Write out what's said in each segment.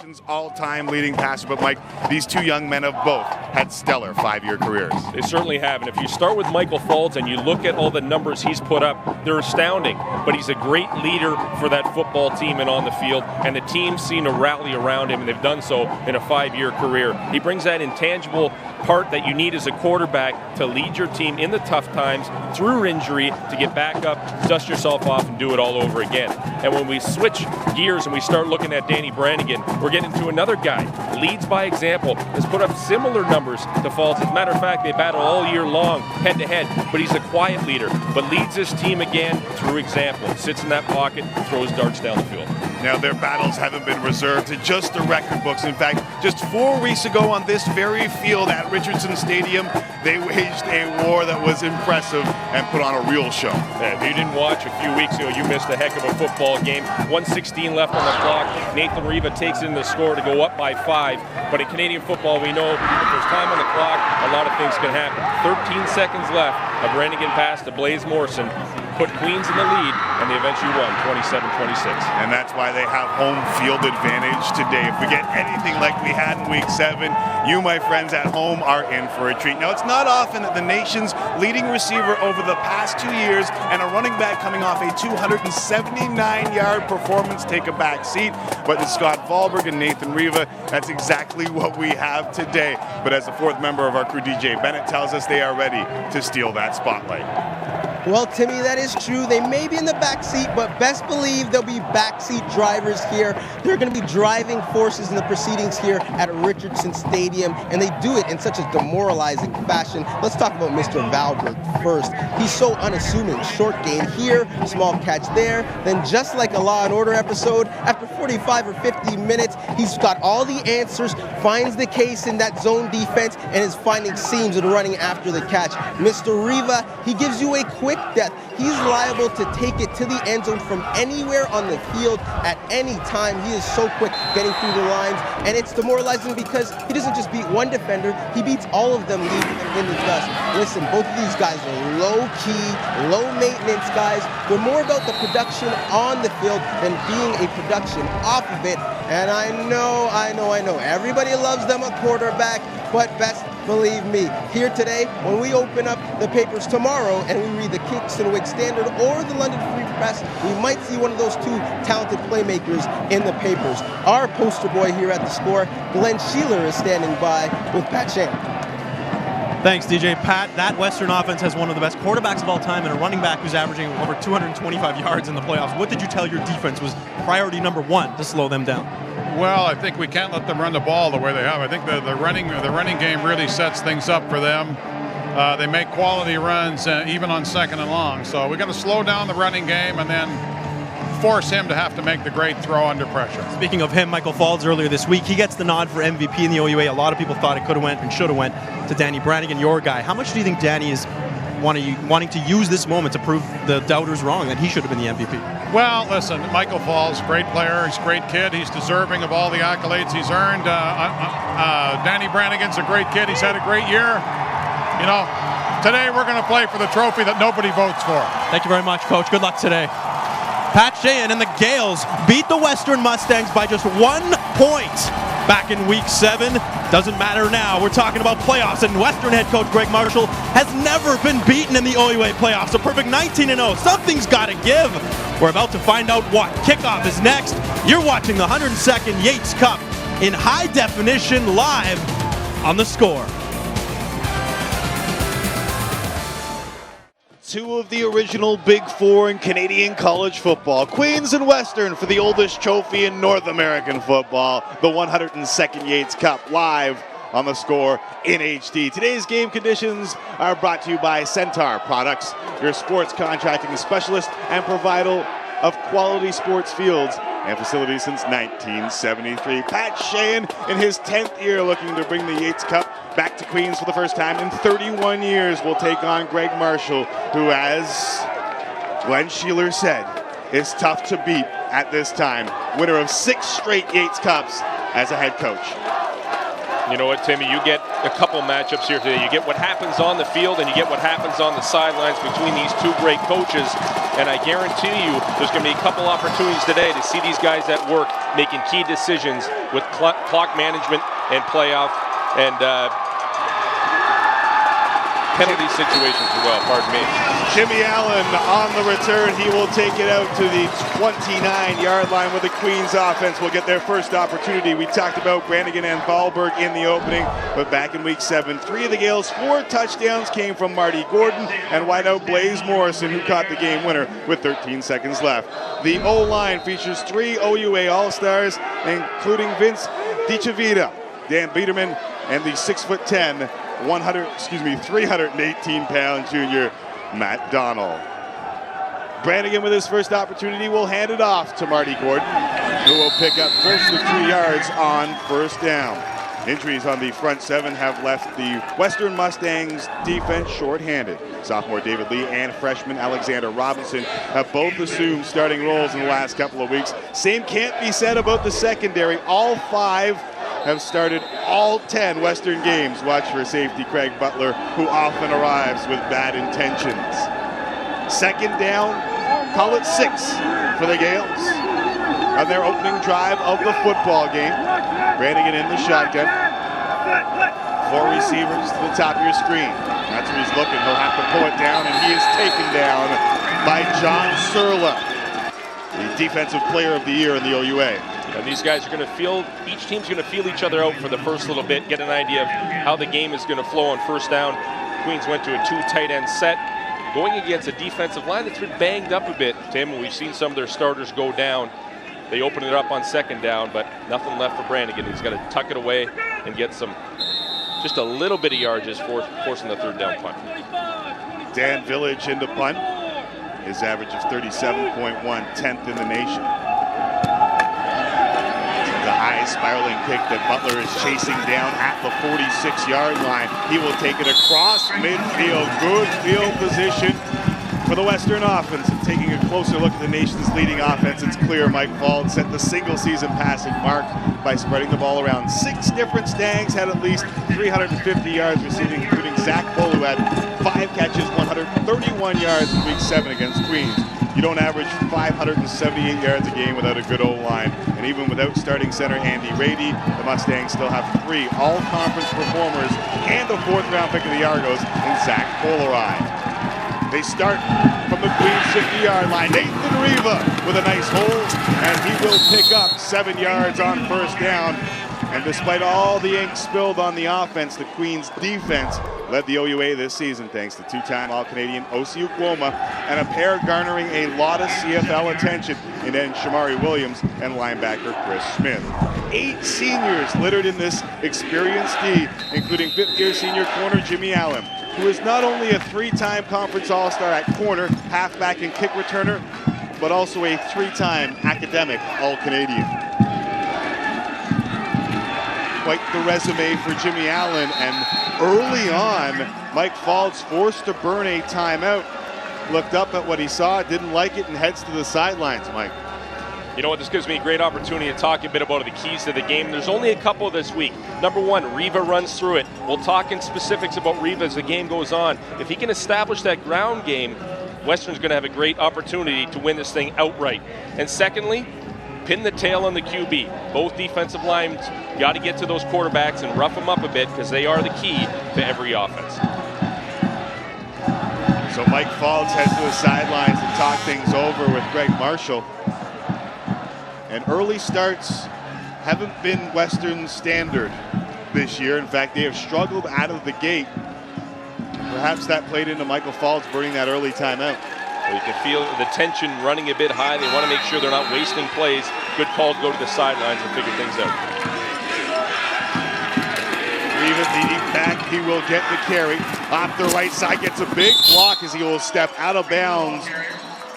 nation's all-time leading passer. But, Mike, these two young men have both had stellar 5-year careers. They certainly have. And if you start with Michael Faulds and you look at all the numbers he's put up, they're astounding. But he's a great leader for that football team and on the field. And the team seem to rally around him, and they've done so in a 5-year career. He brings that intangible part that you need as a quarterback to lead your team in the tough times through injury, to get back up, dust yourself off, and do it all over again. And when we switch gears and we start looking at Danny Brannigan, we're getting to another guy. Leads by example, has put up similar numbers to Faulds. As a matter of fact, they battle all year long, head-to-head, but he's a quiet leader, but leads his team again through example. Sits in that pocket, throws darts down the field. Now, their battles haven't been reserved to just the record books. In fact, just 4 weeks ago on this very field at Richardson Stadium, they waged a war that was impressive and put on a real show. If you didn't watch a few weeks ago, you missed a heck of a football game. 1:16 left on the clock. Nathan Riva takes in the score to go up by 5. But in Canadian football, we know if there's time on the clock, a lot of things can happen. 13 seconds left. A Brannigan pass to Blaze Morrison put Queens in the lead, and they eventually won 27-26. And that's why they have home field advantage today. If we get anything like we had in Week 7, you, my friends at home, are in for a treat. Now, it's not often that the nation's leading receiver over the past 2 years and a running back coming off a 279-yard performance take a back seat, but in Scott Valberg and Nathan Riva, that's exactly what we have today. But as the 4th member of our crew, DJ Bennett, tells us, they are ready to steal that spotlight. Well, Timmy, that is true. They may be in the back seat, but best believe there'll be backseat drivers here. They're going to be driving forces in the proceedings here at Richardson Stadium, and they do it in such a demoralizing fashion. Let's talk about Mr. Valberg first. He's so unassuming. Short gain here, small catch there. Then just like a Law and Order episode, after 45 or 50 minutes, he's got all the answers, finds the case in that zone defense, and is finding seams and running after the catch. Mr. Riva, he gives you a quick death. He's liable to take it to the end zone from anywhere on the field at any time. He is so quick getting through the lines, and it's demoralizing because he doesn't just beat one defender, he beats all of them, leaving them in the dust. Listen, both of these guys are low-key, low-maintenance guys. They're more about the production on the field than being a production off of it. And I know, everybody loves them a quarterback, but best believe me, here today, when we open up the papers tomorrow and we read the Kingston Whig Standard or the London Free Press, we might see one of those two talented playmakers in the papers. Our poster boy here at TheScore, Glenn Sheeler, is standing by with Pat Shane. Thanks, DJ. Pat, that Western offense has one of the best quarterbacks of all time and a running back who's averaging over 225 yards in the playoffs. What did you tell your defense was priority number 1 to slow them down? Well, I think we can't let them run the ball the way they have. I think the running game really sets things up for them. They make quality runs even on 2nd and long. So we got to slow down the running game and then force him to have to make the great throw under pressure. Speaking of him, Michael Faulds earlier this week, he gets the nod for MVP in the OUA. A lot of people thought it could have went and should have went to Danny Brannigan, your guy. How much do you think Danny is wanting to use this moment to prove the doubters wrong that he should have been the MVP? Well, listen, Michael Faulds, great player. He's a great kid. He's deserving of all the accolades he's earned. Danny Brannigan's a great kid. He's had a great year. You know, today we're going to play for the trophy that nobody votes for. Thank you very much, Coach. Good luck today. Pat Sheehan and the Gales beat the Western Mustangs by just 1 point back in Week 7. Doesn't matter now. We're talking about playoffs, and Western head coach Greg Marshall has never been beaten in the OUA playoffs. A perfect 19-0. Something's got to give. We're about to find out what. Kickoff is next. You're watching the 102nd Yates Cup in high definition live on TheScore. 2 of the original Big Four in Canadian college football. Queens and Western for the oldest trophy in North American football. The 102nd Yates Cup live on TheScore in HD. Today's game conditions are brought to you by Centaur Products, your sports contracting specialist and provider of quality sports fields and facilities since 1973. Pat Sheehan in his 10th year looking to bring the Yates Cup back to Queens for the first time in 31 years. Will take on Greg Marshall, who, as Glenn Sheeler said, is tough to beat at this time. Winner of 6 straight Yates Cups as a head coach. You know what, Timmy, you get a couple matchups here today. You get what happens on the field and you get what happens on the sidelines between these two great coaches. And I guarantee you there's going to be a couple opportunities today to see these guys at work making key decisions with clock management and playoff and penalty situations as well, pardon me. Jimmy Allen on the return. He will take it out to the 29-yard line with the Queens offense. Will get their first opportunity. We talked about Brannigan and Thalberg in the opening, but back in week 7, 3 of the Gales' 4 touchdowns came from Marty Gordon and wideout Blaze Morrison, who caught the game winner with 13 seconds left. The O-line features 3 OUA All-Stars, including Vince DiCivita, Dan Biederman, and the 6'10", 318-pound junior Matt Donald. Brannigan with his first opportunity will hand it off to Marty Gordon, who will pick up close to 3 yards on first down. Injuries on the front 7 have left the Western Mustangs defense short-handed. Sophomore David Lee and freshman Alexander Robinson have both assumed starting roles in the last couple of weeks. Same can't be said about the secondary. All 5 have started all 10 Western games. Watch for safety Craig Butler, who often arrives with bad intentions. Second down, call it 6 for the Gales on their opening drive of the football game. Brannigan in the shotgun. 4 receivers to the top of your screen. That's where he's looking. He'll have to pull it down, and he is taken down by John Surla, the Defensive Player of the Year in the OUA. And these guys are going to feel, each team's going to feel each other out for the first little bit, get an idea of how the game is going to flow on first down. Queens went to a 2 tight end set, going against a defensive line that's been banged up a bit, Tim. We've seen some of their starters go down. They open it up on second down, but nothing left for Brannigan. He's got to tuck it away and get just a little bit of yardage, forcing the third down punt. Dan Village into punt. His average of 37.1, 10th in the nation. The high spiraling kick that Butler is chasing down at the 46-yard line. He will take it across midfield. Good field position for the Western offense. And taking a closer look at the nation's leading offense, it's clear Mike Fauld set the single-season passing mark by spreading the ball around. 6 different Stangs had at least 350 yards receiving, including Zach Bull, who had 5 catches, 131 yards in week 7 against Queens. You don't average 578 yards a game without a good O-line. And even without starting center Andy Rady, the Mustangs still have 3 all-conference performers and a 4th-round pick of the Argos in Zach Polarai. They start from the Queens 50-yard line. Nathan Riva with a nice hold, and he will pick up 7 yards on first down. And despite all the ink spilled on the offense, the Queens defense led the OUA this season thanks to 2-time All-Canadian Osi Ukwoma and a pair garnering a lot of CFL attention in end Shamari Williams and linebacker Chris Smith. 8 seniors littered in this experienced D, including 5th-year senior corner Jimmy Allen, who is not only a 3-time conference All-Star at corner, halfback, and kick returner, but also a 3-time academic All-Canadian. Quite the resume for Jimmy Allen, and early on, Mike Fauld's forced to burn a timeout. Looked up at what he saw, didn't like it, and heads to the sidelines, Mike. You know what, this gives me a great opportunity to talk a bit about the keys to the game. There's only a couple this week. Number 1, Riva runs through it. We'll talk in specifics about Riva as the game goes on. If he can establish that ground game, Western's going to have a great opportunity to win this thing outright. And secondly, pin the tail on the QB. Both defensive lines got to get to those quarterbacks and rough them up a bit because they are the key to every offense. So Mike Fauld heads to the sidelines to talk things over with Greg Marshall. And early starts haven't been Western standard this year. In fact, they have struggled out of the gate. Perhaps that played into Michael Fauld's burning that early timeout. So you can feel the tension running a bit high. They want to make sure they're not wasting plays. Good call to go to the sidelines and figure things out. Riva leading back, he will get the carry. Off the right side, gets a big block as he will step out of bounds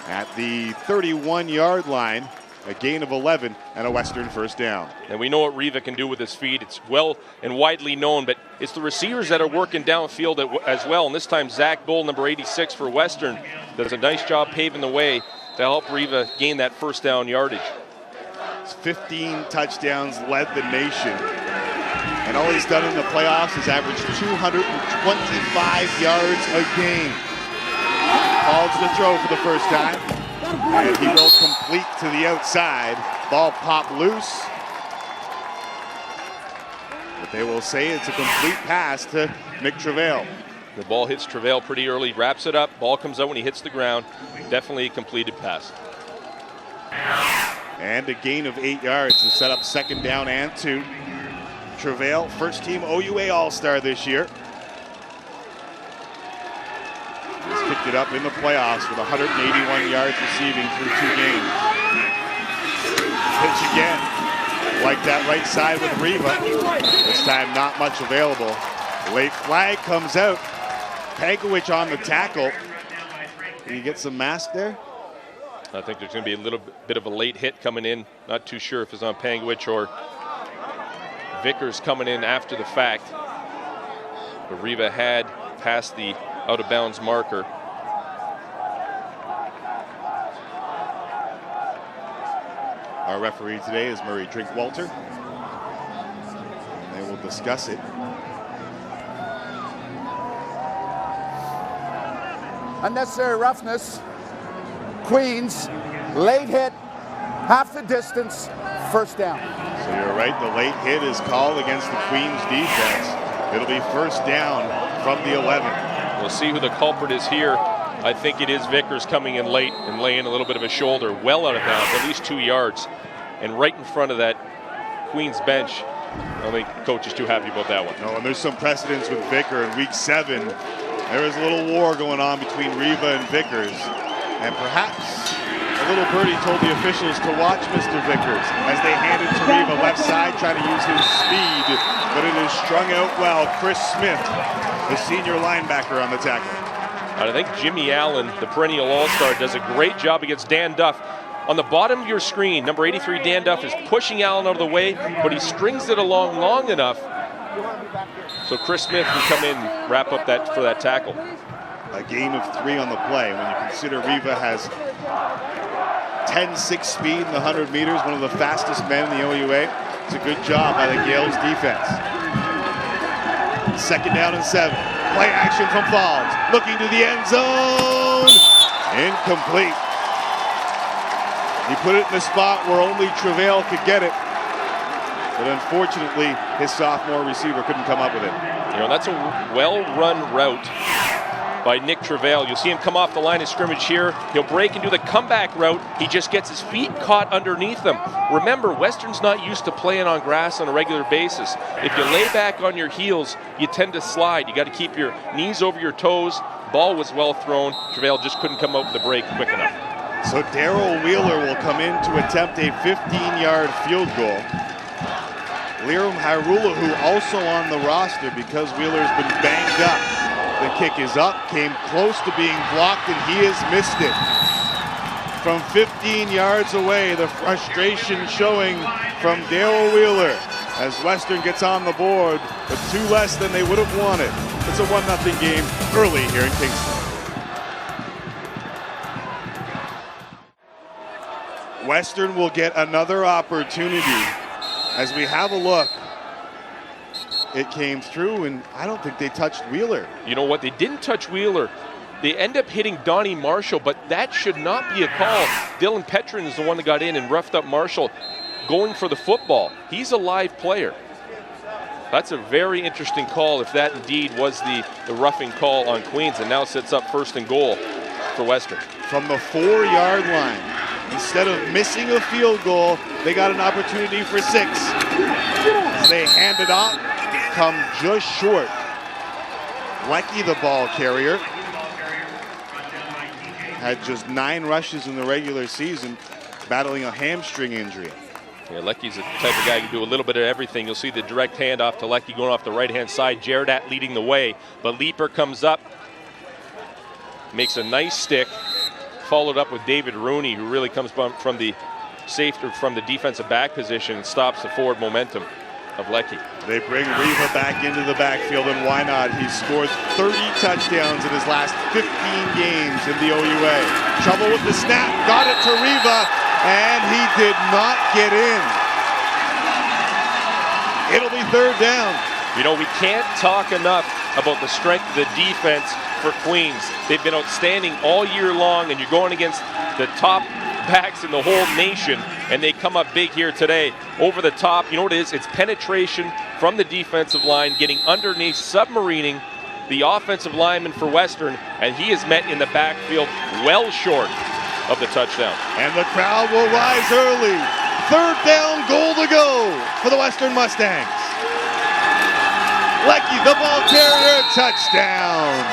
at the 31-yard line. A gain of 11 and a Western first down. And we know what Riva can do with his feet. It's well and widely known, but it's the receivers that are working downfield as well. And this time, Zach Bull, number 86 for Western, does a nice job paving the way to help Riva gain that first down yardage. 15 touchdowns led the nation. And all he's done in the playoffs is average 225 yards a game. Falls to throw for the first time. And he will complete to the outside. Ball popped loose. But they will say it's a complete pass to Nick Travail. The ball hits Travail pretty early, wraps it up, ball comes out when he hits the ground. Definitely a completed pass. And a gain of 8 yards to set up second down and 2. Travail, first team OUA All-Star this year. He's picked it up in the playoffs with 181 yards receiving through 2 games. Pitch again. Like that right side with Riva. This time not much available. Late flag comes out. Pankowicz on the tackle. Can you get some mask there? I think there's going to be a little bit of a late hit coming in. Not too sure if it's on Pankowicz or Vickers coming in after the fact. But Riva had passed the out-of-bounds marker. Our referee today is Murray Drinkwalter. They will discuss it. Unnecessary roughness. Queens, late hit, half the distance, first down. So you're right, the late hit is called against the Queens defense. It'll be first down from the 11. We'll see who the culprit is here. I think it is Vickers coming in late and laying a little bit of a shoulder well out of bounds, at least 2 yards. And right in front of that Queens bench. I don't think coach is too happy about that one. No, and there's some precedence with Vicker in week 7. There was a little war going on between Riva and Vickers. And perhaps a little birdie told the officials to watch Mr. Vickers as they handed to Riva left side, trying to use his speed. But it is strung out well. Chris Smith, the senior linebacker, on the tackle. I think Jimmy Allen, the perennial all-star, does a great job against Dan Duff. On the bottom of your screen, number 83, Dan Duff, is pushing Allen out of the way, but he strings it along long enough so Chris Smith can come in and wrap up that for that tackle. A gain of 3 on the play. When you consider Riva has 10.6 speed in the 100 meters, one of the fastest men in the OUA. It's a good job by the Gales defense. Second down and 7. Play action from Falls. Looking to the end zone. Incomplete. He put it in the spot where only Travail could get it. But unfortunately, his sophomore receiver couldn't come up with it. You know, that's a well-run route by Nick Travail. You'll see him come off the line of scrimmage here. He'll break and do the comeback route. He just gets his feet caught underneath him. Remember, Western's not used to playing on grass on a regular basis. If you lay back on your heels, you tend to slide. You got to keep your knees over your toes. Ball was well thrown. Travail just couldn't come out with the break quick enough. So Darryl Wheeler will come in to attempt a 15-yard field goal. Liram Harula, who also on the roster because Wheeler's been banged up. The kick is up, came close to being blocked, and he has missed it. From 15 yards away, the frustration showing from Darryl Wheeler as Western gets on the board, but 2 less than they would have wanted. It's a 1-0 game early here in Kingston. Western will get another opportunity. As we have a look, it came through, and I don't think they touched Wheeler. You know what? They didn't touch Wheeler. They end up hitting Donnie Marshall, but that should not be a call. Dylan Petrin is the one that got in and roughed up Marshall going for the football. He's a live player. That's a very interesting call if that indeed was the roughing call on Queens, and now sets up 1st and goal for Western. From the 4-yard line, instead of missing a field goal, they got an opportunity for 6. They hand it off, come just short. Lecky, the ball carrier, had just 9 rushes in the regular season, battling a hamstring injury. Yeah, Lecky's the type of guy who can do a little bit of everything. You'll see the direct handoff to Lecky going off the right-hand side. Jaradat leading the way, but Leaper comes up, makes a nice stick, followed up with David Rooney, who really comes from the safety, from the defensive back position, and stops the forward momentum of Lecky. They bring Riva back into the backfield, and why not? He's scored 30 touchdowns in his last 15 games in the OUA. Trouble with the snap, got it to Riva, and he did not get in. It'll be third down. You know, we can't talk enough about the strength of the defense for Queens. They've been outstanding all year long, and you're going against the top backs in the whole nation, and they come up big here today. Over the top, you know what it is? It's penetration from the defensive line, getting underneath, submarining the offensive lineman for Western, and he is met in the backfield well short of the touchdown. And the crowd will rise early. Third down, goal to go for the Western Mustangs. Leckie, the ball carrier, touchdown.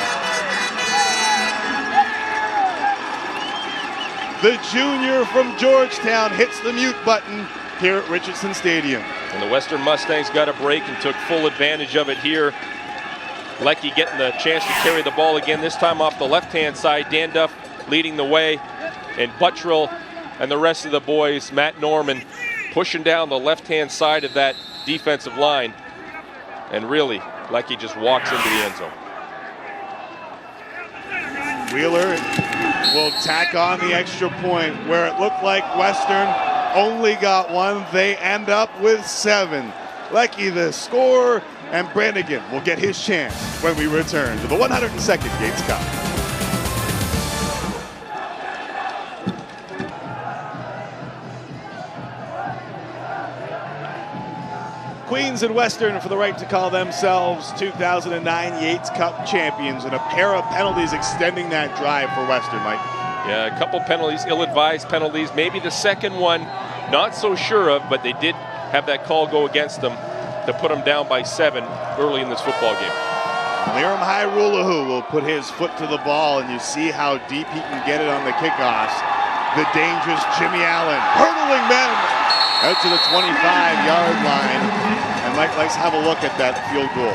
The junior from Georgetown hits the mute button here at Richardson Stadium. And the Western Mustangs got a break and took full advantage of it here. Leckie getting the chance to carry the ball again, this time off the left-hand side. Dan Duff leading the way, and Buttrill and the rest of the boys, Matt Norman, pushing down the left-hand side of that defensive line. And really, Leckie just walks into the end zone. Wheeler will tack on the extra point where it looked like Western only got one. They end up with 7. Leckie the score, and Brannigan will get his chance when we return to the 102nd Yates Cup. Queens and Western for the right to call themselves 2009 Yates Cup champions, and a pair of penalties extending that drive for Western, Mike. Yeah, a couple penalties, ill-advised penalties. Maybe the second one, not so sure of, but they did have that call go against them to put them down by 7 early in this football game. Liram Hairulahu will put his foot to the ball, and you see how deep he can get it on the kickoffs. The dangerous Jimmy Allen hurdling men out to the 25-yard line. And Mike likes to have a look at that field goal.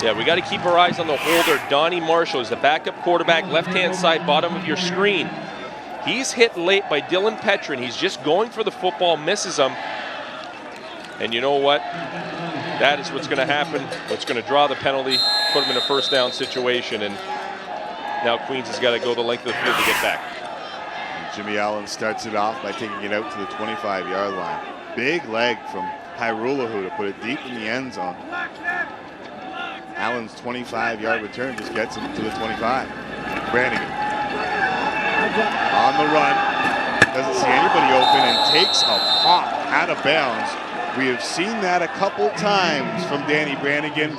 Yeah, we got to keep our eyes on the holder. Donnie Marshall is the backup quarterback, left-hand side, bottom of your screen. He's hit late by Dylan Petrin. He's just going for the football, misses him. And you know what? That is what's going to happen. What's going to draw the penalty, put him in a first down situation, and now Queens has got to go the length of the field to get back. Jimmy Allen starts it off by taking it out to the 25-yard line. Big leg from Hairulahu to put it deep in the end zone. Allen's 25-yard return just gets him to the 25. Brannigan on the run, doesn't see anybody open, and takes a pop out of bounds. We have seen that a couple times from Danny Brannigan,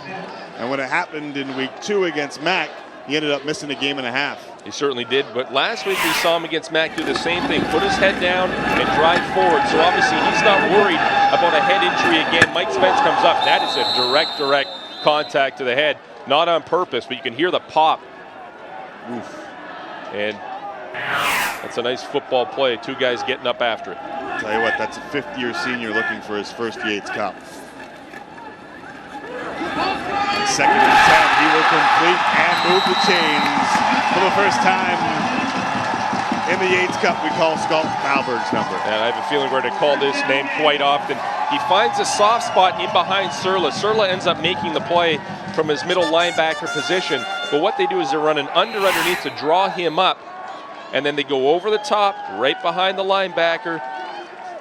and when it happened in week 2 against Mac, he ended up missing a game and a half. He certainly did, but last week we saw him against Mac do the same thing, put his head down and drive forward, so obviously he's not worried about a head injury again. Mike Spence comes up. That is a direct contact to the head, not on purpose, but you can hear the pop. Oof. And that's a nice football play, 2 guys getting up after it. I'll tell you what, that's a 5th-year senior looking for his first Yates Cup. Second and 10, he will complete and move the chains for the first time in the Yates Cup. We call Scott Malberg's number. And I have a feeling we're going to call this name quite often. He finds a soft spot in behind Surla. Surla ends up making the play from his middle linebacker position. But what they do is they're running underneath to draw him up. And then they go over the top, right behind the linebacker,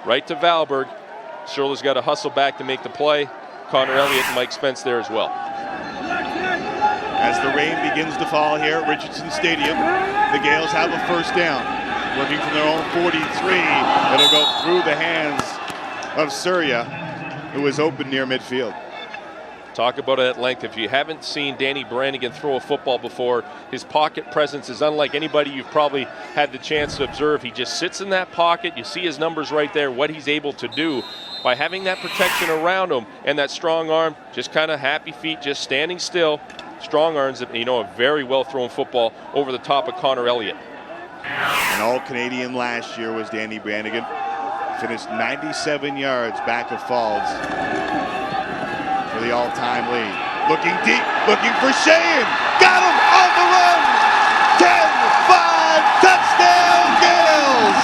right to Valberg. Surla's got to hustle back to make the play. Connor Elliott and Mike Spence there as well. As the rain begins to fall here at Richardson Stadium, the Gales have a first down. Working from their own 43, it'll go through the hands of Surya, who is open near midfield. Talk about it at length. If you haven't seen Danny Brannigan throw a football before, his pocket presence is unlike anybody you've probably had the chance to observe. He just sits in that pocket. You see his numbers right there, what he's able to do by having that protection around him and that strong arm, just kind of happy feet, just standing still. Strong arms, you know, a very well-thrown football over the top of Connor Elliott. An All-Canadian last year was Danny Brannigan. Finished 97 yards back of Falls for the all-time lead. Looking deep, looking for Sheehan. Got him on the run. 10-5, touchdown Gales.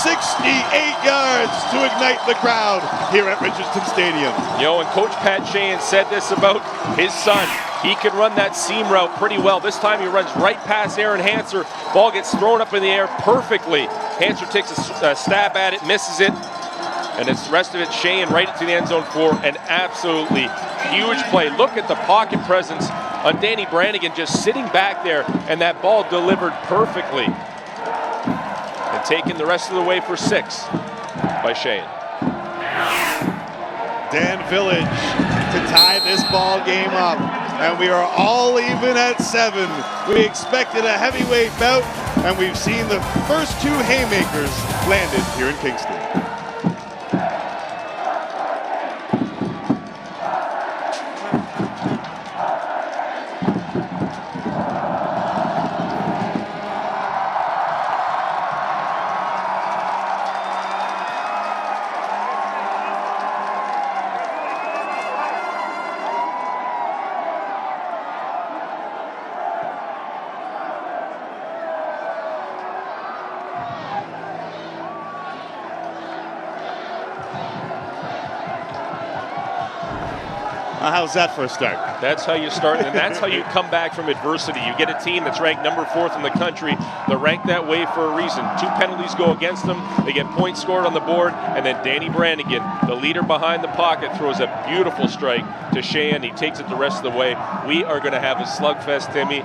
68 yards to ignite the crowd here at Richardson Stadium. You know, and Coach Pat Sheehan said this about his son. He can run that seam route pretty well. This time he runs right past Aaron Hanser. Ball gets thrown up in the air perfectly. Hanser takes a stab at it, misses it, and the rest of it, Shane right into the end zone for an absolutely huge play. Look at the pocket presence on Danny Brannigan just sitting back there, and that ball delivered perfectly. And taken the rest of the way for 6 by Shane. Dan Village to tie this ball game up. And we are all even at 7. We expected a heavyweight bout, and we've seen the first 2 haymakers landed here in Kingston. How's that for a start? That's how you start, and that's how you come back from adversity. You get a team that's ranked number 4th in the country. They're ranked that way for a reason. 2 penalties go against them. They get points scored on the board, and then Danny Brannigan, the leader behind the pocket, throws a beautiful strike to Shane. He takes it the rest of the way. We are going to have a slugfest, Timmy.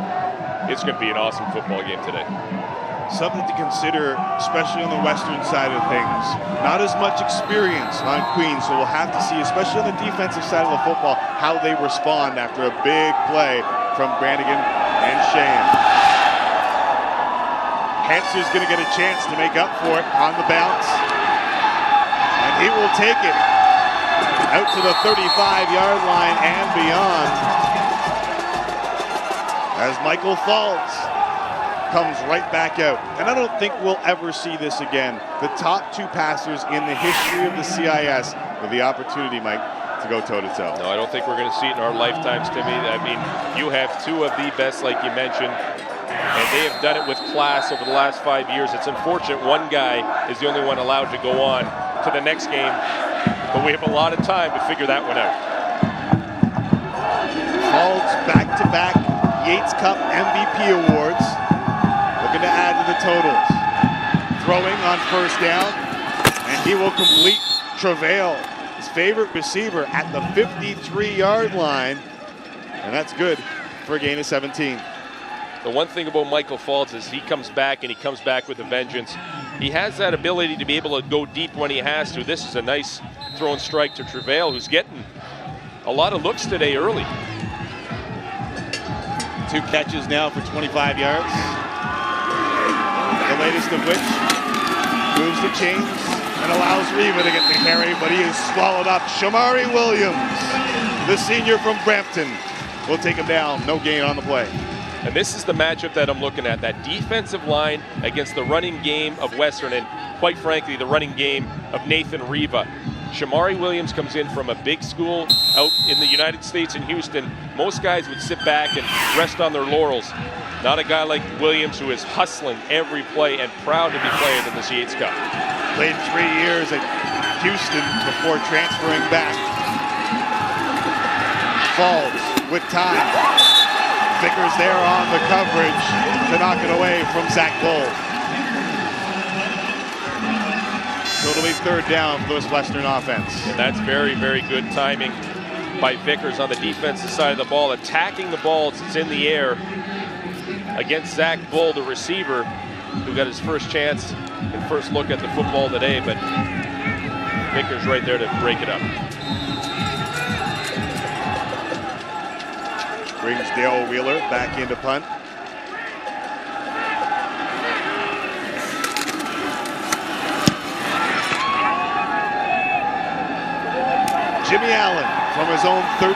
It's going to be an awesome football game today. Something to consider, especially on the western side of things. Not as much experience on Queens, so we'll have to see, especially on the defensive side of the football, how they respond after a big play from Brannigan and Shane. Hanser's going to get a chance to make up for it on the bounce. And he will take it out to the 35-yard line and beyond. As Michael Falls comes right back out. And I don't think we'll ever see this again. The top 2 passers in the history of the CIS with the opportunity, Mike, to go toe-to-toe. No, I don't think we're going to see it in our lifetimes, Timmy. I mean, you have 2 of the best, like you mentioned, and they have done it with class over the last 5 years. It's unfortunate one guy is the only one allowed to go on to the next game, but we have a lot of time to figure that one out. Falls back-to-back Yates Cup MVP awards. Looking to add to the totals. Throwing on first down, and he will complete Travail, his favorite receiver, at the 53-yard line, and that's good for a gain of 17. The one thing about Michael Falls is he comes back, and he comes back with a vengeance. He has that ability to be able to go deep when he has to. This is a nice throw and strike to Travail, who's getting a lot of looks today early. 2 catches now for 25 yards. The latest of which moves the chains and allows Riva to get the carry, but he is swallowed up. Shamari Williams, the senior from Brampton, will take him down. No gain on the play. And this is the matchup that I'm looking at, that defensive line against the running game of Western, and quite frankly, the running game of Nathan Riva. Shamari Williams comes in from a big school out in the United States in Houston. Most guys would sit back and rest on their laurels. Not a guy like Williams, who is hustling every play and proud to be playing in this Yates Cup. Played 3 years at Houston before transferring back. Falls with time. Vickers there on the coverage to knock it away from Zach Bull. So it'll be 3rd down for this Western offense. And that's very, very good timing by Vickers on the defensive side of the ball, attacking the ball as it's in the air against Zach Bull, the receiver, who got his first chance and first look at the football today, but Vickers right there to break it up. Brings Dale Wheeler back into punt. Jimmy Allen from his own 13.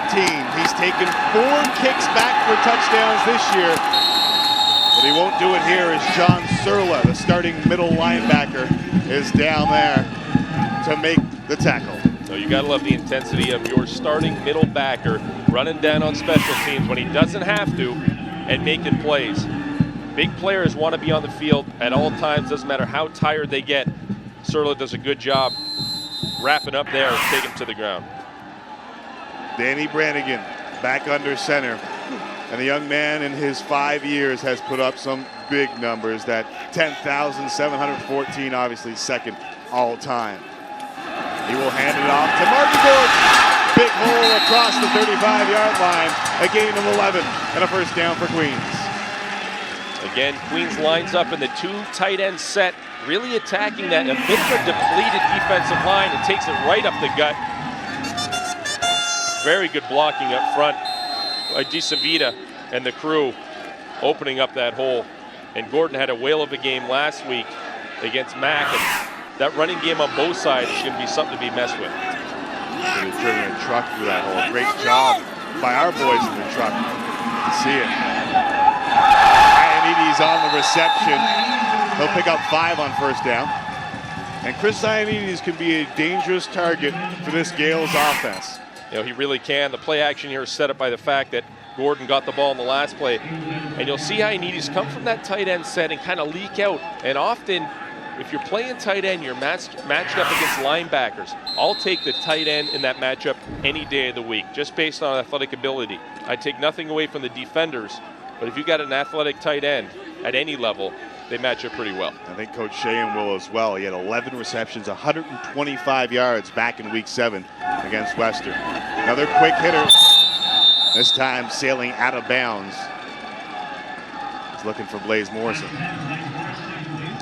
He's taken 4 kicks back for touchdowns this year, but he won't do it here as John Surla, the starting middle linebacker, is down there to make the tackle. So you gotta love the intensity of your starting middle backer running down on special teams when he doesn't have to and making plays. Big players want to be on the field at all times, doesn't matter how tired they get. Surla does a good job wrapping up there and taking him to the ground. Danny Brannigan back under center. And the young man in his 5 years has put up some big numbers. That 10,714, obviously second all time. He will hand it off to Martin Gordon. Big hole across the 35-yard line. A gain of 11 and a first down for Queens. Again, Queens lines up in the two tight end set, really attacking that a bit of a depleted defensive line and takes it right up the gut. Very good blocking up front by DeSavita and the crew, opening up that hole. And Gordon had a whale of a game last week against Mac. And that running game on both sides is going to be something to be messed with. They've driven a truck through that hole. Great job by our boys in the truck. You see it. Ioannidis on the reception. He'll pick up 5 on first down. And Chris Ioannidis can be a dangerous target for this Gales offense. You know, he really can. The play action here is set up by the fact that Gordon got the ball in the last play. And you'll see Ioannidis come from that tight end set and kind of leak out. And often, if you're playing tight end, you're matched up against linebackers. I'll take the tight end in that matchup any day of the week, just based on athletic ability. I take nothing away from the defenders, but if you got an athletic tight end at any level, they match up pretty well. I think Coach Sheehan will as well. He had 11 receptions, 125 yards back in week 7 against Western. Another quick hitter, this time sailing out of bounds. He's looking for Blaze Morrison.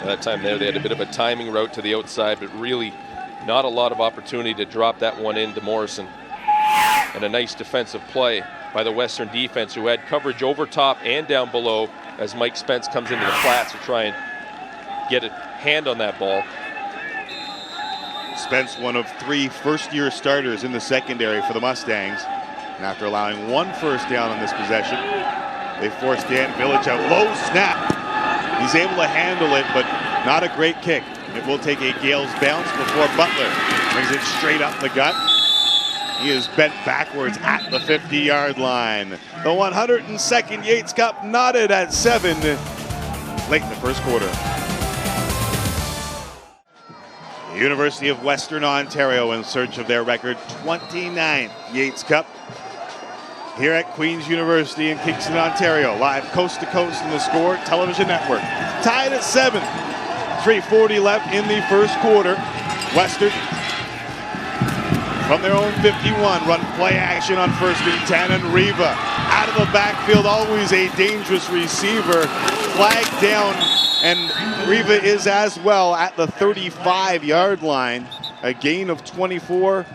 That time there, they had a bit of a timing route to the outside, but really not a lot of opportunity to drop that one into Morrison. And a nice defensive play by the Western defense, who had coverage over top and down below as Mike Spence comes into the flats to try and get a hand on that ball. Spence, one of 3 first-year starters in the secondary for the Mustangs. And after allowing 1 first down on this possession, they forced Dan Village out. Low snap. He's able to handle it, but not a great kick. It will take a Gales bounce before Butler brings it straight up the gut. He is bent backwards at the 50-yard line. The 102nd Yates Cup knotted at 7 late in the first quarter. The University of Western Ontario in search of their record 29th Yates Cup. Here at Queen's University in Kingston, Ontario, live coast to coast in the TheScore television network. Tied at 7. 3:40 left in the first quarter. Western from their own 51, run play action on 1st and 10, and Riva out of the backfield, always a dangerous receiver, flagged down, and Riva is as well at the 35-yard line. A gain of 24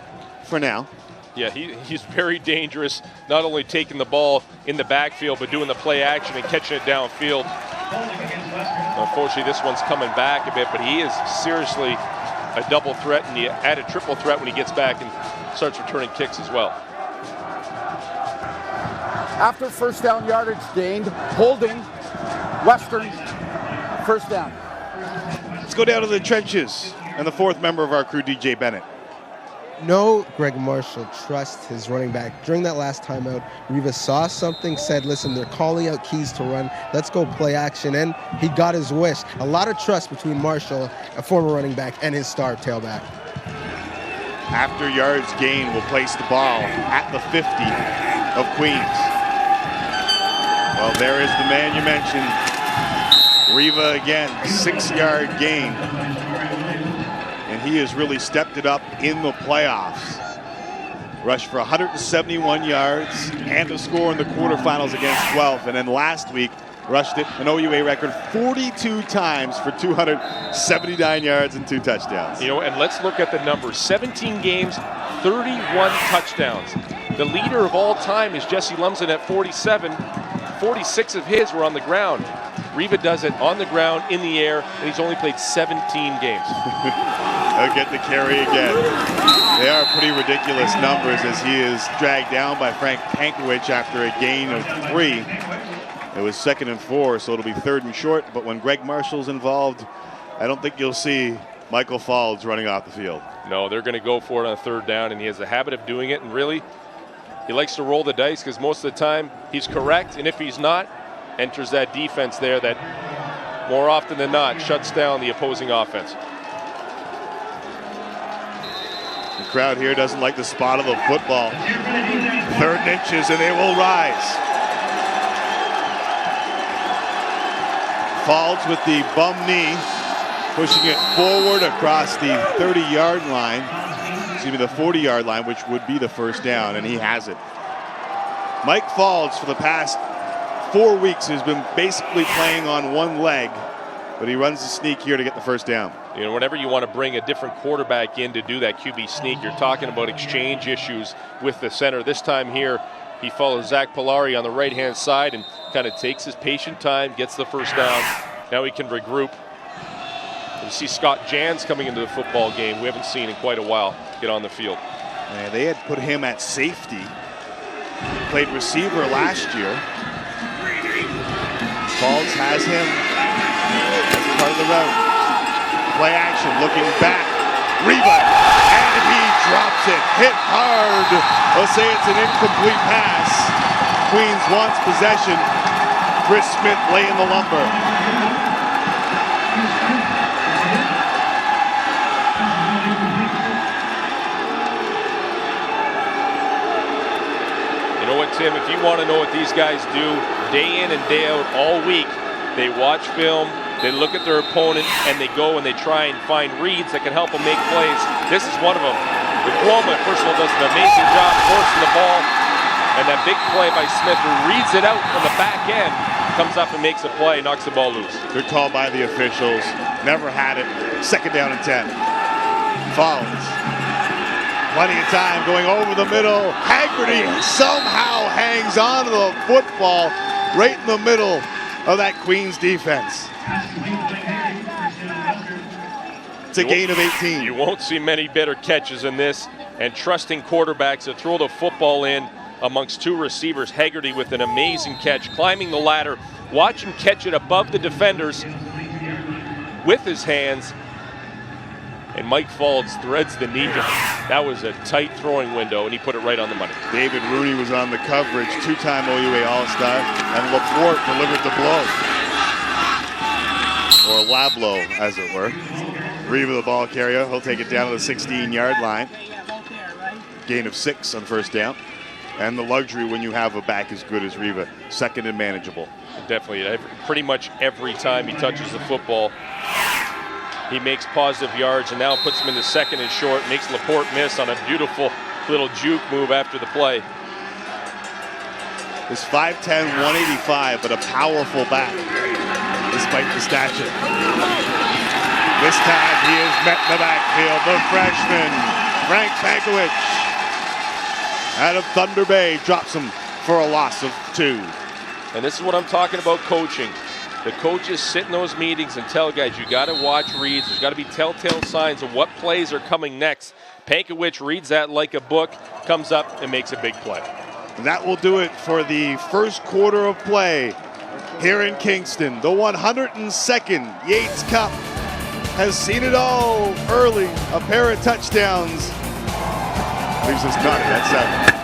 for now. Yeah, he's very dangerous, not only taking the ball in the backfield, but doing the play action and catching it downfield. Unfortunately, this one's coming back a bit, but he is seriously a double threat, and he add a triple threat when he gets back and starts returning kicks as well. After first down yardage gained, holding Western first down. Let's go down to the trenches and the 4th member of our crew, DJ Bennett. No, Greg Marshall trusts his running back. During that last timeout, Riva saw something, said, listen, they're calling out keys to run. Let's go play action. And he got his wish. A lot of trust between Marshall, a former running back, and his star tailback. After yards gain, will place the ball at the 50 of Queens. Well, there is the man you mentioned. Riva again, 6-yard gain. And he has really stepped it up in the playoffs. Rushed for 171 yards and a score in the quarterfinals against 12. And then last week, rushed it, an OUA record, 42 times for 279 yards and 2 touchdowns. You know, and let's look at the numbers. 17 games, 31 touchdowns. The leader of all time is Jesse Lumsden at 47. 46 of his were on the ground. Riva does it on the ground, in the air, and he's only played 17 games. He'll get the carry again. They are pretty ridiculous numbers as he is dragged down by Frank Pankowicz after a gain of 3. It was 2nd and 4, so it'll be 3rd and short. But when Greg Marshall's involved, I don't think you'll see Michael Faulds running off the field. No, they're going to go for it on 3rd down, and he has a habit of doing it. And really, he likes to roll the dice because most of the time he's correct. And if he's not, enters that defense there that more often than not shuts down the opposing offense. The crowd here doesn't like the spot of the football. 3rd and inches, and they will rise. Falls with the bum knee, pushing it forward across the 30-yard line. Excuse me, the 40-yard line, which would be the first down, and he has it. Mike Falls, for the past 4 weeks, has been basically playing on one leg, but he runs the sneak here to get the first down. You know, whenever you want to bring a different quarterback in to do that QB sneak, you're talking about exchange issues with the center. This time here, he follows Zach Polari on the right-hand side and kind of takes his patient time, gets the first down. Now he can regroup. You see Scott Jans coming into the football game. We haven't seen in quite a while get on the field. And they had put him at safety. Played receiver last year. Falls has him as part of the route. Play action, looking back. Reba, and he drops it. Hit hard. They'll say it's an incomplete pass. Queens wants possession. Chris Smith laying the lumber. You know what, Tim, if you want to know what these guys do day in and day out all week, they watch film, they look at their opponent, and they go and they try and find reads that can help them make plays. This is one of them. Diploma, first of all, does an amazing job forcing the ball, and that big play by Smith, who reads it out from the back end, comes up and makes a play, knocks the ball loose. Good call by the officials. Never had it. Second down and 10. Falls. Plenty of time going over the middle. Haggerty somehow hangs on to the football right in the middle of that Queens defense. It's a gain of 18. You won't see many better catches in this, and trusting quarterbacks to throw the football in amongst two receivers. Haggerty with an amazing catch, climbing the ladder. Watch him catch it above the defenders with his hands. And Mike Falls threads the knee. That was a tight throwing window, and he put it right on the money. David Rooney was on the coverage, two-time OUA All-Star, and Laporte delivered the blow. Or Lablo, as it were. Reva, the ball carrier, he'll take it down to the 16-yard line. Gain of 6 on first down. And the luxury when you have a back as good as Reva, second and manageable. Definitely, pretty much every time he touches the football, he makes positive yards, and now puts him in the second and short, makes Laporte miss on a beautiful little juke move after the play. He's 5'10", 185, but a powerful back, despite the stature. This time he is met in the backfield, the freshman, Frank Pankowicz, out of Thunder Bay, drops him for a loss of 2. And this is what I'm talking about coaching. The coaches sit in those meetings and tell guys, you got to watch reads. There's got to be telltale signs of what plays are coming next. Pankowicz reads that like a book, comes up and makes a big play. And that will do it for the first quarter of play here in Kingston. The 102nd Yates Cup has seen it all early. A pair of touchdowns. Leaves us knotted at 7.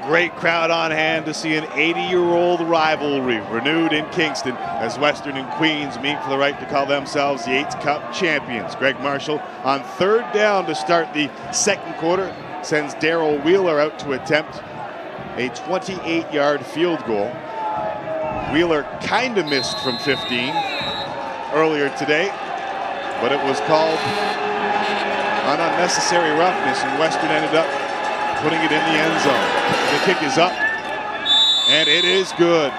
Great crowd on hand to see an 80-year-old rivalry renewed in Kingston as Western and Queens meet for the right to call themselves Yates Cup champions. Greg Marshall on third down to start the second quarter sends Darryl Wheeler out to attempt a 28-yard field goal. Wheeler kind of missed from 15 earlier today, but it was called on unnecessary roughness, and Western ended up putting it in the end zone. The kick is up, and it is good.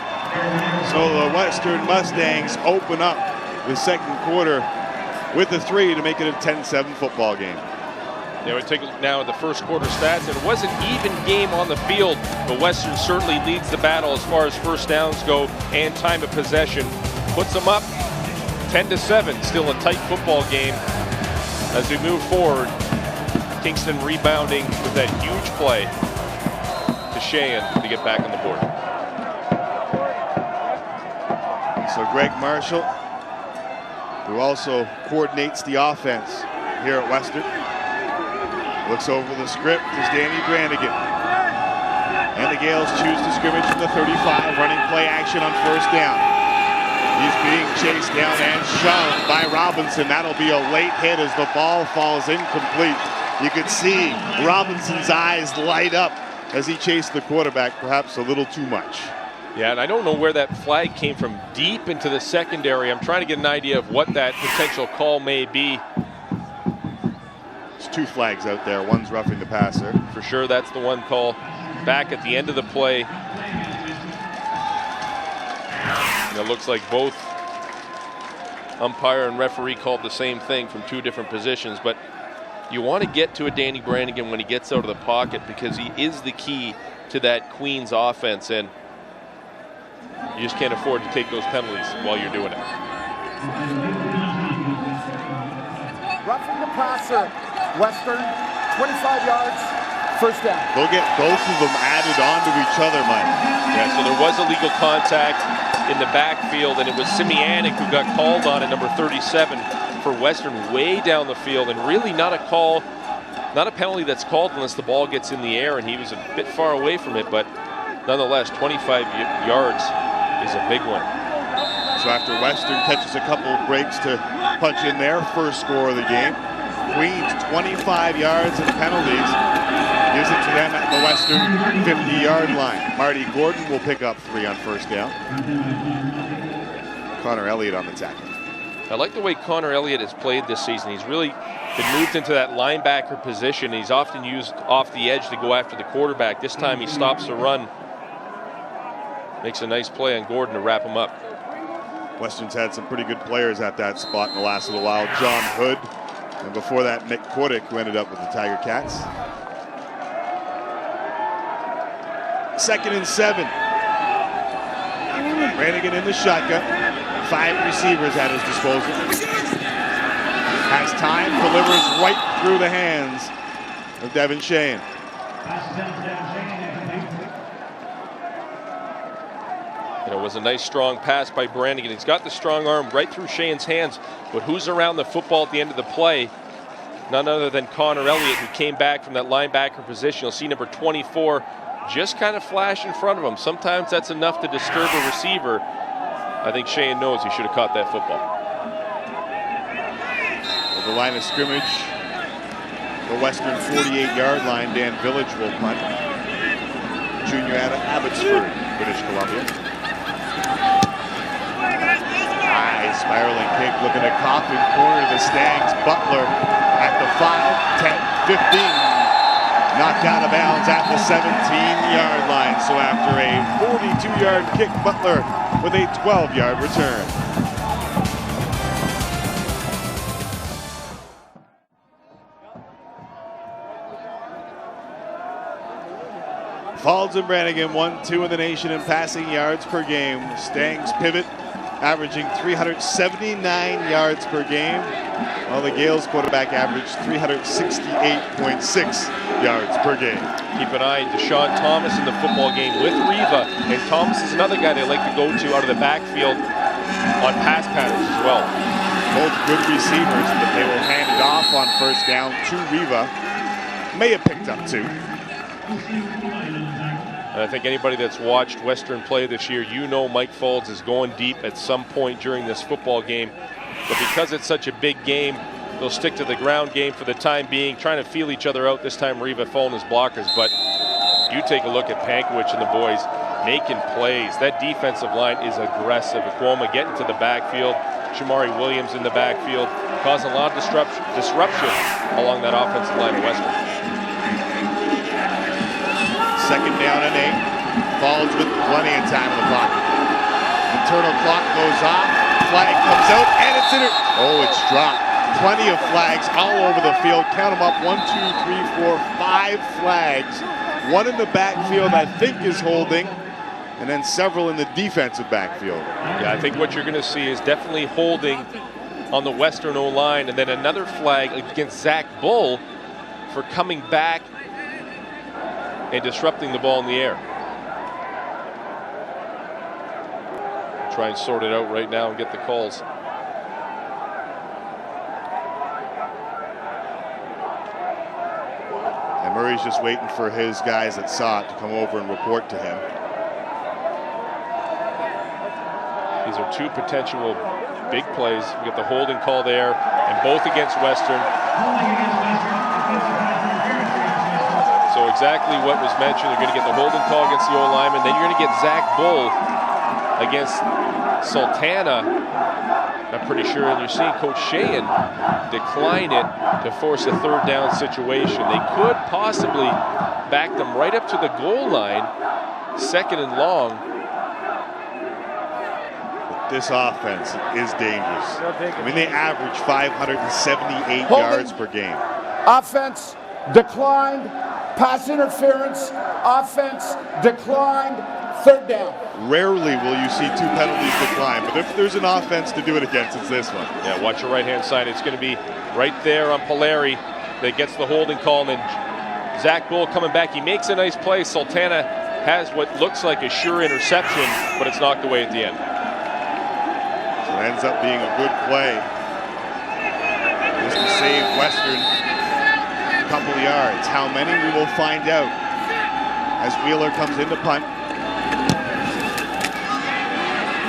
So the Western Mustangs open up the second quarter with a 3 to make it a 10-7 football game. Yeah, we take a look now at the first quarter stats. It was an even game on the field, but Western certainly leads the battle as far as first downs go and time of possession. Puts them up 10-7, still a tight football game. As we move forward, Kingston rebounding with that huge play to Sheehan to get back on the board. So Greg Marshall, who also coordinates the offense here at Western, looks over the script as Danny Brannigan. And the Gales choose to scrimmage from the 35, running play action on first down. He's being chased down and shoved by Robinson. That'll be a late hit as the ball falls incomplete. You could see Robinson's eyes light up as he chased the quarterback, perhaps a little too much. Yeah, and I don't know where that flag came from, deep into the secondary. I'm trying to get an idea of what that potential call may be. There's 2 flags out there. One's roughing the passer. For sure, that's the one call back at the end of the play. And it looks like both umpire and referee called the same thing from 2 different positions, but you want to get to a Danny Brannigan when he gets out of the pocket, because he is the key to that Queens offense, and you just can't afford to take those penalties while you're doing it. Roughing the passer, Western, 25 yards, first down. They'll get both of them added onto each other, Mike. Yeah, so there was illegal contact in the backfield, and it was Simianic who got called on at number 37 for Western, way down the field, and really not a call, not a penalty that's called unless the ball gets in the air, and he was a bit far away from it, but nonetheless, 25 yards is a big one. So after Western catches a couple of breaks to punch in their first score of the game, Queens 25 yards and penalties gives it to them at the Western 50-yard line. Marty Gordon will pick up 3 on first down. Connor Elliott on the tackle. I like the way Connor Elliott has played this season. He's really been moved into that linebacker position. He's often used off the edge to go after the quarterback. This time he stops the run. Makes a nice play on Gordon to wrap him up. Western's had some pretty good players at that spot in the last little while. John Hood, and before that, Nick Kordick, who ended up with the Tiger Cats. 2nd and 7. Brannigan in the shotgun. 5 receivers at his disposal. Has time, delivers right through the hands of Devin Shane. And it was a nice strong pass by Brannigan. He's got the strong arm right through Shane's hands, but who's around the football at the end of the play? None other than Connor Elliott, who came back from that linebacker position. You'll see number 24 just kind of flash in front of him. Sometimes that's enough to disturb a receiver. I think Shane knows he should have caught that football. At the line of scrimmage, the Western 48-yard line, Dan Village will punt. Junior out of Abbotsford, British Columbia. High spiraling kick, looking to coffin corner to the Stags. Butler at the 5, 10, 15. Knocked out of bounds at the 17-yard line. So after a 42-yard kick, Butler with a 12-yard return. Faulds and Brannigan 1-2 in the nation in passing yards per game. Stangs pivot, averaging 379 yards per game, while the Gales quarterback averaged 368.6 yards per game. Keep an eye on Deshaun Thomas in the football game with Riva, and Thomas is another guy they like to go to out of the backfield on pass patterns as well. Both good receivers, but they will hand it off on first down to Riva. May have picked up 2. And I think anybody that's watched Western play this year, you know Mike Faulds is going deep at some point during this football game. But because it's such a big game, they'll stick to the ground game for the time being, trying to feel each other out. This time Riva following his blockers, but you take a look at Pankowicz and the boys making plays. That defensive line is aggressive. Aquoma getting to the backfield. Shamari Williams in the backfield, causing a lot of disruption along that offensive line of Western. 2nd down and 8. Faulds with plenty of time in the pocket. Internal clock goes off. Flag comes out, and it's in it. Oh, it's dropped. Plenty of flags all over the field. Count them up. 1, 2, 3, 4, 5 flags. One in the backfield, I think, is holding, and then several in the defensive backfield. Yeah, I think what you're going to see is definitely holding on the Western O-line, and then another flag against Zach Bull for coming back and disrupting the ball in the air. Try and sort it out right now and get the calls. And Murray's just waiting for his guys at SOT to come over and report to him. These are two potential big plays. We get the holding call there, and both against Western. So exactly what was mentioned. You're going to get the holding call against the O-lineman. Then you're going to get Zach Bull against Sultana. I'm pretty sure, and you're seeing Coach Sheehan decline it to force a third down situation. They could possibly back them right up to the goal line, second and long. This offense is dangerous. I mean, they average 578 yards per game. Offense declined, pass interference, offense declined, third down. Rarely will you see two penalties decline, but if there's an offense to do it against, it's this one. Yeah, watch your right-hand side. It's going to be right there on Polari that gets the holding call, and then Zach Bull coming back. He makes a nice play. Sultana has what looks like a sure interception, but it's knocked away at the end. So it ends up being a good play. Just to save Western a couple of yards. How many, we will find out as Wheeler comes in to punt.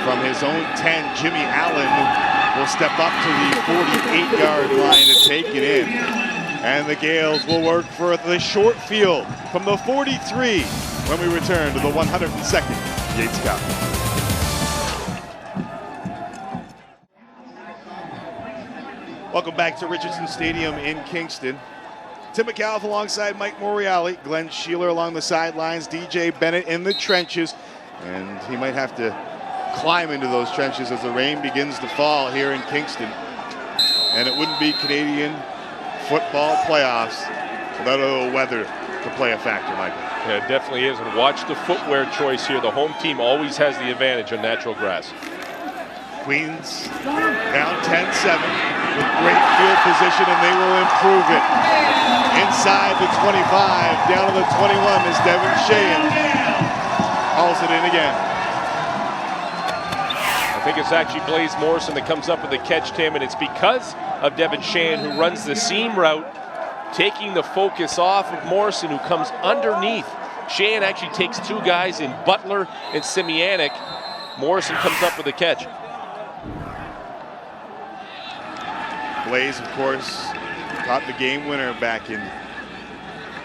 From his own 10, Jimmy Allen will step up to the 48-yard line to take it in. And the Gales will work for the short field from the 43 when we return to the 102nd Yates Cup. Welcome back to Richardson Stadium in Kingston. Tim McAuliffe alongside Mike Moriali, Glenn Sheeler along the sidelines, DJ Bennett in the trenches, and he might have to climb into those trenches as the rain begins to fall here in Kingston. And it wouldn't be Canadian football playoffs without a little weather to play a factor, Michael. Yeah, it definitely is. And watch the footwear choice here. The home team always has the advantage on natural grass. Queens down 10-7 with great field position, and they will improve it. Inside the 25, down to the 21 is Devin Sheehan. Hauls it in again. I think it's actually Blaze Morrison that comes up with the catch, Tim, and it's because of Devin Sheehan, who runs the seam route, taking the focus off of Morrison, who comes underneath. Sheehan actually takes two guys in Butler and Simianic. Morrison comes up with the catch. Blaze, of course, caught the game winner back in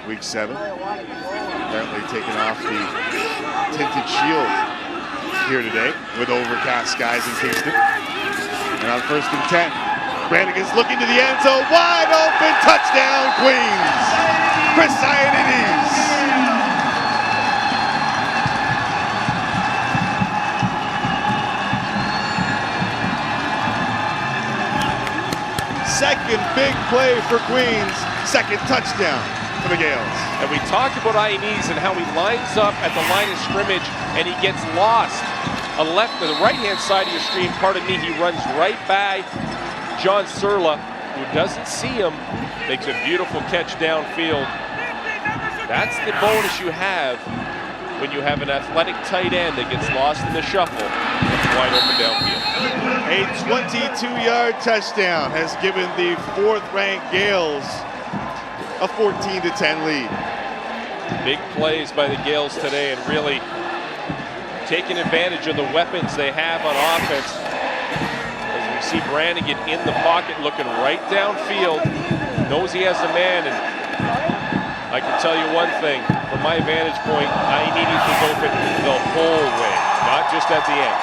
week 7. Apparently taking off the tinted shield here today with overcast skies in Kingston. And on 1st and 10, Brannigan's looking to the end zone, wide open, touchdown Queens! Chris Ioannidis! Second big play for Queens, second touchdown for the Gales. And we talked about Ioannidis and how he lines up at the line of scrimmage and he gets lost. On the right-hand side of your screen, pardon me, he runs right by John Surla, who doesn't see him, makes a beautiful catch downfield. That's the bonus you have when you have an athletic tight end that gets lost in the shuffle. It's wide open downfield. A 22-yard touchdown has given the 4th-ranked Gales a 14-10 lead. Big plays by the Gales today and really taking advantage of the weapons they have on offense. As we see Brannigan in the pocket looking right downfield, knows he has a man, and I can tell you one thing, from my vantage point, Ioannidis was open the whole way, not just at the end.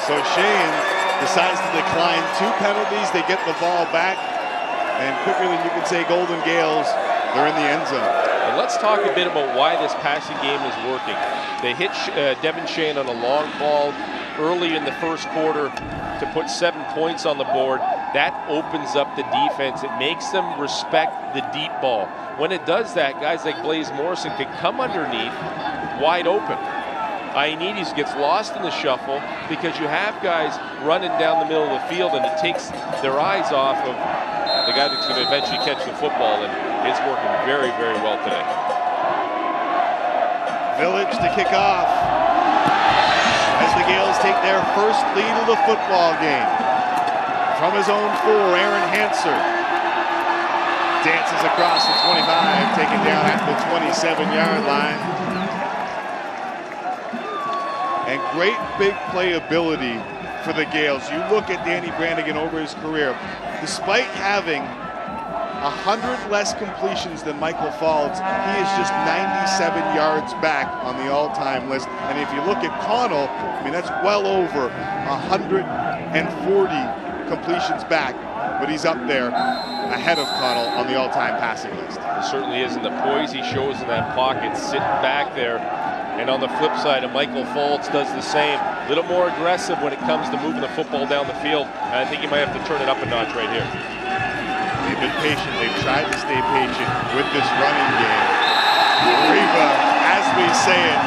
So Sheehan decides to decline 2 penalties. They get the ball back, and quicker than you can say Golden Gales, they're in the end zone. And let's talk a bit about why this passing game is working. They hit Devin Sheehan on a long ball early in the first quarter to put 7 points on the board. That opens up the defense. It makes them respect the deep ball. When it does that, guys like Blaze Morrison can come underneath wide open. Ioannidis gets lost in the shuffle because you have guys running down the middle of the field and it takes their eyes off of the guy that's going to eventually catch the football, and it's working very, very well today. Village to kick off as the Gales take their first lead of the football game. From his own 4, Aaron Hanser dances across the 25, taken down at the 27-yard line. great big playability for the Gales. You look at Danny Brannigan over his career, despite having 100 less completions than Michael Faulds, he is just 97 yards back on the all-time list. And if you look at Connell, I mean, that's well over 140 completions back, but he's up there ahead of Connell on the all-time passing list. It certainly is, and the poise he shows in that pocket, sitting back there. And on the flip side, Michael Faulds does the same. A little more aggressive when it comes to moving the football down the field. And I think he might have to turn it up a notch right here. They've been patient. They've tried to stay patient with this running game. Riva, as we say it,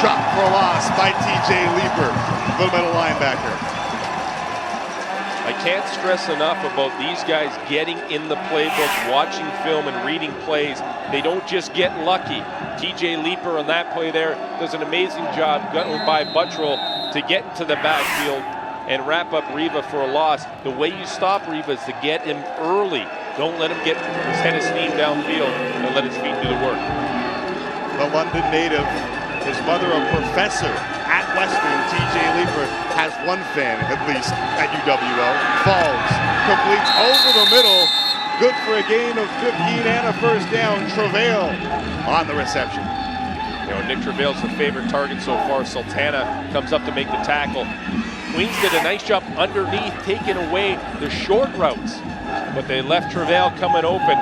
dropped for a loss by TJ Leeper, little middle linebacker. I can't stress enough about these guys getting in the playbook, watching film and reading plays. They don't just get lucky. TJ Leeper on that play there does an amazing job going by Buttrell to get into the backfield and wrap up Riva for a loss. The way you stop Riva is to get him early. Don't let him get his head of steam downfield and let his feet do the work. The London native, his mother a professor at Western, TJ Leeper, has one fan at least at UWO. Falls, completes over the middle. Good for a gain of 15 and a first down. Travail on the reception. You know, Nick Travail's the favorite target so far. Sultana comes up to make the tackle. Queens did a nice job underneath, taking away the short routes, but they left Travail coming open.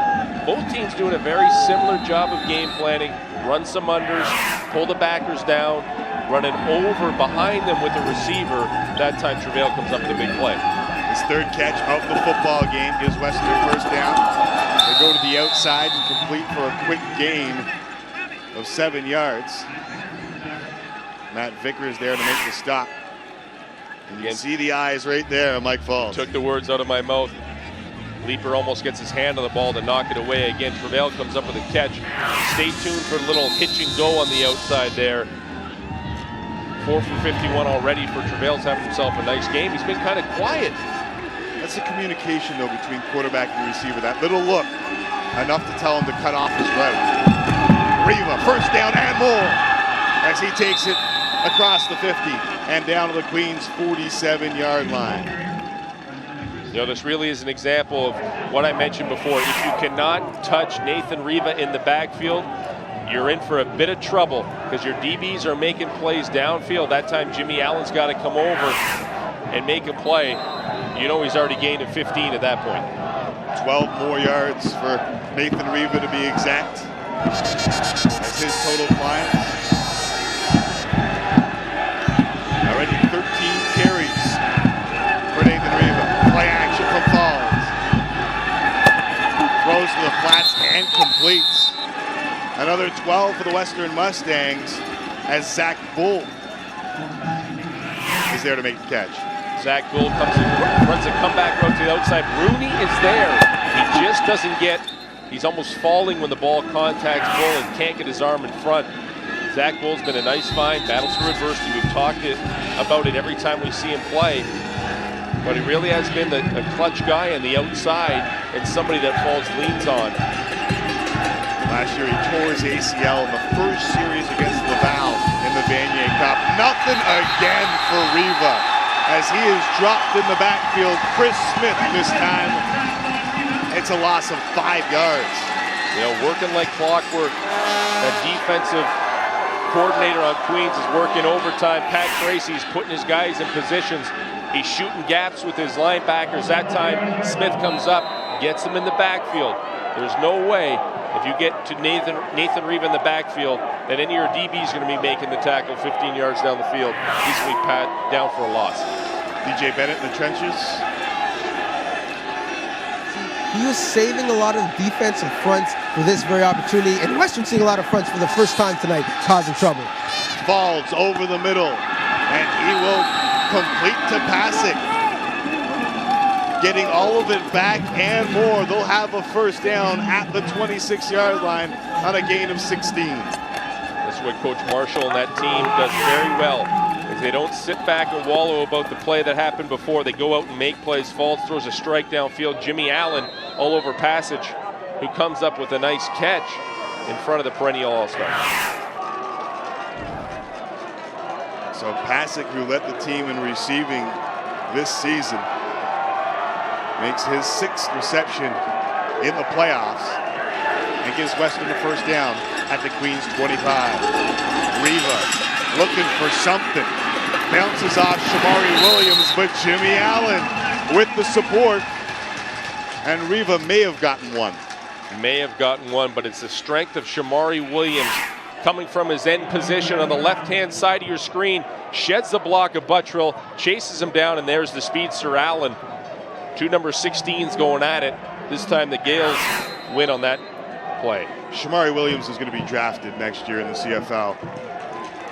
Both teams doing a very similar job of game planning. Run some unders, pull the backers down, running over behind them with the receiver. That time Travail comes up with a big play. His third catch of the football game gives Western first down. They go to the outside and complete for a quick gain of 7 yards. Matt Vickers there to make the stop. And you can see the eyes right there, Mike Falls. Took the words out of my mouth. Leeper almost gets his hand on the ball to knock it away. Again, Travail comes up with a catch. Stay tuned for a little hitch and go on the outside there. 4 for 51 already for Travail's having himself a nice game. He's been kind of quiet. That's the communication, though, between quarterback and receiver. That little look, enough to tell him to cut off his route. Riva, first down and more, as he takes it across the 50 and down to the Queens' 47-yard line. You know, this really is an example of what I mentioned before. If you cannot touch Nathan Riva in the backfield, you're in for a bit of trouble because your DBs are making plays downfield. That time Jimmy Allen's got to come over and make a play. You know he's already gained a 15 at that point. 12 more yards for Nathan Riva to be exact. That's his total climbs. Already 13 carries for Nathan Riva. Play action from Falls. Throws to the flats and completes. Another 12 for the Western Mustangs as Zach Bull is there to make the catch. Zach Bull comes in, runs a comeback route to the outside. Rooney is there. He just doesn't get, he's almost falling when the ball contacts Bull and can't get his arm in front. Zach Bull's been a nice find, battles through adversity. We've talked about it every time we see him play. But he really has been a clutch guy on the outside and somebody that Falls leans on. Last year he tore his ACL in the first series against Laval in the Vanier Cup. Nothing again for Riva as he is dropped in the backfield. Chris Smith this time. It's a loss of 5 yards. You know, working like clockwork. That defensive coordinator on Queens is working overtime. Pat Tracy's putting his guys in positions. He's shooting gaps with his linebackers. That time Smith comes up, gets him in the backfield. There's no way if you get to Nathan Riva in the backfield that any of your DB is going to be making the tackle 15 yards down the field. He's going to be down for a loss. DJ Bennett in the trenches. He was saving a lot of defensive fronts for this very opportunity, and Western seeing a lot of fronts for the first time tonight, causing trouble. Falls over the middle, and he will complete to passing. Getting all of it back and more. They'll have a first down at the 26-yard line on a gain of 16. That's what Coach Marshall and that team does very well. Is they don't sit back and wallow about the play that happened before. They go out and make plays. Falls throws a strike downfield. Jimmy Allen all over Passage, who comes up with a nice catch in front of the perennial All-Star. So Pasick, who led the team in receiving this season, makes his 6th reception in the playoffs and gives Western the first down at the Queens 25. Riva looking for something. Bounces off Shamari Williams, but Jimmy Allen with the support. And Riva may have gotten one. May have gotten one, but it's the strength of Shamari Williams coming from his end position on the left-hand side of your screen. Sheds the block of Buttrill, chases him down, and there's the speedster Allen. 2 number 16s going at it. This time the Gales win on that play. Shamari Williams is going to be drafted next year in the CFL.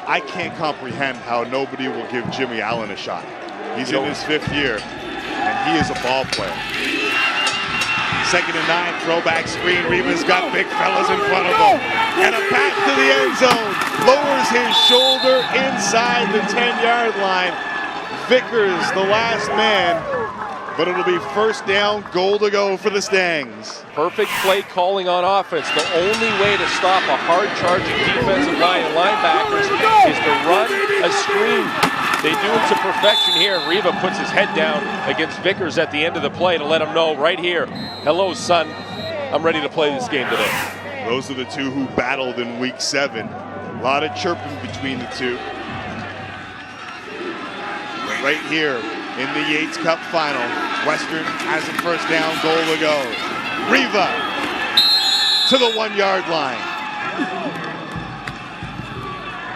I can't comprehend how nobody will give Jimmy Allen a shot. He's in his 5th year, and he is a ball player. 2nd and 9, throwback screen. Riva's got big fellas in front of him. And a pass to the end zone. Lowers his shoulder inside the 10-yard line. Vickers, the last man. But it'll be first down, goal to go for the Stangs. Perfect play calling on offense. The only way to stop a hard-charging defensive line and linebackers is to run a screen. They do it to perfection here. Riva puts his head down against Vickers at the end of the play to let him know right here, hello, son, I'm ready to play this game today. Those are the two who battled in week 7. A lot of chirping between the two. Right here in the Yates Cup Final, Western has a first down, goal to go. Riva to the 1-yard line.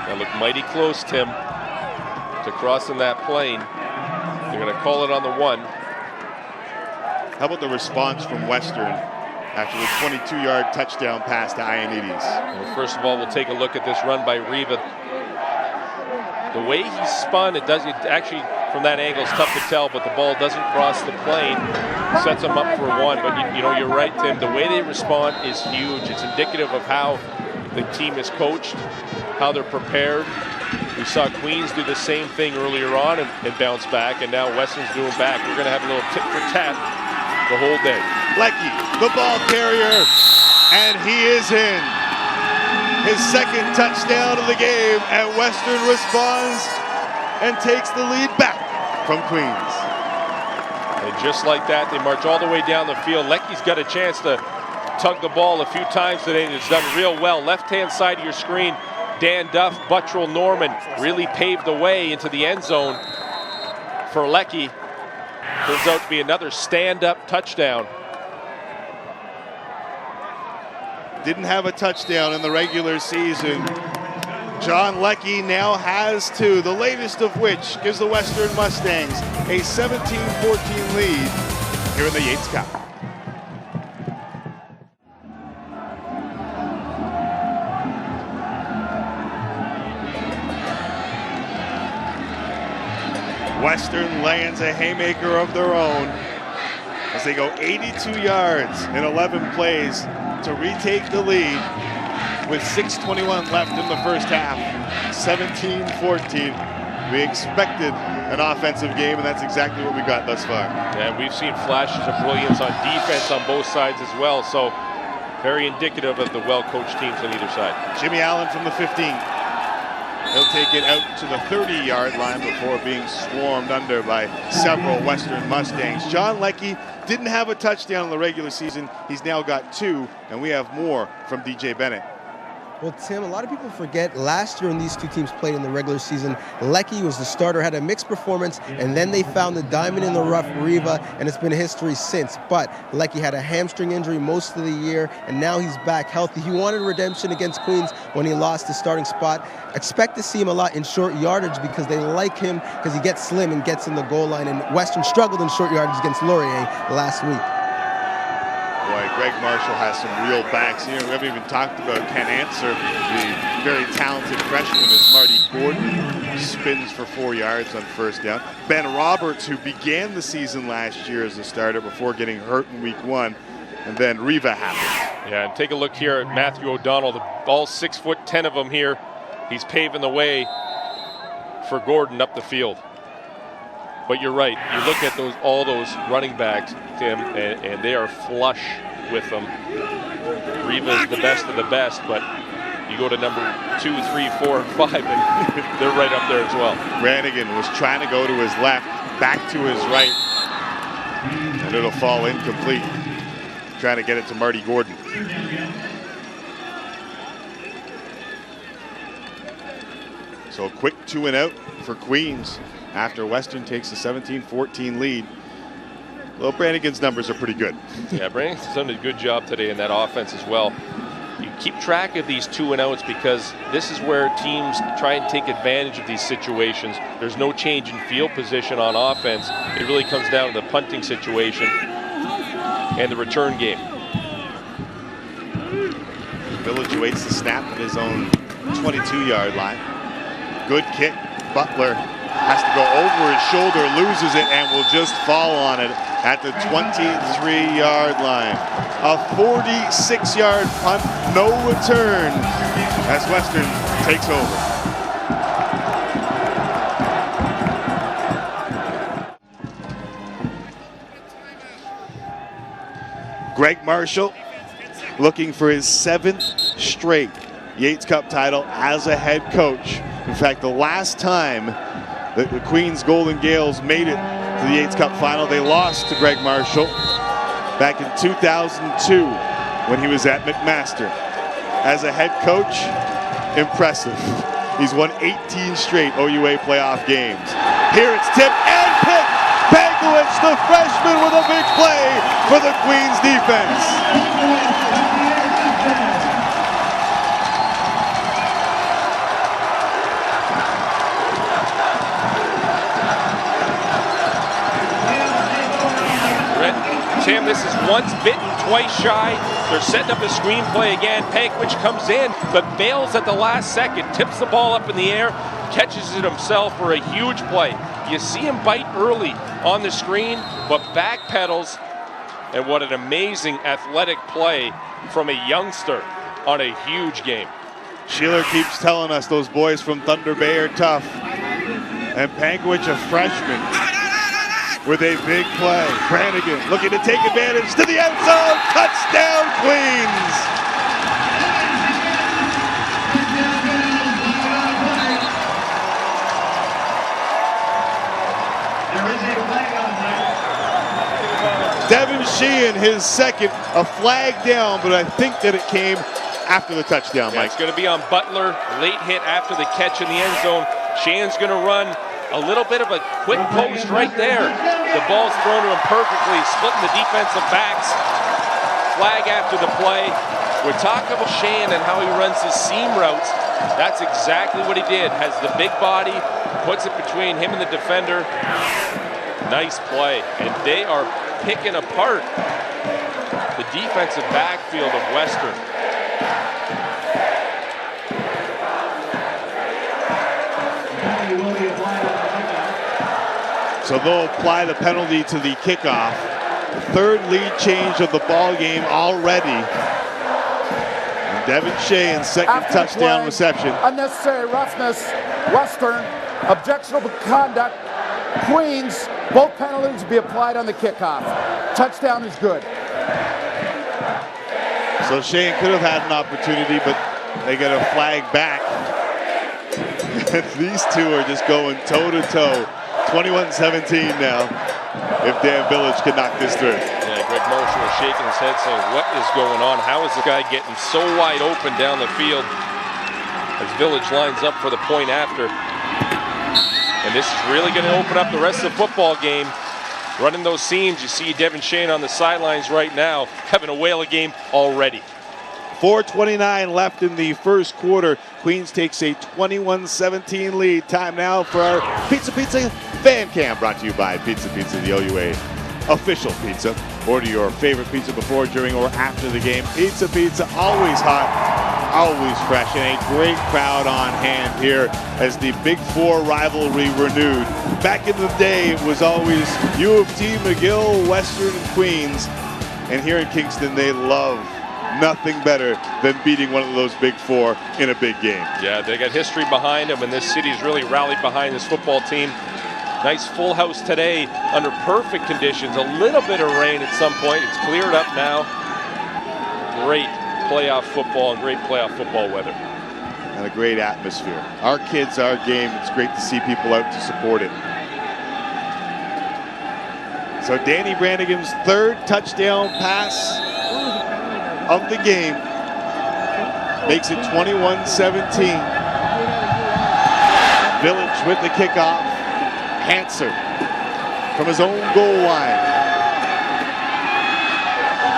That looked mighty close, Tim, to crossing that plane. They're going to call it on the 1. How about the response from Western after the 22-yard touchdown pass to Ioannidis? Well, first of all, we'll take a look at this run by Riva. The way he spun, it actually, from that angle, it's tough to tell, but the ball doesn't cross the plane. Sets them up for 1. But you know, you're right, Tim. The way they respond is huge. It's indicative of how the team is coached, how they're prepared. We saw Queens do the same thing earlier on and bounce back, and now Western's doing back. We're going to have a little tit for tat the whole day. Leckie, the ball carrier, and he is in. His 2nd touchdown of the game, and Western responds and takes the lead back from Queens. And just like that, they march all the way down the field. Leckie's got a chance to tug the ball a few times today, and it's done real well. Left-hand side of your screen, Dan Duff, Buttrill, Norman really paved the way into the end zone for Leckie. Turns out to be another stand-up touchdown. Didn't have a touchdown in the regular season. John Leckie now has 2, the latest of which gives the Western Mustangs a 17-14 lead here in the Yates Cup. Western lands a haymaker of their own as they go 82 yards in 11 plays to retake the lead with 6:21 left in the first half. 17-14. We expected an offensive game, and that's exactly what we got thus far. And we've seen flashes of brilliance on defense on both sides as well, so very indicative of the well-coached teams on either side. Jimmy Allen from the 15. He'll take it out to the 30-yard line before being swarmed under by several Western Mustangs. John Leckie didn't have a touchdown in the regular season. He's now got 2, and we have more from DJ Bennett. Well, Tim, a lot of people forget last year when these two teams played in the regular season, Leckie was the starter, had a mixed performance, and then they found the diamond in the rough, Riva, and it's been history since. But Leckie had a hamstring injury most of the year, and now he's back healthy. He wanted redemption against Queens when he lost his starting spot. Expect to see him a lot in short yardage because they like him because he gets slim and gets in the goal line, and Western struggled in short yardage against Laurier last week. Boy, Greg Marshall has some real backs here. We haven't even talked about Ken Answer, the very talented freshman as Marty Gordon spins for 4 yards on first down. Ben Roberts, who began the season last year as a starter before getting hurt in week 1, and then Riva happened. Yeah, and take a look here at Matthew O'Donnell, all 6'10" of them here. He's paving the way for Gordon up the field. But you're right. You look at all those running backs, Tim, and they are flush with them. Riva is the best of the best, but You go to number 2, 3, 4, and 5, and they're right up there as well. Brannigan was trying to go to his left, back to his right, and it'll fall incomplete. Trying to get it to Marty Gordon. So a quick 2 and out for Queens after Western takes a 17-14 lead. Well, Brannigan's numbers are pretty good. Yeah, Brannigan's done a good job today in that offense as well. You keep track of these 2 and outs because this is where teams try and take advantage of these situations. There's no change in field position on offense. It really comes down to the punting situation and the return game. Village waits the snap at his own 22-yard line. Good kick. Butler has to go over his shoulder, loses it, and will just fall on it at the 23-yard line. A 46-yard punt, no return, as Western takes over. Greg Marshall looking for his 7th straight Yates Cup title as a head coach. In fact, the last time that the Queens Golden Gales made it to the Yates Cup Final, they lost to Greg Marshall back in 2002 when he was at McMaster. As a head coach, impressive. He's won 18 straight OUA playoff games. Here it's tipped and picked. Pankowicz, the freshman, with a big play for the Queens defense. Tim, this is once bitten, twice shy. They're setting up a screenplay again. Pankowicz comes in, but bails at the last second, tips the ball up in the air, catches it himself for a huge play. You see him bite early on the screen, but backpedals, and what an amazing athletic play from a youngster on a huge game. Sheeler keeps telling us those boys from Thunder Bay are tough. And Pankowicz, a freshman, with a big play. Brannigan looking to take advantage to the end zone. Touchdown, Queens! Devin Sheehan, his second, a flag down, but I think that it came after the touchdown, Mike. It's going to be on Butler, late hit after the catch in the end zone. Sheehan's going to run a little bit of a quick post right there. The ball's thrown to him perfectly, splitting the defensive backs. Flag after the play. We're talking about Sheehan and how he runs his seam routes. That's exactly what he did. Has the big body, puts it between him and the defender. Nice play. And they are picking apart the defensive backfield of Western. So they'll apply the penalty to the kickoff. Third lead change of the ball game already. And Devin Sheehan's second touchdown reception. Unnecessary roughness. Western, objectionable conduct. Queens, both penalties will be applied on the kickoff. Touchdown is good. So Sheehan could have had an opportunity, but they get a flag back. These two are just going toe-to-toe. 21-17 now, if Dan Village can knock this through. Yeah, Greg Marshall was shaking his head saying, what is going on? How is the guy getting so wide open down the field as Village lines up for the point after? And this is really going to open up the rest of the football game. Running those seams, you see Devin Sheehan on the sidelines right now, having a whale of game already. 4:29 left in the first quarter. Queens takes a 21-17 lead. Time now for our Pizza Fan Cam, brought to you by Pizza, the OUA official pizza. Order your favorite pizza before, during, or after the game. Pizza, always hot, always fresh, and a great crowd on hand here as the Big Four rivalry renewed. Back in the day, it was always U of T, McGill, Western, and Queens. And here in Kingston, they love nothing better than beating one of those Big Four in a big game. Yeah, they got history behind them, and this city's really rallied behind this football team. Nice full house today under perfect conditions. A little bit of rain at some point. It's cleared up now. Great playoff football and great playoff football weather. and a great atmosphere. Our kids, our game. It's great to see people out to support it. So Danny Brannigan's third touchdown pass of the game makes it 21-17. Village with the kickoff. Hanser from his own goal line.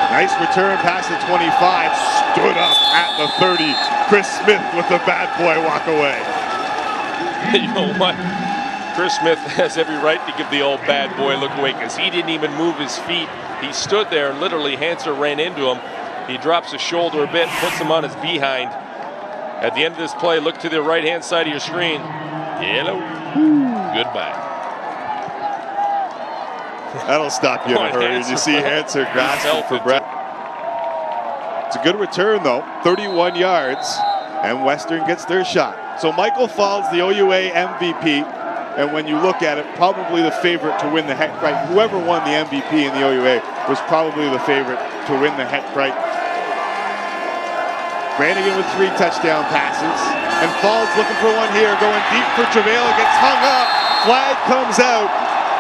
Nice return past the 25. Stood up at the 30. Chris Smith with the bad boy walk away. You know what? Chris Smith has every right to give the old bad boy look away because he didn't even move his feet. He stood there and literally Hanser ran into him. He drops his shoulder a bit, puts him on his behind. At the end of this play, look to the right-hand side of your screen. Yellow. Goodbye. That'll stop you in a hurry. You see Hanser grasping for breath. It's a good return, though. 31 yards, and Western gets their shot. So Michael Falls, the OUA MVP, and when you look at it, probably the favorite to win the Heckrite. Whoever won the MVP in the OUA was probably the favorite to win the Heckrite. Brannigan with 3 touchdown passes, and Falls looking for one here, going deep for Travail, gets hung up. Flag comes out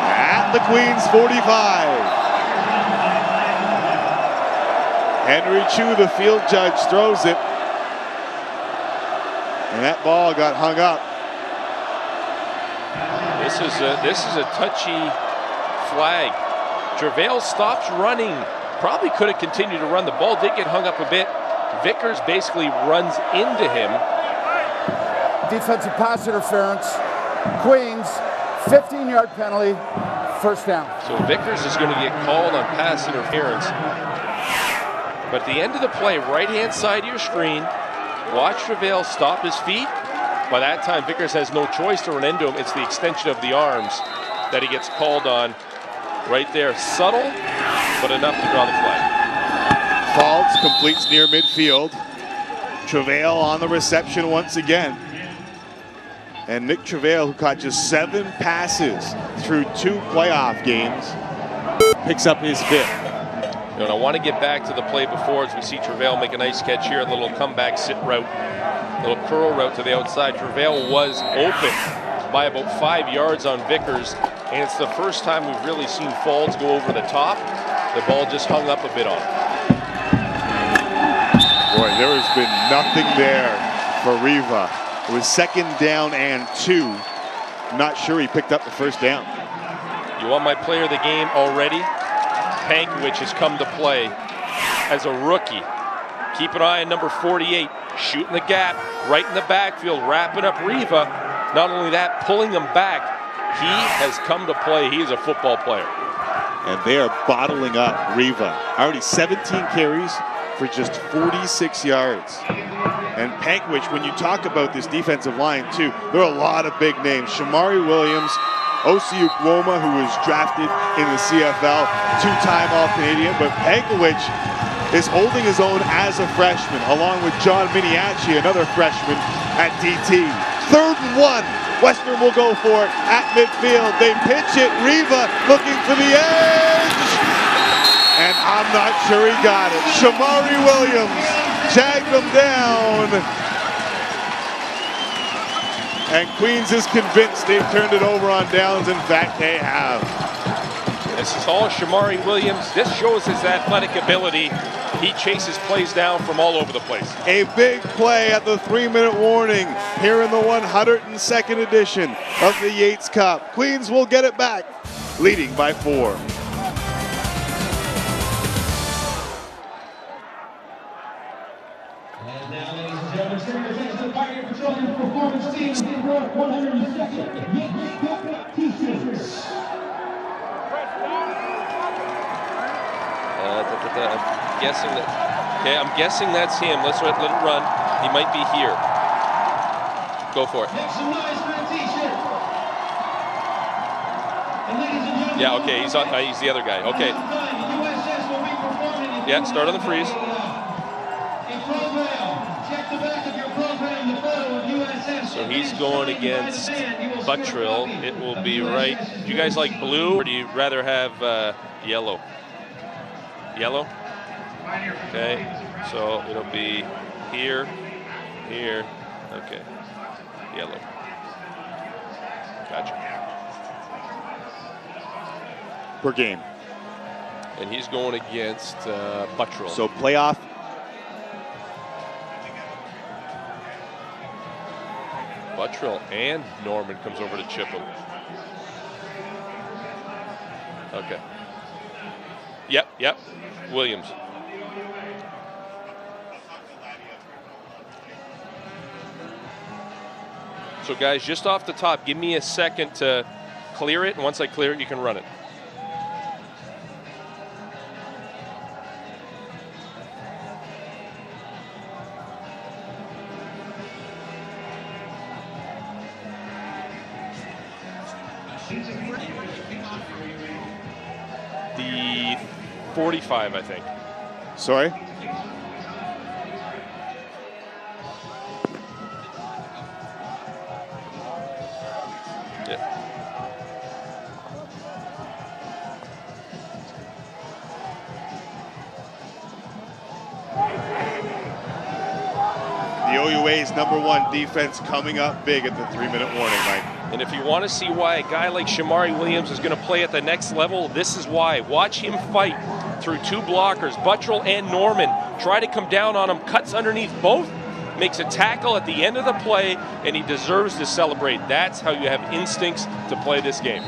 at the Queens 45. Henry Chu, the field judge, throws it, and that ball got hung up. This is a touchy flag. Travail stops running. Probably could have continued to run. The ball did get hung up a bit. Vickers basically runs into him. Defensive pass interference. Queens, 15-yard penalty, first down. So Vickers is going to get called on pass interference. But at the end of the play, right-hand side of your screen, watch Travail stop his feet. By that time, Vickers has no choice to run into him. It's the extension of the arms that he gets called on right there. Subtle, but enough to draw the flag. Falls completes near midfield. Travail on the reception once again. And Nick Travail, who caught just 7 passes through 2 playoff games, picks up his 5th. And I want to get back to the play before as we see Travail make a nice catch here, a little comeback sit route, a little curl route to the outside. Travail was open by about 5 yards on Vickers, and it's the first time we've really seen Falls go over the top. The ball just hung up a bit on him. Boy, there has been nothing there for Riva. It was 2nd down and 2. Not sure he picked up the first down. You want my player of the game already? Pankiewicz has come to play as a rookie. Keep an eye on number 48, shooting the gap right in the backfield, wrapping up Riva. Not only that, pulling him back. He has come to play. He is a football player. And they are bottling up Riva. Already 17 carries for just 46 yards. And Pankiewicz, when you talk about this defensive line too, there are a lot of big names. Shamari Williams, Osi Ukwoma, who was drafted in the CFL, 2-time All-Canadian, but Pankiewicz is holding his own as a freshman, along with John Miniacci, another freshman at DT. 3rd and 1. Western will go for it at midfield. They pitch it. Riva looking for the edge. And I'm not sure he got it. Shamari Williams jagged him down. And Queens is convinced they've turned it over on downs. In fact, they have. This is all Shamari Williams. This shows his athletic ability. He chases plays down from all over the place. A big play at the 3-minute warning here in the 102nd edition of the Yates Cup. Queens will get it back, leading by 4. And now, ladies and gentlemen, representing the Pioneer Petroleum Performance Team, they brought 102nd Yates Cup T-shirts. I'm guessing that's him. Let's let it run. He might be here. Go for it. Make some noise for the T-shirt. And ladies and gentlemen, Yeah, okay, he's the other guy. Okay. USS will be performing in Yeah, start on the freeze. in program. Check the back of your program, the photo of USS. So he's going against Buttrill. It will be right. Do you guys like blue, or do you rather have yellow? Yellow? Okay, so it'll be here, here, Okay. Yellow. Gotcha. Per game. And he's going against Buttrell. So playoff. Buttrell and Norman comes over to chip him. Okay. Yep. Williams. So guys, just off the top, give me a second to clear it, and once I clear it, you can run it. The 45, I think. Sorry? Yeah. The OUA's #1 defense coming up big at the 3-minute warning, Mike. And if you want to see why a guy like Shamari Williams is going to play at the next level, this is why. Watch him fight through two blockers, Buttrell and Norman. Try to come down on him, cuts underneath both, makes a tackle at the end of the play, and he deserves to celebrate. That's how you have instincts to play this game.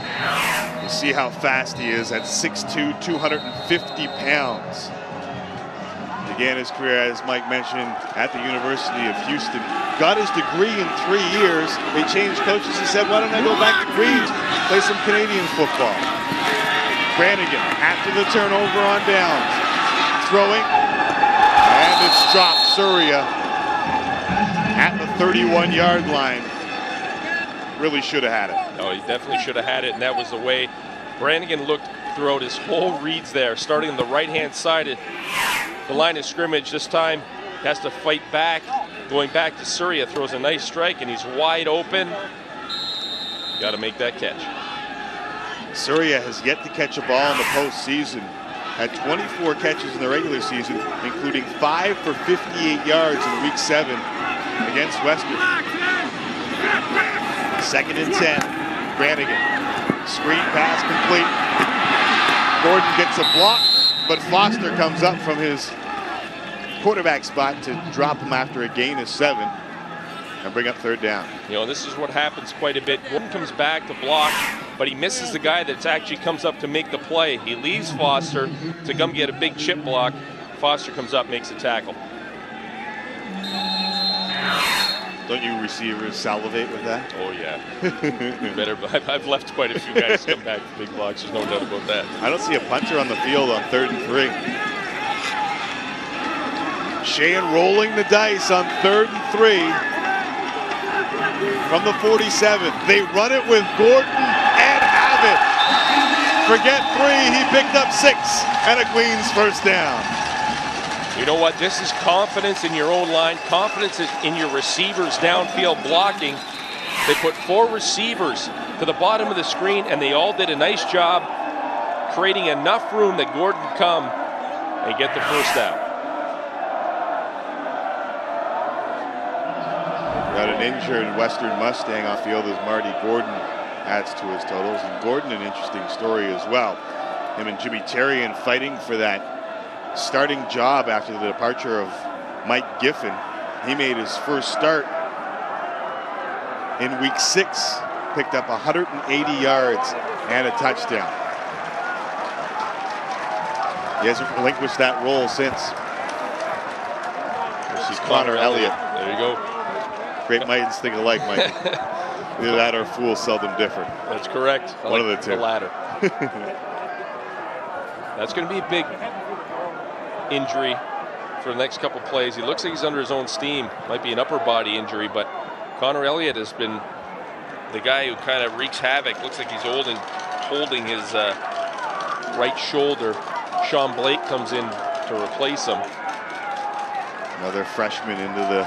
You see how fast he is at 6'2", 250 pounds. Began his career, as Mike mentioned, at the University of Houston. Got his degree in 3 years. They changed coaches. He said, why don't I go back to Queens, play some Canadian football? Brannigan, after the turnover on downs, throwing, and it's dropped. Surya at the 31-yard line. Really should have had it. Oh, he definitely should have had it, and that was the way Brannigan looked throughout his whole reads there, starting on the right-hand side of the line of scrimmage. This time has to fight back, going back to Surya, throws a nice strike, and he's wide open. Got to make that catch. Surya has yet to catch a ball in the postseason. Had 24 catches in the regular season, including 5 for 58 yards in Week 7 against Western. 2nd and 10. Brannigan. Screen pass complete. Gordon gets a block, but Foster comes up from his quarterback spot to drop him after a gain of 7 and bring up 3rd down. You know, this is what happens quite a bit. Gordon comes back to block, but he misses the guy that actually comes up to make the play. He leaves Foster to come get a big chip block. Foster comes up, makes a tackle. Don't you receivers salivate with that? Oh, yeah. Better. I've left quite a few guys come back for big blocks. There's no doubt about that. I don't see a punter on the field on 3rd and 3. Sheehan rolling the dice on 3rd and 3 from the 47. They run it with Gordon and have it. Forget 3, he picked up 6 and a Queens 1st down. You know what? This is confidence in your own line, confidence in your receivers downfield blocking. They put 4 receivers to the bottom of the screen, and they all did a nice job creating enough room that Gordon could come and get the 1st down. Got an injured Western Mustang off field as Marty Gordon adds to his totals. And Gordon, an interesting story as well. Him and Jimmy Terrian fighting for that starting job after the departure of Mike Giffen. He made his first start in Week 6, picked up 180 yards and a touchdown. He hasn't relinquished that role since. This is Connor Elliott. There you go. Great minds think alike, Mike. Either that or fools seldom differ. That's correct. One of the two. The latter. That's going to be a big injury for the next couple plays. He looks like he's under his own steam. Might be an upper body injury, but Connor Elliott has been the guy who kind of wreaks havoc. Looks like he's holding his right shoulder. Sean Blake comes in to replace him. Another freshman into the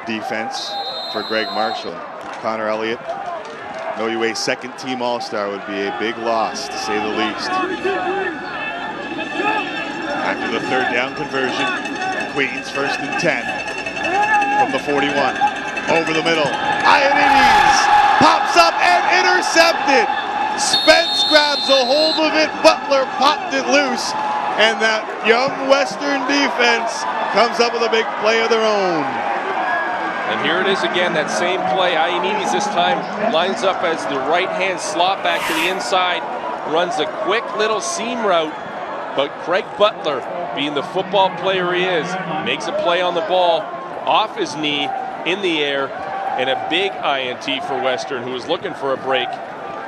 defense for Greg Marshall. Connor Elliott, an OUA 2nd team All-Star, would be a big loss, to say the least. After the 3rd down conversion, Queens 1st and 10 from the 41. over the middle. Ioannidis pops up and intercepted. Spence grabs a hold of it. Butler popped it loose. And that young Western defense comes up with a big play of their own. And here it is again, that same play. Ioannidis this time lines up as the right-hand slot back to the inside, runs a quick little seam route, but Craig Butler, being the football player he is, makes a play on the ball, off his knee, in the air, and a big INT for Western, who was looking for a break,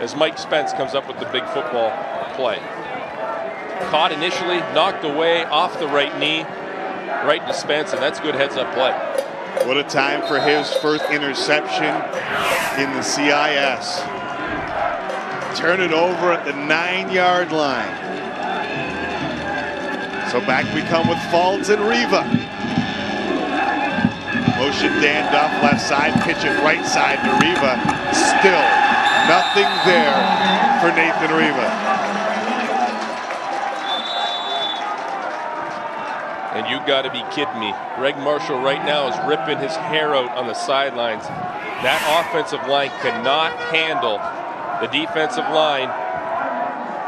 as Mike Spence comes up with the big football play. Caught initially, knocked away off the right knee, right to Spence, and that's good heads-up play. What a time for his first interception in the CIS. Turn it over at the 9-yard line. So back we come with Faulds and Riva. Motion Dan Duff left side, pitch it right side to Riva. Still nothing there for Nathan Riva. And you got to be kidding me. Greg Marshall right now is ripping his hair out on the sidelines. That offensive line cannot handle the defensive line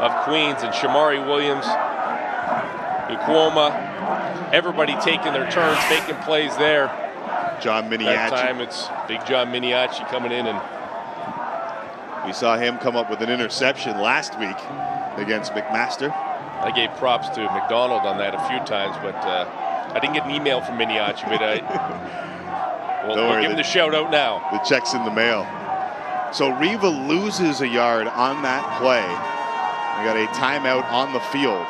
of Queens, and Shamari Williams, Ukwoma, everybody taking their turns, making plays there. John Miniacci. That time it's big John Miniacci coming in, and we saw him come up with an interception last week against McMaster. I gave props to McDonald on that a few times, but I didn't get an email from Miniacci, but we'll give him the shout out now. The check's in the mail. So Riva loses a yard on that play. We got a timeout on the field.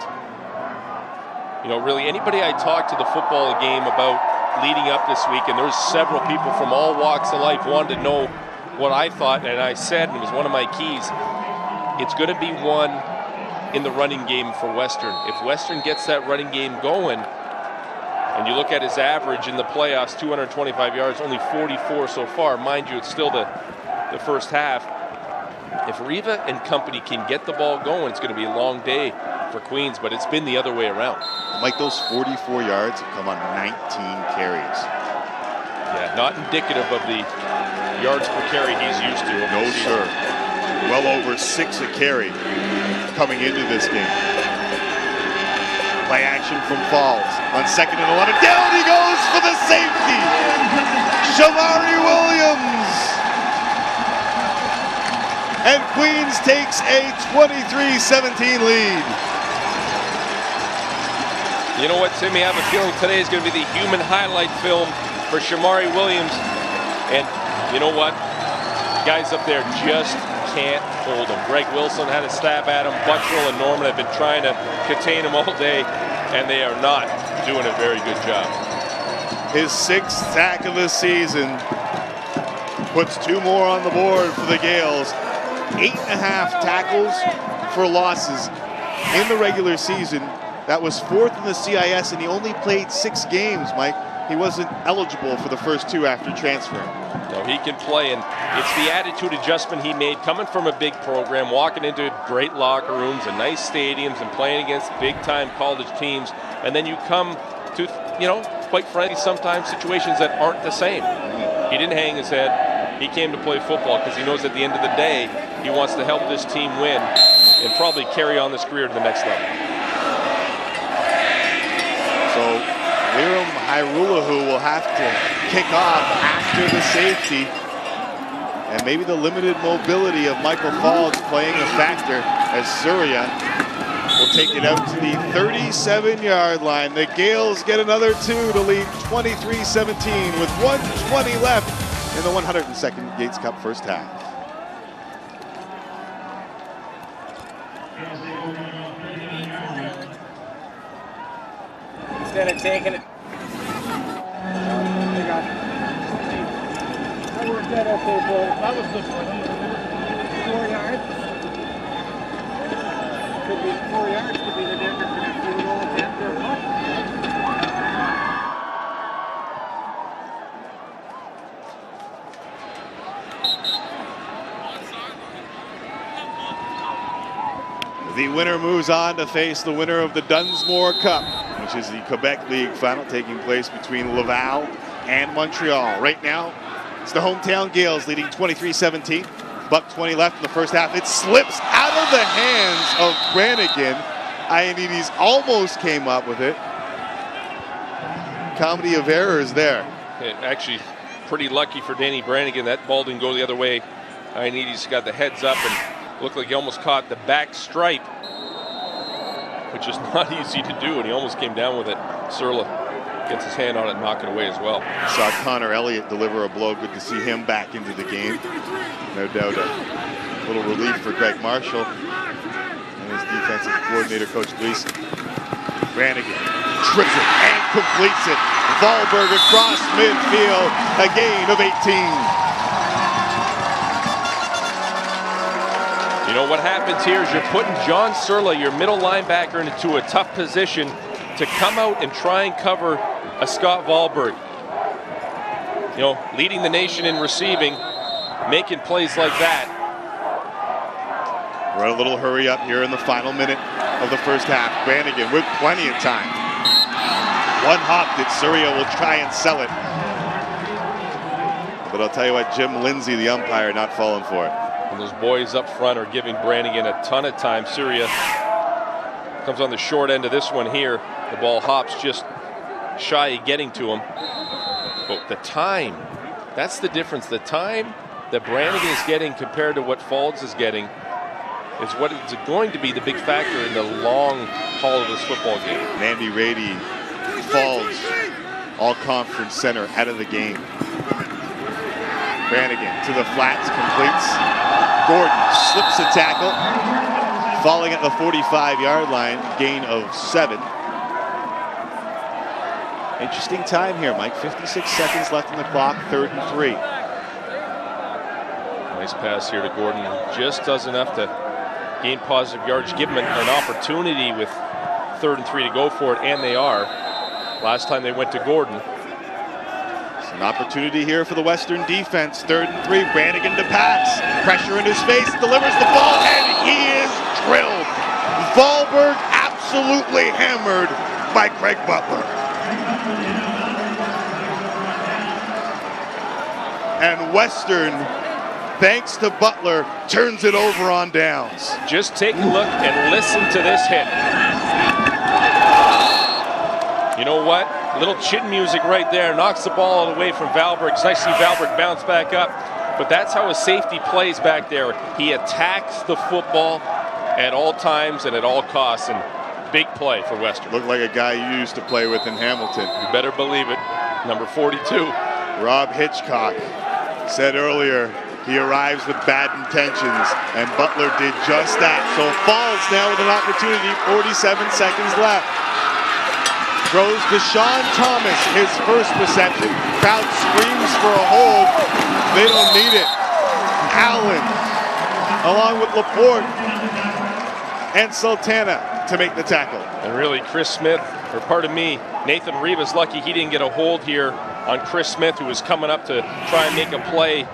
You know, really, anybody I talked to the football game about leading up this week, and there's several people from all walks of life wanted to know what I thought, and I said, and it was one of my keys, it's going to be one in the running game for Western. If Western gets that running game going, and you look at his average in the playoffs, 225 yards, only 44 so far. Mind you, it's still the first half. If Riva and company can get the ball going, it's going to be a long day for Queens, but it's been the other way around. Mike, those 44 yards have come on 19 carries. Yeah, not indicative of the yards per carry he's used to. No, sir. Well over 6 a carry coming into this game. Play action from Falls on 2nd and 11. Down he goes for the safety. Shamari Williams. And Queens takes a 23-17 lead. You know what, Timmy? I have a feeling today is going to be the human highlight film for Shamari Williams. And you know what? Guys up there just can't hold him. Greg Wilson had a stab at him. Buttrell and Norman have been trying to contain him all day, and they are not doing a very good job. His 6th sack of the season puts 2 more on the board for the Gales. 8.5 tackles for losses in the regular season. That was 4th in the CIS, and he only played 6 games, Mike. He wasn't eligible for the first 2 after transferring. No, he can play, and it's the attitude adjustment he made, coming from a big program, walking into great locker rooms and nice stadiums and playing against big-time college teams, and then you come to, you know, quite frankly, sometimes situations that aren't the same. He didn't hang his head. He came to play football because he knows at the end of the day, he wants to help this team win and probably carry on this career to the next level. So Liram Hairulahu will have to kick off after the safety. And maybe the limited mobility of Michael Falls playing a factor as Surya will take it out to the 37-yard line. The Gales get another 2 to lead 23-17 with 1:20 left in the 102nd Yates Cup first half. Instead of taking it. That worked out okay, boy. That was good for him. 4 yards. Could be 4 yards, could be the difference in a field goal attempt or a punt. The winner moves on to face the winner of the Dunsmore Cup, which is the Quebec League final taking place between Laval and Montreal. Right now, It's the hometown Gales leading 23-17. Buck 20 left in the first half. It slips out of the hands of Brannigan. Ioannidis almost came up with it. Comedy of errors there. Actually, pretty lucky for Danny Brannigan. That ball didn't go the other way. Ioannidis got the heads up and looked like he almost caught the back stripe, which is not easy to do, and he almost came down with it. Surla gets his hand on it and knock it away as well. Saw Connor Elliott deliver a blow. Good to see him back into the game. No doubt a little relief for Greg Marshall and his defensive coordinator, Coach Gleason. Brannigan trips it and completes it. Wahlberg across midfield, a gain of 18. You know what happens here is you're putting John Surla, your middle linebacker, into a tough position to come out and try and cover a Scott Wahlberg. You know, leading the nation in receiving, making plays like that. We're in a little hurry up here in the final minute of the first half. Brannigan with plenty of time. One hop that Surya will try and sell it. But I'll tell you what, Jim Lindsay, the umpire, not falling for it. And those boys up front are giving Brannigan a ton of time. Surya comes on the short end of this one here. The ball hops just shy of getting to him. But the time, that's the difference. The time that Brannigan is getting compared to what Faulds is getting is what is going to be the big factor in the long haul of this football game. Mandy Rady, Faulds, all-conference center out of the game. Brannigan to the flats, completes. Gordon slips a tackle, falling at the 45-yard line, gain of 7. Interesting time here, Mike. 56 seconds left on the clock, 3rd and 3. Nice pass here to Gordon. Just does enough to gain positive yards, give him an opportunity with 3rd and 3 to go for it, and they are. Last time they went to Gordon. It's an opportunity here for the Western defense. 3rd and 3, Brannigan to pass. Pressure in his face, delivers the ball, and he is drilled. Wahlberg absolutely hammered by Craig Butler. And Western, thanks to Butler, turns it over on downs. Just take a look and listen to this hit. You know what? A little chin music right there. Knocks the ball away from Wahlberg. It's nice to see Wahlberg bounce back up. But that's how a safety plays back there. He attacks the football at all times and at all costs. And big play for Western. Looked like a guy you used to play with in Hamilton. You better believe it. Number 42. Rob Hitchcock said earlier he arrives with bad intentions, and Butler did just that. So Falls now with an opportunity, 47 seconds left. Throws to Sean Thomas, his first reception. Crowd screams for a hold. They don't need it. Allen, along with Laporte and Sultana to make the tackle. And really, Chris Smith, or pardon me, Nathan Rivas, lucky he didn't get a hold here on Chris Smith, who was coming up to try and make a play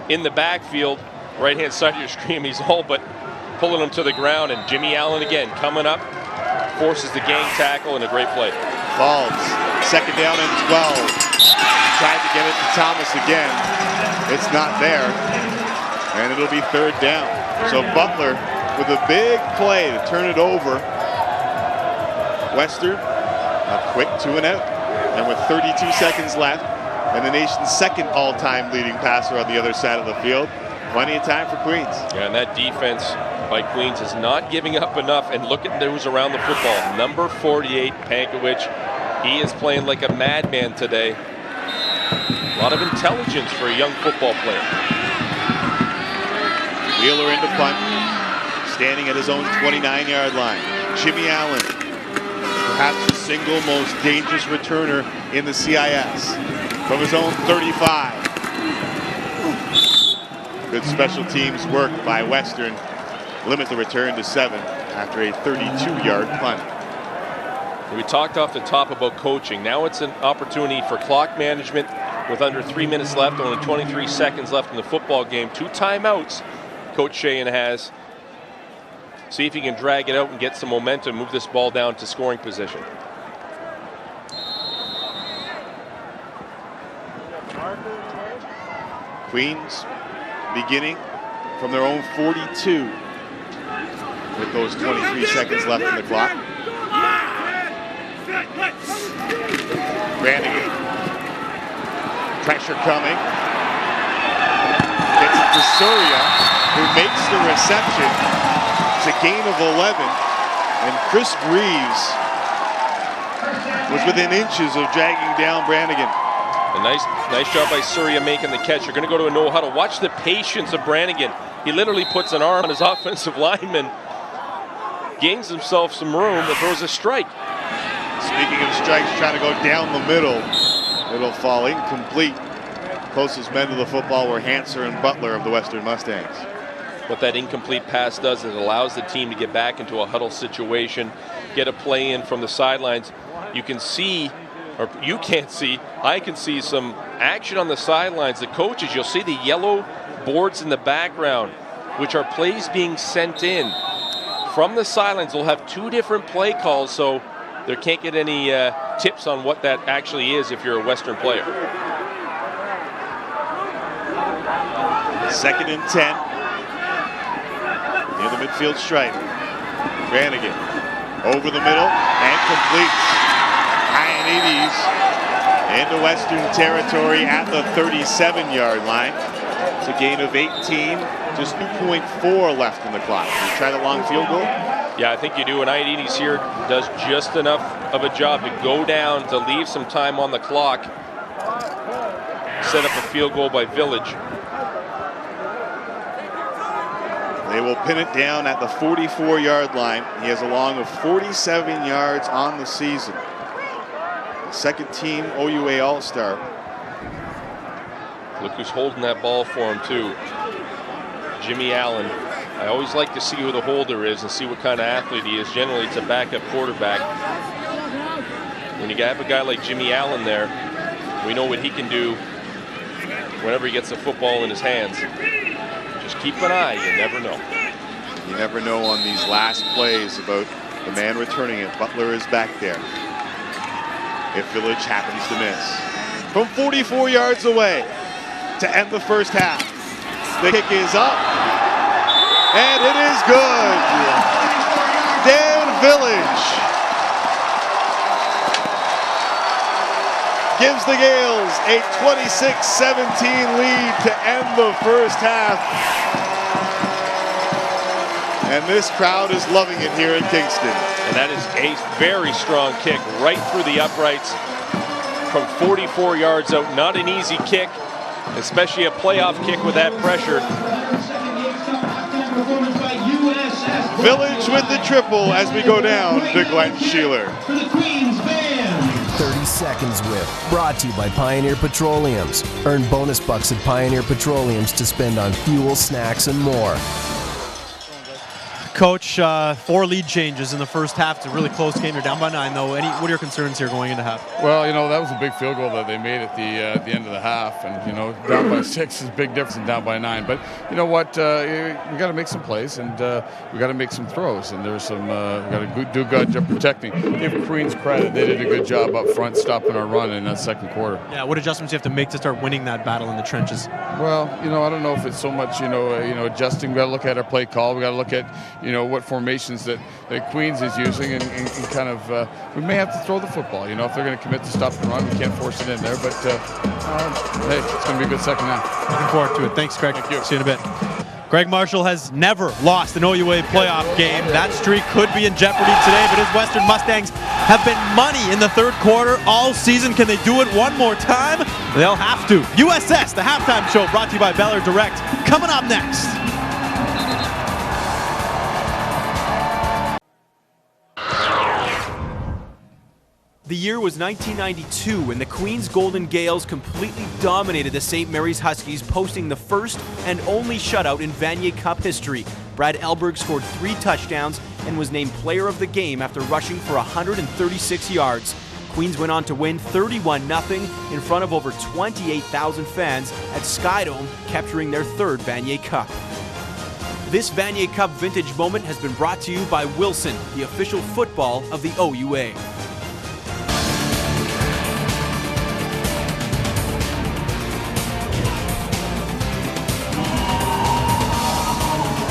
in the backfield. Right-hand side of your screen, he's all but pulling him to the ground. And Jimmy Allen again coming up, forces the gang tackle, and a great play. Falls, 2nd down and 12. Tried to get it to Thomas again. It's not there. And it'll be 3rd down. So Butler with a big play to turn it over. Western, a quick 2 and out. And with 32 seconds left, and the nation's 2nd all-time leading passer on the other side of the field, plenty of time for Queens. Yeah, and that defense by Queens is not giving up enough. And look at those around the football. Number 48, Pankowicz. He is playing like a madman today. A lot of intelligence for a young football player. Wheeler into punt, standing at his own 29-yard line. Jimmy Allen, perhaps the single most dangerous returner in the CIS, from his own 35. Good special teams work by Western. Limit the return to 7 after a 32-yard punt. We talked off the top about coaching. Now it's an opportunity for clock management with under 3 minutes left, only 23 seconds left in the football game. 2 timeouts Coach Sheehan has. See if he can drag it out and get some momentum, move this ball down to scoring position. Queens beginning from their own 42 with those 23 seconds left in the clock. Brannigan. Pressure coming. Gets it to Surya, who makes the reception. It's a gain of 11. And Chris Greaves was within inches of dragging down Brannigan. A nice job by Surya making the catch. You're going to go to a no huddle. Watch the patience of Brannigan. He literally puts an arm on his offensive lineman, gains himself some room, and throws a strike. Speaking of strikes, trying to go down the middle. It'll fall incomplete. Closest men to the football were Hanser and Butler of the Western Mustangs. What that incomplete pass does is it allows the team to get back into a huddle situation, get a play in from the sidelines. You can see, or you can't see, I can see some action on the sidelines. The coaches, you'll see the yellow boards in the background, which are plays being sent in. From the sidelines, they'll have two different play calls, so there can't get any tips on what that actually is if you're a Western player. 2nd and 10. Near the midfield stripe. Brannigan over the middle and completes. Ioannidis into Western territory at the 37-yard line. It's a gain of 18, just 2.4 left in the clock. You try the long field goal? Yeah, I think you do. And Ioannidis here does just enough of a job to go down to leave some time on the clock. Set up a field goal by Village. They will pin it down at the 44-yard line. He has a long of 47 yards on the season. The second team OUA All-Star. Look who's holding that ball for him, too. Jimmy Allen. I always like to see who the holder is and see what kind of athlete he is. Generally, it's a backup quarterback. When you have a guy like Jimmy Allen there, we know what he can do whenever he gets the football in his hands. Just keep an eye, you never know. You never know on these last plays about the man returning it. Butler is back there. If Village happens to miss. From 44 yards away to end the first half. The kick is up. And it is good. Dan Village gives the Gales a 26-17 lead to end the first half. And this crowd is loving it here in Kingston. And that is a very strong kick right through the uprights from 44 yards out. Not an easy kick, especially a playoff kick with that pressure. Village with the triple as we go down to Glenn Sheeler. 30 Seconds with, brought to you by Pioneer Petroleums. Earn bonus bucks at Pioneer Petroleums to spend on fuel, snacks, and more. Coach, 4 lead changes in the first half. It's a really close game. You're down by 9, though. What are your concerns here going into half? Well, you know, that was a big field goal that they made at the end of the half. And, you know, down by 6 is a big difference than down by 9. But, you know what, we got to make some plays and we got to make some throws. And there's some, we got to do a good job protecting. Give Queens credit. They did a good job up front stopping our run in that second quarter. Yeah, what adjustments do you have to make to start winning that battle in the trenches? Well, you know, I don't know if it's so much, you know, adjusting. We got to look at our play call. We got to look at, you know, what formations that Queens is using and kind of, we may have to throw the football. You know, if they're going to commit to stop the run, we can't force it in there. But, hey, it's going to be a good second half. Looking forward to it. Thanks, Craig. Thank you. See you in a bit. Greg Marshall has never lost an OUA playoff game. That streak could be in jeopardy today, but his Western Mustangs have been money in the third quarter all season. Can they do it one more time? They'll have to. USS, the halftime show, brought to you by Bel Air Direct, coming up next. The year was 1992, and the Queens Golden Gales completely dominated the St. Mary's Huskies, posting the first and only shutout in Vanier Cup history. Brad Elberg scored 3 touchdowns and was named player of the game after rushing for 136 yards. Queens went on to win 31-0 in front of over 28,000 fans at Skydome, capturing their 3rd Vanier Cup. This Vanier Cup vintage moment has been brought to you by Wilson, the official football of the OUA.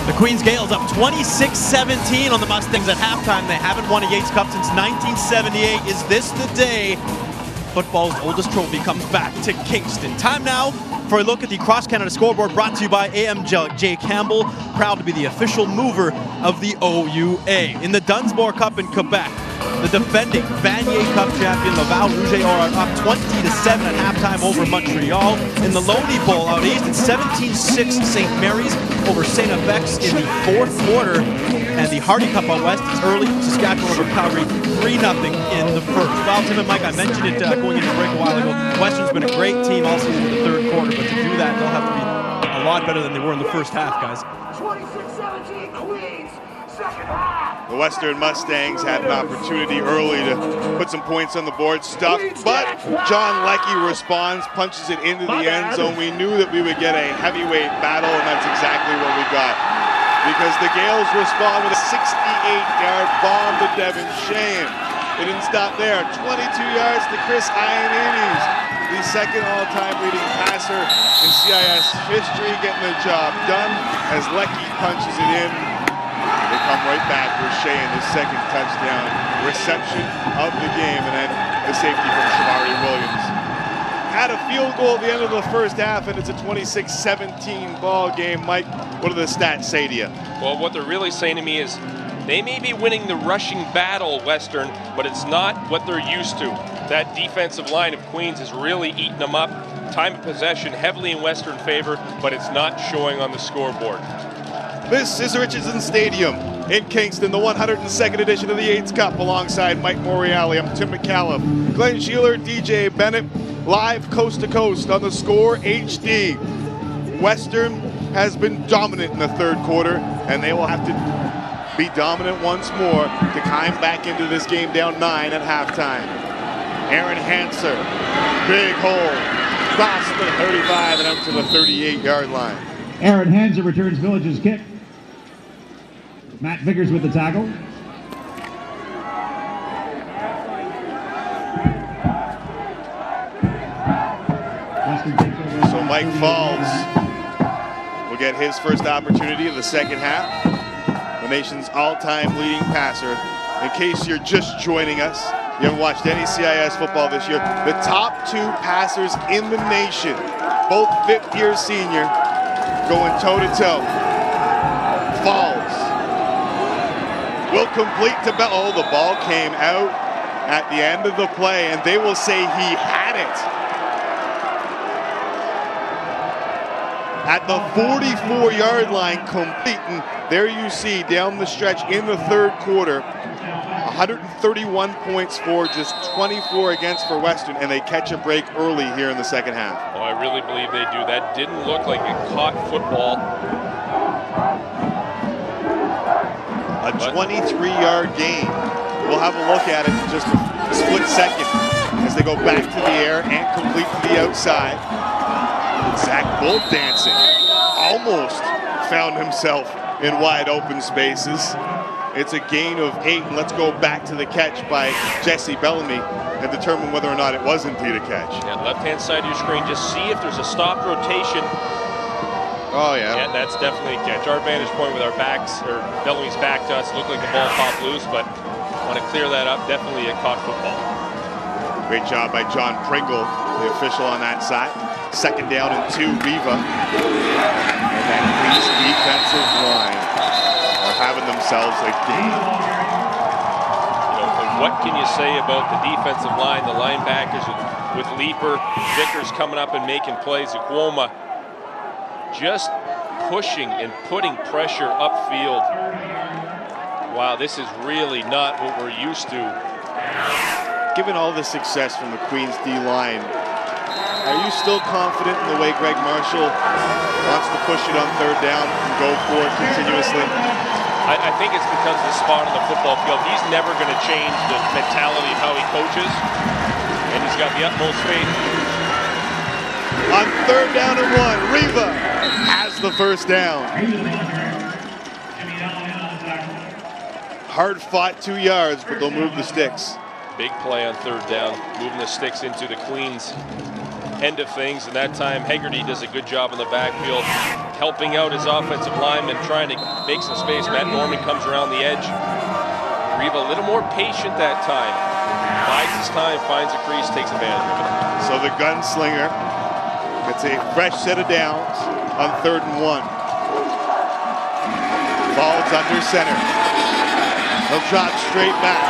The Queens Gales up 26-17 on the Mustangs at halftime. They haven't won a Yates Cup since 1978. Is this the day football's oldest trophy comes back to Kingston? Time now for a look at the Cross Canada scoreboard, brought to you by AMJ Campbell, proud to be the official mover of the OUA. In the Dunsmore Cup in Quebec, the defending Vanier Cup champion Laval Rouge are up 20-7 at halftime over Montreal. In the Loney Bowl out east, it's 17-6 St. Mary's over St. FX in the fourth quarter. And the Hardy Cup out west is early. Saskatchewan over Calgary 3-0 in the first. Well, Tim and Mike, I mentioned it going into break a while ago. Western's been a great team all season in the third quarter, but to do that, they'll have to be a lot better than they were in the first half, guys. 26-17 Queens, second half. The Western Mustangs had an opportunity early to put some points on the board, stuffed, but John Leckie responds, punches it into the end zone. We knew that we would get a heavyweight battle, and that's exactly what we got. Because the Gales respond with a 68-yard bomb to Devin Shane. They didn't stop there. 22 yards to Chris Ioannidis, the second all-time leading passer in CIS history, getting the job done as Leckie punches it in. They come right back with Shane, his second touchdown reception of the game, and then the safety from Shamari Williams. Had a field goal at the end of the first half, and it's a 26-17 ball game. Mike, what do the stats say to you? Well, what they're really saying to me is they may be winning the rushing battle, Western, but it's not what they're used to. That defensive line of Queens is really eating them up. Time of possession heavily in Western favor, but it's not showing on the scoreboard. This is Richardson Stadium in Kingston, the 102nd edition of the Yates Cup, alongside Mike Moriali. I'm Tim McCallum, Glenn Sheeler, DJ Bennett, live coast to coast on TheScore HD. Western has been dominant in the third quarter, and they will have to be dominant once more to climb back into this game down 9 at halftime. Aaron Hanser, big hole, cross the 35 and up to the 38-yard line. Aaron Hanser returns Village's kick. Matt Vickers with the tackle. So Mike Falls will get his first opportunity of the second half. The nation's all-time leading passer. In case you're just joining us, you haven't watched any CIS football this year, the top two passers in the nation, both fifth-year senior, going toe-to-toe. Falls will complete to Bell. Oh, the ball came out at the end of the play, and they will say he had it. At the 44-yard line, complete, and there you see down the stretch in the third quarter, 131 points for, just 24 against for Western, and they catch a break early here in the second half. Oh, I really believe they do. That didn't look like a caught football. A 23-yard gain. We'll have a look at it in just a split second as they go back to the air and complete to the outside. Zach Bull dancing almost found himself in wide open spaces. It's a gain of 8, and let's go back to the catch by Jesse Bellamy and determine whether or not it was indeed a catch. Yeah, left-hand side of your screen, just see if there's a stopped rotation. Oh, yeah. Yeah, that's definitely a catch. Our vantage point with our backs, or Bellamy's back to us, looked like the ball popped loose, but want to clear that up, definitely a caught football. Great job by John Pringle, the official on that side. Second down and 2, Riva. And that Queens defensive line are having themselves a game. You know, what can you say about the defensive line, the linebackers with Leeper, Vickers coming up and making plays, Akwoma just pushing and putting pressure upfield. Wow, this is really not what we're used to. Given all the success from the Queens D-line, are you still confident in the way Greg Marshall wants to push it on third down and go for it continuously? I think it's because of the spot on the football field. He's never going to change the mentality of how he coaches, and he's got the utmost faith. On third down and 1, Riva has the first down. Hard fought 2 yards, but they'll move the sticks. Big play on third down, moving the sticks into the Queens end of things, and that time Hegarty does a good job in the backfield, helping out his offensive lineman, trying to make some space. Matt Norman comes around the edge. Reeve a little more patient that time. Bides his time, finds a crease, takes advantage of it. So the gunslinger gets a fresh set of downs on 3rd and 1. Falls under center. He'll drop straight back.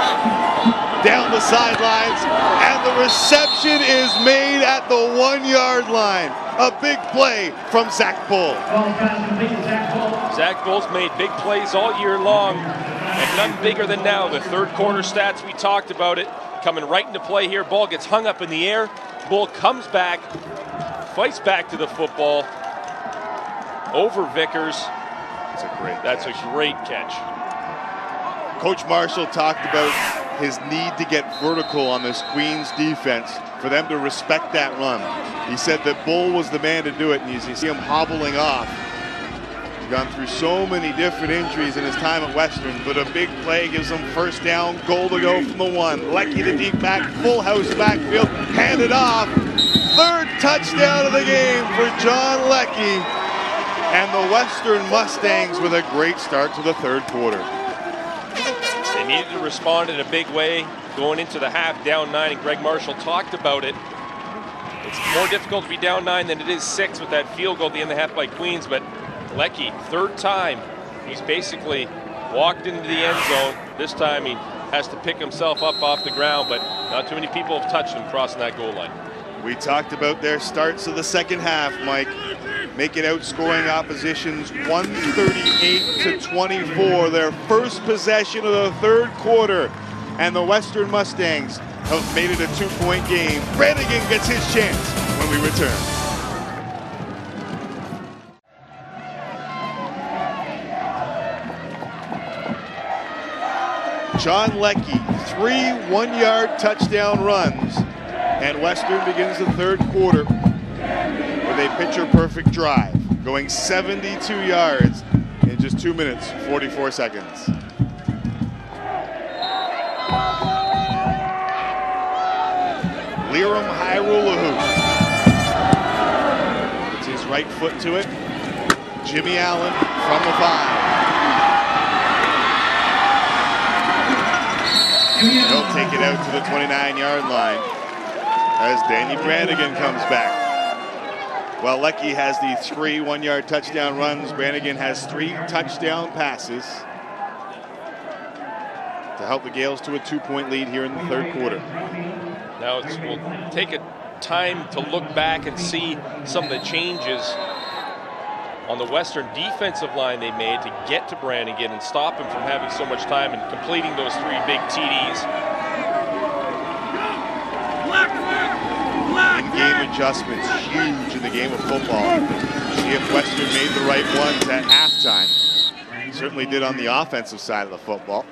Down the sidelines, and the reception is made at the 1-yard line. A big play from Zach Bull. Zach Bull's made big plays all year long, and none bigger than now. The third quarter stats, we talked about it, coming right into play here. Ball gets hung up in the air. Bull comes back, fights back to the football over Vickers. That's a great catch. Coach Marshall talked about his need to get vertical on this Queens defense for them to respect that run. He said that Bull was the man to do it, and you see him hobbling off. He's gone through so many different injuries in his time at Western, but a big play gives him first down, goal to go from the 1. Leckie the deep back, full house backfield, handed off. 3rd touchdown of the game for John Leckie. And the Western Mustangs with a great start to the 3rd quarter. They needed to respond in a big way going into the half, down 9, and Greg Marshall talked about it. It's more difficult to be down 9 than it is 6 with that field goal at the end of the half by Queens, but Leckie, 3rd time, he's basically walked into the end zone. This time he has to pick himself up off the ground, but not too many people have touched him crossing that goal line. We talked about their starts of the second half, Mike. Making outscoring oppositions 138-24. Their first possession of the 3rd quarter. And the Western Mustangs have made it a 2-point game. Brannigan gets his chance when we return. John Leckie, 3 one-yard touchdown runs. And Western begins the 3rd quarter with a picture-perfect drive, going 72 yards in just 2 minutes, 44 seconds. Liram Hairulahu puts his right foot to it. Jimmy Allen from the 5. He'll take it out to the 29-yard line as Danny Brannigan comes back. While Leckie has the 3 one-yard touchdown runs, Brannigan has 3 touchdown passes to help the Gales to a 2-point lead here in the 3rd quarter. Now we'll take a time to look back and see some of the changes on the Western defensive line they made to get to Brannigan and stop him from having so much time and completing those 3 big TDs. In-game adjustments, huge in the game of football. See if Western made the right ones at halftime. Certainly did on the offensive side of the football.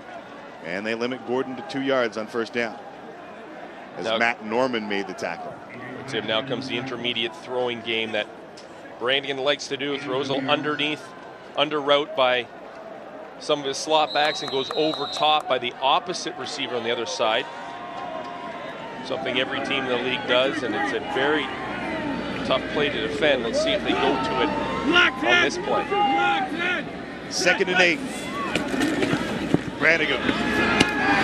And they limit Gordon to 2 yards on first down, as now, Matt Norman made the tackle. Now comes the intermediate throwing game that Brannigan likes to do. Throws underneath, under route by some of his slot backs and goes over top by the opposite receiver on the other side. Something every team in the league does, and it's a very tough play to defend. Let's see if they go to it on this play. 2nd and 8. Brannigan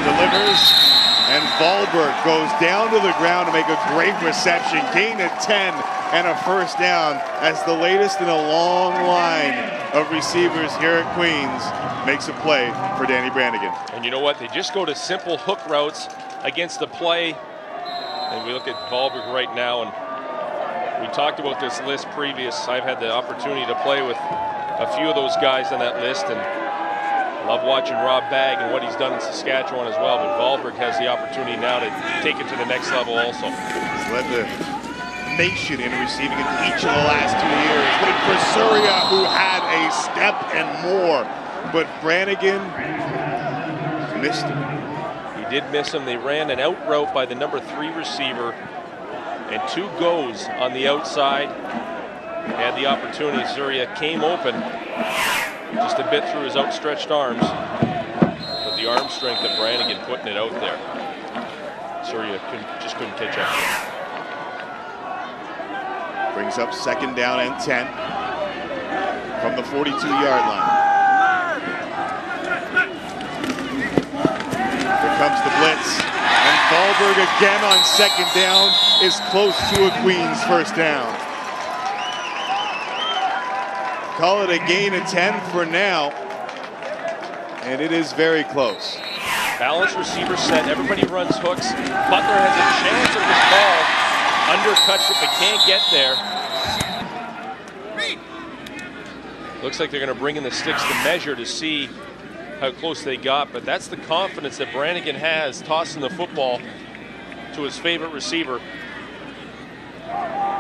delivers, and Wahlberg goes down to the ground to make a great reception. Gain of 10 and a first down as the latest in a long line of receivers here at Queens makes a play for Danny Brannigan. And you know what? They just go to simple hook routes against the play. And we look at Wahlberg right now, and we talked about this list previous. I've had the opportunity to play with a few of those guys on that list, and love watching Rob Bagg and what he's done in Saskatchewan as well. But Wahlberg has the opportunity now to take it to the next level also. He's led the nation in receiving in each of the last 2 years. Looking for Surya, who had a step and more, but Brannigan missed him. Did miss him. They ran an out route by the number 3 receiver and 2 goes on the outside. Had the opportunity. Surya came open just a bit through his outstretched arms, but the arm strength of Brannigan putting it out there. Surya just couldn't catch up. Brings up 2nd down and 10. from the 42-yard line. Here comes the blitz. And Wahlberg again on second down is close to a Queens first down. Call it a gain of 10 for now. And it is very close. Balanced receiver set. Everybody runs hooks. Butler has a chance of this ball. Undercuts it, but can't get there. Looks like they're going to bring in the sticks to measure to see how close they got, but that's the confidence that Brannigan has tossing the football to his favorite receiver.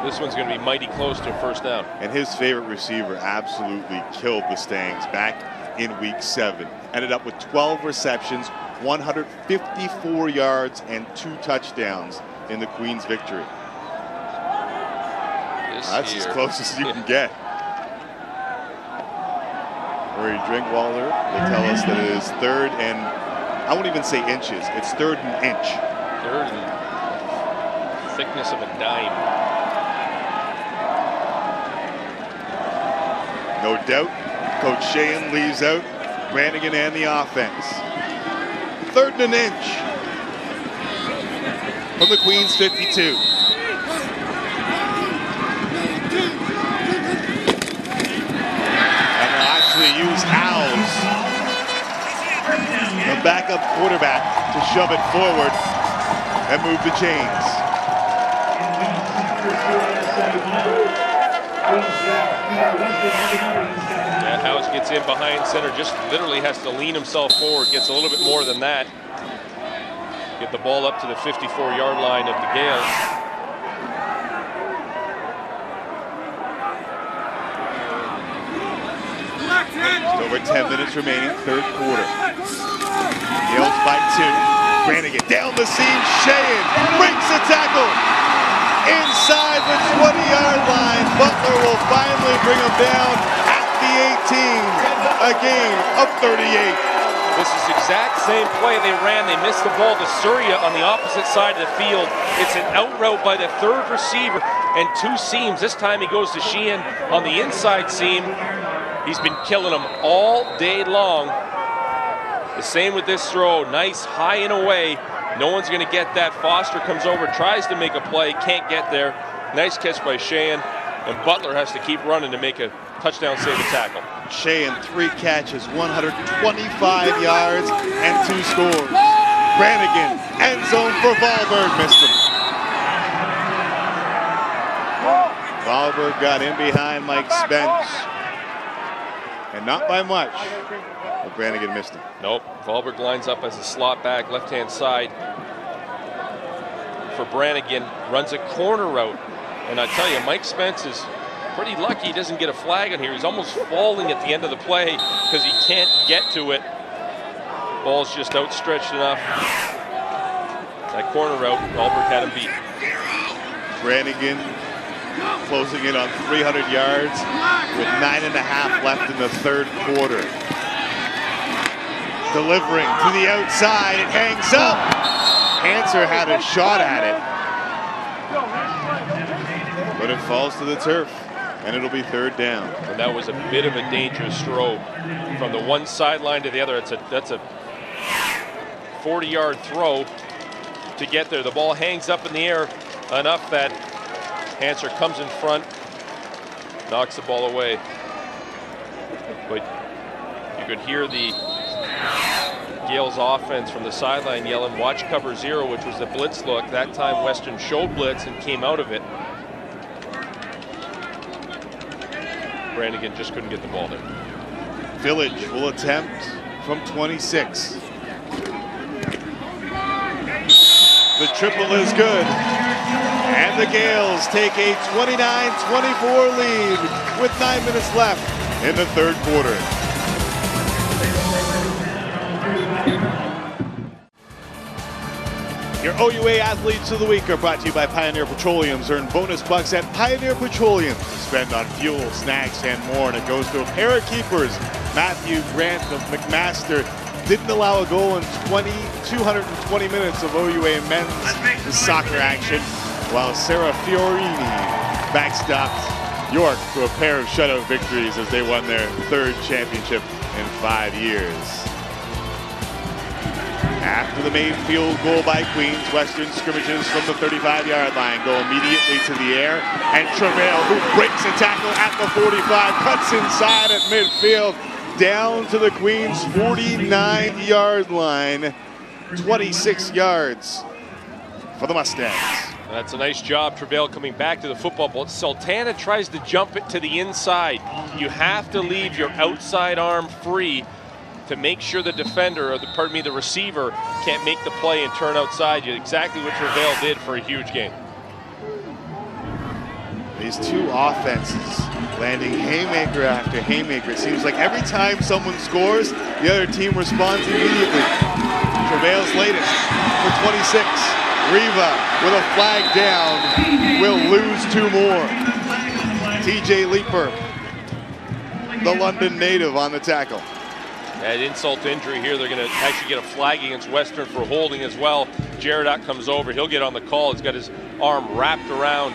This one's going to be mighty close to a first down. And his favorite receiver absolutely killed the Stangs back in week 7. Ended up with 12 receptions, 154 yards, and 2 touchdowns in the Queens victory. That's as close as you can get. Murray Drinkwater will tell us that it is 3rd and, I won't even say inches, it's 3rd and inch. 3rd and thickness of a dime. No doubt, Coach Sheehan leaves out Brannigan and the offense. 3rd and an inch from the Queens 52. And they'll actually use Howes, the backup quarterback, to shove it forward and move the chains. Yeah, Howes gets in behind center, just literally has to lean himself forward, gets a little bit more than that. Get the ball up to the 54-yard line of the Gales. Just over 10 minutes remaining, 3rd quarter. Gales by 2. Brannigan down the seam, Sheehan breaks the tackle. Inside the 20-yard line, Butler will finally bring him down at the 18. A gain of 38. This is the exact same play they ran. They missed the ball to Surya on the opposite side of the field. It's an out route by the 3rd receiver and 2 seams. This time he goes to Sheehan on the inside seam. He's been killing them all day long. The same with this throw. Nice high and away. No one's going to get that. Foster comes over, tries to make a play, can't get there. Nice catch by Sheehan, and Butler has to keep running to make a touchdown save a tackle. Sheehan, 3 catches, 125 yards, and 2 scores. Brannigan, end zone for Wahlberg, missed him. Wahlberg got in behind Mike Spence, and not by much. But Brannigan missed him. Nope. Wahlberg lines up as a slot back, left-hand side for Brannigan. Runs a corner route. And I tell you, Mike Spence is pretty lucky he doesn't get a flag on here. He's almost falling at the end of the play because he can't get to it. Ball's just outstretched enough. That corner route, Wahlberg had him beat. Brannigan closing in on 300 yards with 9.5 left in the 3rd quarter. Delivering to the outside, it hangs up. Hanser had a shot at it, but it falls to the turf, and it'll be 3rd down. And that was a bit of a dangerous throw from the one sideline to the other. That's a 40-yard throw to get there. The ball hangs up in the air enough that Hanser comes in front, knocks the ball away. But you could hear the Gales offense from the sideline yelling, "Watch cover 0," which was the blitz look. That time Western showed blitz and came out of it. Brannigan just couldn't get the ball there. Village will attempt from 26. The triple is good. And the Gales take a 29-24 lead with 9 minutes left in the 3rd quarter. Your OUA Athletes of the Week are brought to you by Pioneer Petroleum. Earn bonus bucks at Pioneer Petroleum to spend on fuel, snacks, and more. And it goes to a pair of keepers. Matthew Grant of McMaster didn't allow a goal in 220 minutes of OUA men's soccer action, while Sarah Fiorini backstopped York to a pair of shutout victories as they won their 3rd championship in 5 years. After the made field goal by Queens, Western scrimmages from the 35-yard line go immediately to the air, and Travail, who breaks a tackle at the 45, cuts inside at midfield, down to the Queens 49-yard line, 26 yards for the Mustangs. That's a nice job, Travail coming back to the football, but Sultana tries to jump it to the inside. You have to leave your outside arm free to make sure the defender, or the receiver, can't make the play and turn outside. Exactly what Travail did for a huge game. These two offenses landing haymaker after haymaker. It seems like every time someone scores, the other team responds immediately. Travail's latest for 26. Riva with a flag down will lose 2 more. TJ Leeper, the London native, on the tackle. At insult to injury here, they're going to actually get a flag against Western for holding as well. Jaredot comes over. He'll get on the call. He's got his arm wrapped around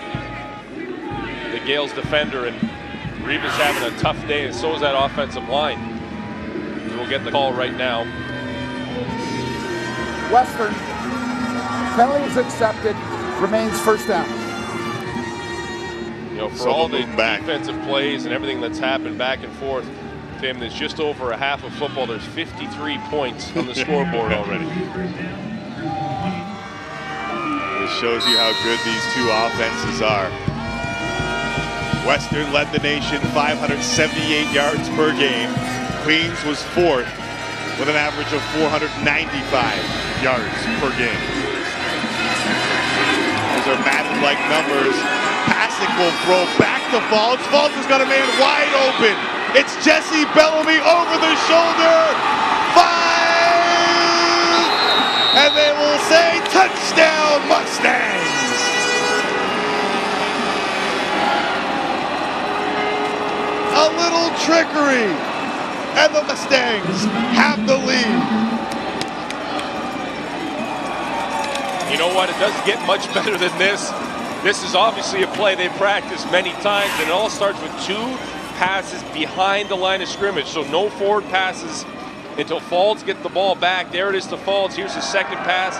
the Gales defender, and Riva's having a tough day, and so is that offensive line. We'll get the call right now. Western, penalty is accepted, remains first down. You know, for all the defensive plays and everything that's happened back and forth, Tim, there's just over a half of football. There's 53 points on the scoreboard already. This shows you how good these two offenses are. Western led the nation 578 yards per game. Queens was 4th with an average of 495 yards per game. Those are Madden-like numbers. Passing will throw back to Falls. Falls has got a man wide open. It's Jesse Bellamy over the shoulder. 5! And they will say touchdown Mustangs. A little trickery, and the Mustangs have the lead. You know what? It doesn't get much better than this. This is obviously a play they practiced many times, and it all starts with 2 passes behind the line of scrimmage. So no forward passes until Falls gets the ball back. There it is to Falls. Here's the second pass.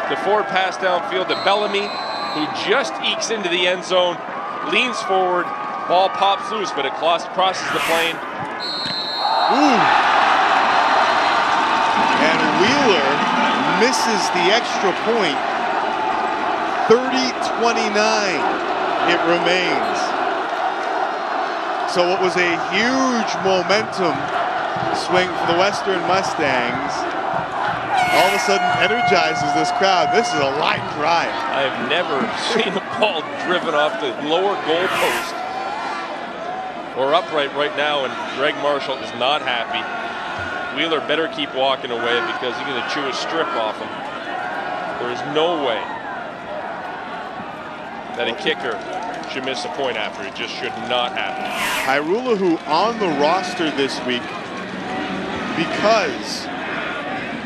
The forward pass downfield to Bellamy, who just ekes into the end zone, leans forward, ball pops loose, but it crosses the plane. Ooh. And Wheeler misses the extra point. 30-29 it remains. So what was a huge momentum swing for the Western Mustangs all of a sudden energizes this crowd. This is a light drive. I have never seen a ball driven off the lower goalpost or upright right now, and Greg Marshall is not happy. Wheeler better keep walking away because he's going to chew a strip off him. There is no way that a kicker should miss a point after. It just should not happen. Hyrule, who on the roster this week because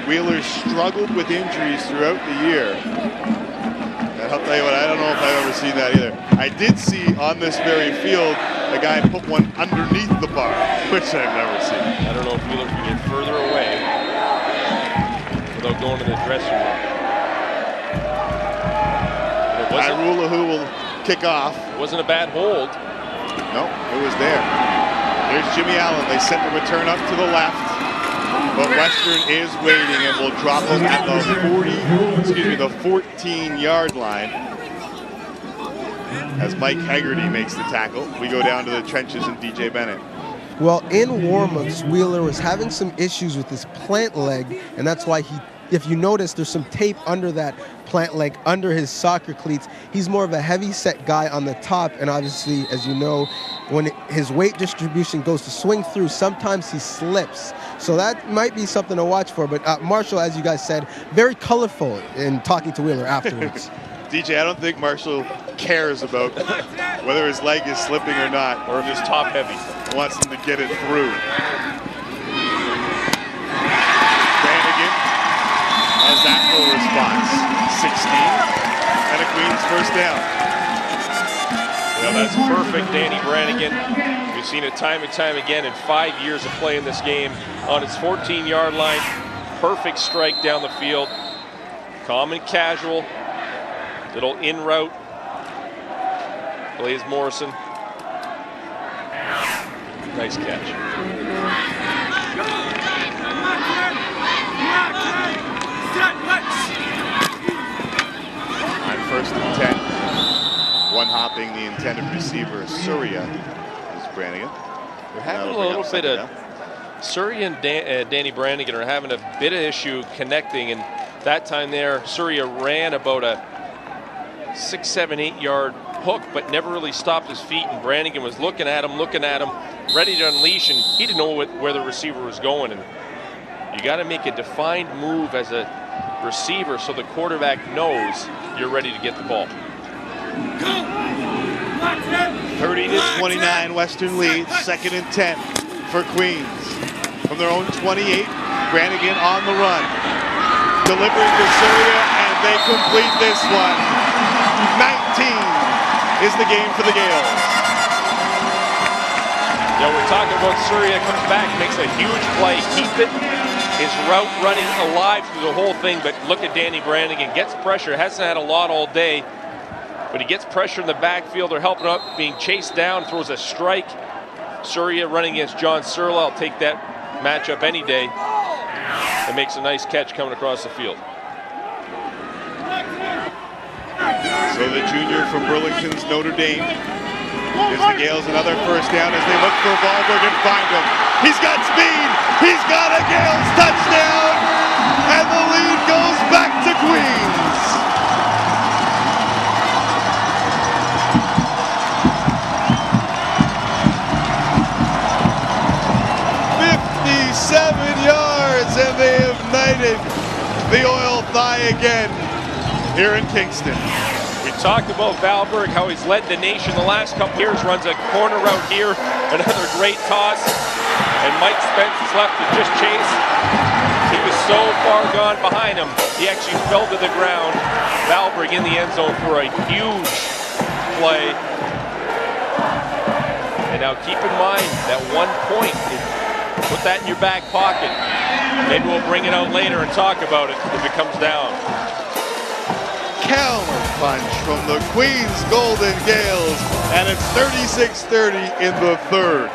Wheeler struggled with injuries throughout the year. And I'll tell you what, I don't know if I've ever seen that either. I did see on this very field a guy put one underneath the bar, which I've never seen. I don't know if Wheeler can get further away without going to the dressing room. Hyrule, who will kick off. It wasn't a bad hold. No, it was there. Here's Jimmy Allen. They sent the return up to the left, but Western is waiting and will drop him at the 14-yard line. As Mike Haggerty makes the tackle, we go down to the trenches and DJ Bennett. Well, in warm-ups, Wheeler was having some issues with his plant leg, and that's why if you notice, there's some tape under that plant leg, under his soccer cleats. He's more of a heavy-set guy on the top, and obviously, as you know, when his weight distribution goes to swing through, sometimes he slips. So that might be something to watch for. But Marshall, as you guys said, very colorful in talking to Wheeler afterwards. DJ, I don't think Marshall cares about whether his leg is slipping or not. Or if he's top heavy. Wants him to get it through. How's that for a response? 16 and a Queens first down. Now that's perfect, Danny Brannigan. We've seen it time and time again in 5 years of playing this game. On his 14-yard line, perfect strike down the field. Calm and casual. Little in route. Blaze Morrison. Nice catch. On 1st and 10. One hopping the intended receiver, Surya, is Brannigan. We're having a little bit of Surya and Danny Brannigan are having a bit of issue connecting, and that time there, Surya ran about a 6, 7, 8 yard hook, but never really stopped his feet, and Brannigan was looking at him, ready to unleash, and he didn't know where the receiver was going. And you got to make a defined move as a receiver so the quarterback knows you're ready to get the ball. 30-29 Western leads, 2nd and 10 for Queens. From their own 28, Brannigan on the run. Delivering to Surya, and they complete this one. 19 is the game for the Gales. You know, we're talking about Surya, comes back, makes a huge play, keep it. His route running alive through the whole thing, but look at Danny Brannigan, gets pressure, hasn't had a lot all day, but he gets pressure in the backfield. They're helping up, being chased down, throws a strike. Surya running against John Surla. I'll take that matchup any day. And makes a nice catch coming across the field. So the junior from Burlington's Notre Dame gives the Gales another first down as they look for Wahlberg and find him. He's got speed. He's got a Gales touchdown. And the lead goes back to Queens. And they have knighted the Oil Thigh again here in Kingston. We talked about Wahlberg, how he's led the nation the last couple years, runs a corner route here, another great toss, and Mike Spence is left to just chase. He was so far gone behind him, he actually fell to the ground. Wahlberg in the end zone for a huge play. And now keep in mind that 1 point, put that in your back pocket. Maybe we'll bring it out later and talk about it if it comes down. Counter punch from the Queens Golden Gales, and it's 36-30 in the 3rd.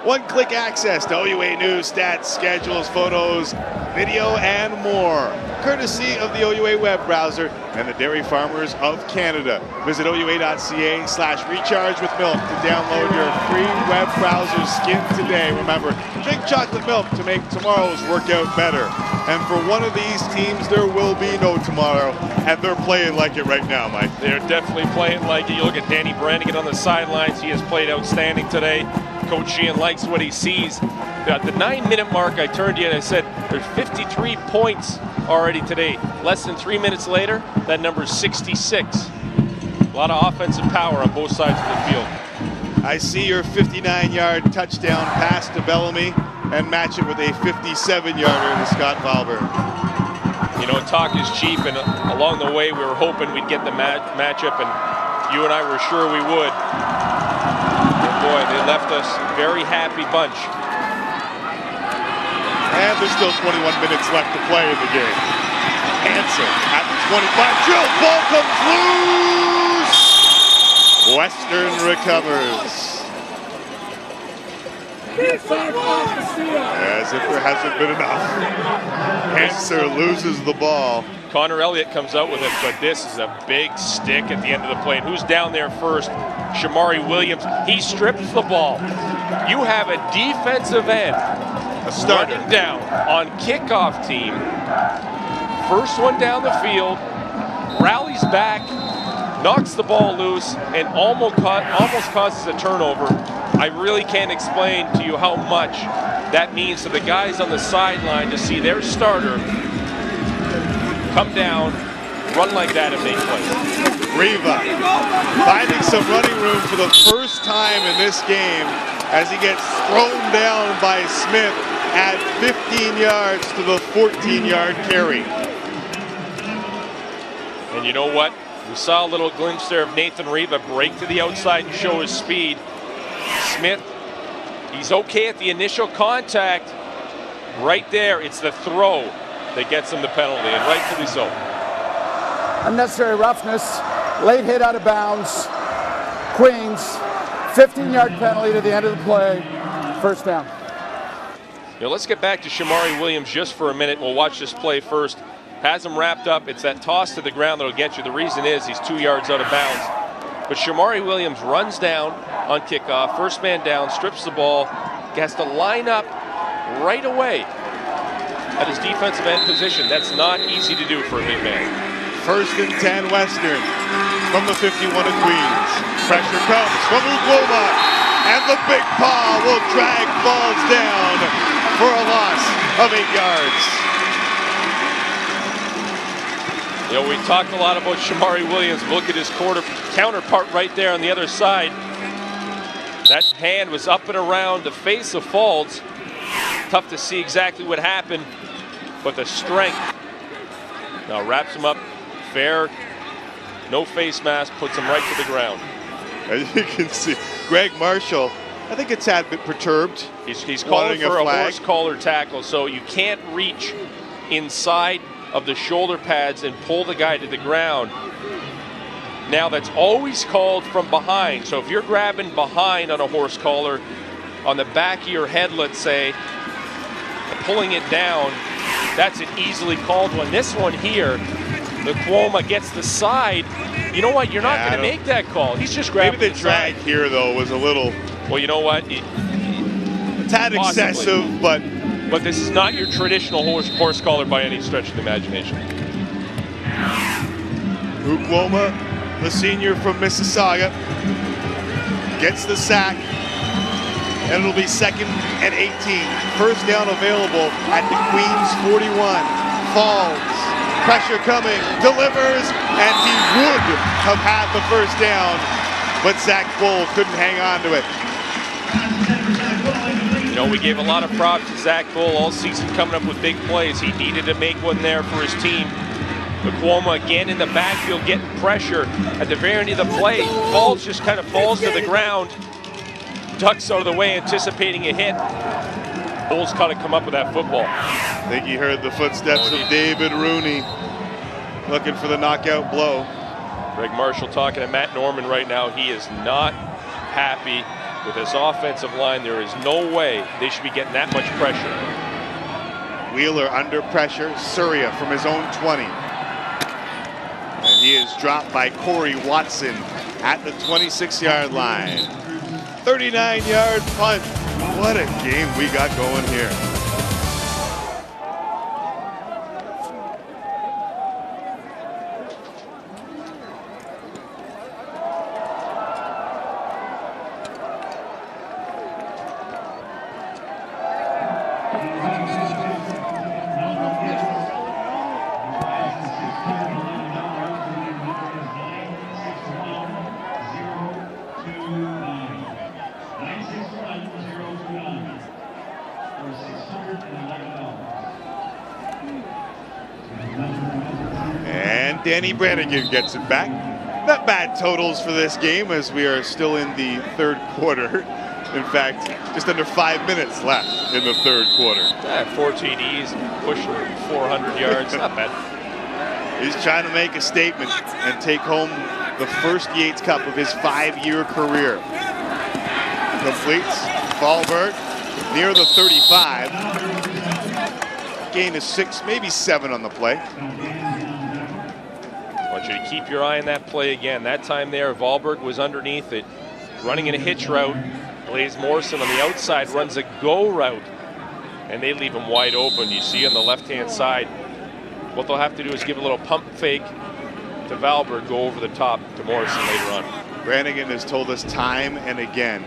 One-click access to OUA news, stats, schedules, photos, video, and more, courtesy of the OUA web browser and the Dairy Farmers of Canada. Visit OUA.ca/recharge with milk to download your free web browser skin today. Remember, drink chocolate milk to make tomorrow's workout better. And for one of these teams, there will be no tomorrow, and they're playing like it right now, Mike. They're definitely playing like it. You look at Danny Brannigan on the sidelines. He has played outstanding today. Coach Sheehan likes what he sees. At the 9-minute mark, I turned to you and I said, there's 53 points already today. Less than 3 minutes later, that number is 66. A lot of offensive power on both sides of the field. I see your 59-yard touchdown pass to Bellamy and match it with a 57-yarder to Scott Wahlberg. You know, talk is cheap, and along the way, we were hoping we'd get the matchup, and you and I were sure we would. Boy, they left us a very happy bunch. And there's still 21 minutes left to play in the game. Hansen at the 25. Drill ball comes loose. Western recovers. As if there hasn't been enough. Hansen loses the ball. Connor Elliott comes out with it, but this is a big stick at the end of the play. And who's down there first? Shamari Williams. He strips the ball. You have a defensive end, a starter down on kickoff team. First one down the field. rallies back, knocks the ball loose, and almost causes a turnover. I really can't explain to you how much that means to the guys on the sideline to see their starter come down, run like that and make plays. Riva finding some running room for the first time in this game as he gets thrown down by Smith at 15 yards to the 14-yard carry. And you know what? We saw a little glimpse there of Nathan Riva break to the outside and show his speed. Smith, he's okay at the initial contact. Right there, it's the throw that gets him the penalty, and rightfully so. Unnecessary roughness, late hit out of bounds. Queens, 15-yard penalty to the end of the play, first down. Now let's get back to Shamari Williams just for a minute. We'll watch this play first. Has him wrapped up. It's that toss to the ground that'll get you. The reason is he's 2 yards out of bounds. But Shamari Williams runs down on kickoff, first man down, strips the ball, has to line up right away at his defensive end position. That's not easy to do for a big man. First and 10 Western from the 51 of Queens. Pressure comes from Ugloma, and the big paw will drag balls down for a loss of 8 yards. You know, we talked a lot about Shamari Williams. Look at his counterpart right there on the other side. That hand was up and around the face of Faulds. Tough to see exactly what happened, but the strength. Now wraps him up fair, no face mask, puts him right to the ground. As you can see, Greg Marshall, I think it's a bit perturbed. He's calling for a horse collar tackle, so you can't reach inside of the shoulder pads and pull the guy to the ground. Now that's always called from behind. So if you're grabbing behind on a horse collar, on the back of your head, let's say, pulling it down, that's an easily called one. This one here, the Cuoma gets the side. You know what? You're not going to make that call. He's just grabbing maybe the drag here, though, was a little... Well, you know what? It's had excessive, but this is not your traditional horse collar by any stretch of the imagination. Ugloma, the senior from Mississauga, gets the sack, and it'll be 2nd and 18. First down available at the Queens 41. Falls, pressure coming, delivers, and he would have had the first down, but Zach Bull couldn't hang on to it. You know, we gave a lot of props to Zach Bull all season coming up with big plays. He needed to make one there for his team. The Cuoma again in the backfield getting pressure at the very end of the play. Falls just kind of falls to the ground. Ducks out of the way, anticipating a hit. Bull's got to come up with that football. I think he heard the footsteps of David Rooney looking for the knockout blow. Greg Marshall talking to Matt Norman right now. He is not happy with his offensive line. There is no way they should be getting that much pressure. Wheeler under pressure. Surya from his own 20. And he is dropped by Corey Watson at the 26-yard line. 39-yard punt. What a game we got going here. Danny Brannigan gets it back. Not bad totals for this game as we are still in the third quarter. In fact, just under 5 minutes left in the third quarter. 4 TDs, pushing 400 yards, not bad. He's trying to make a statement and take home the first Yates Cup of his 5-year career. Completes, Fallberg near the 35. Gain is 6, maybe 7 on the play. I want you to keep your eye on that play again. That time there, Wahlberg was underneath it, running in a hitch route. Blaze Morrison on the outside runs a go route, and they leave him wide open. You see on the left-hand side, what they'll have to do is give a little pump fake to Valberg go over the top to Morrison later on. Brannigan has told us time and again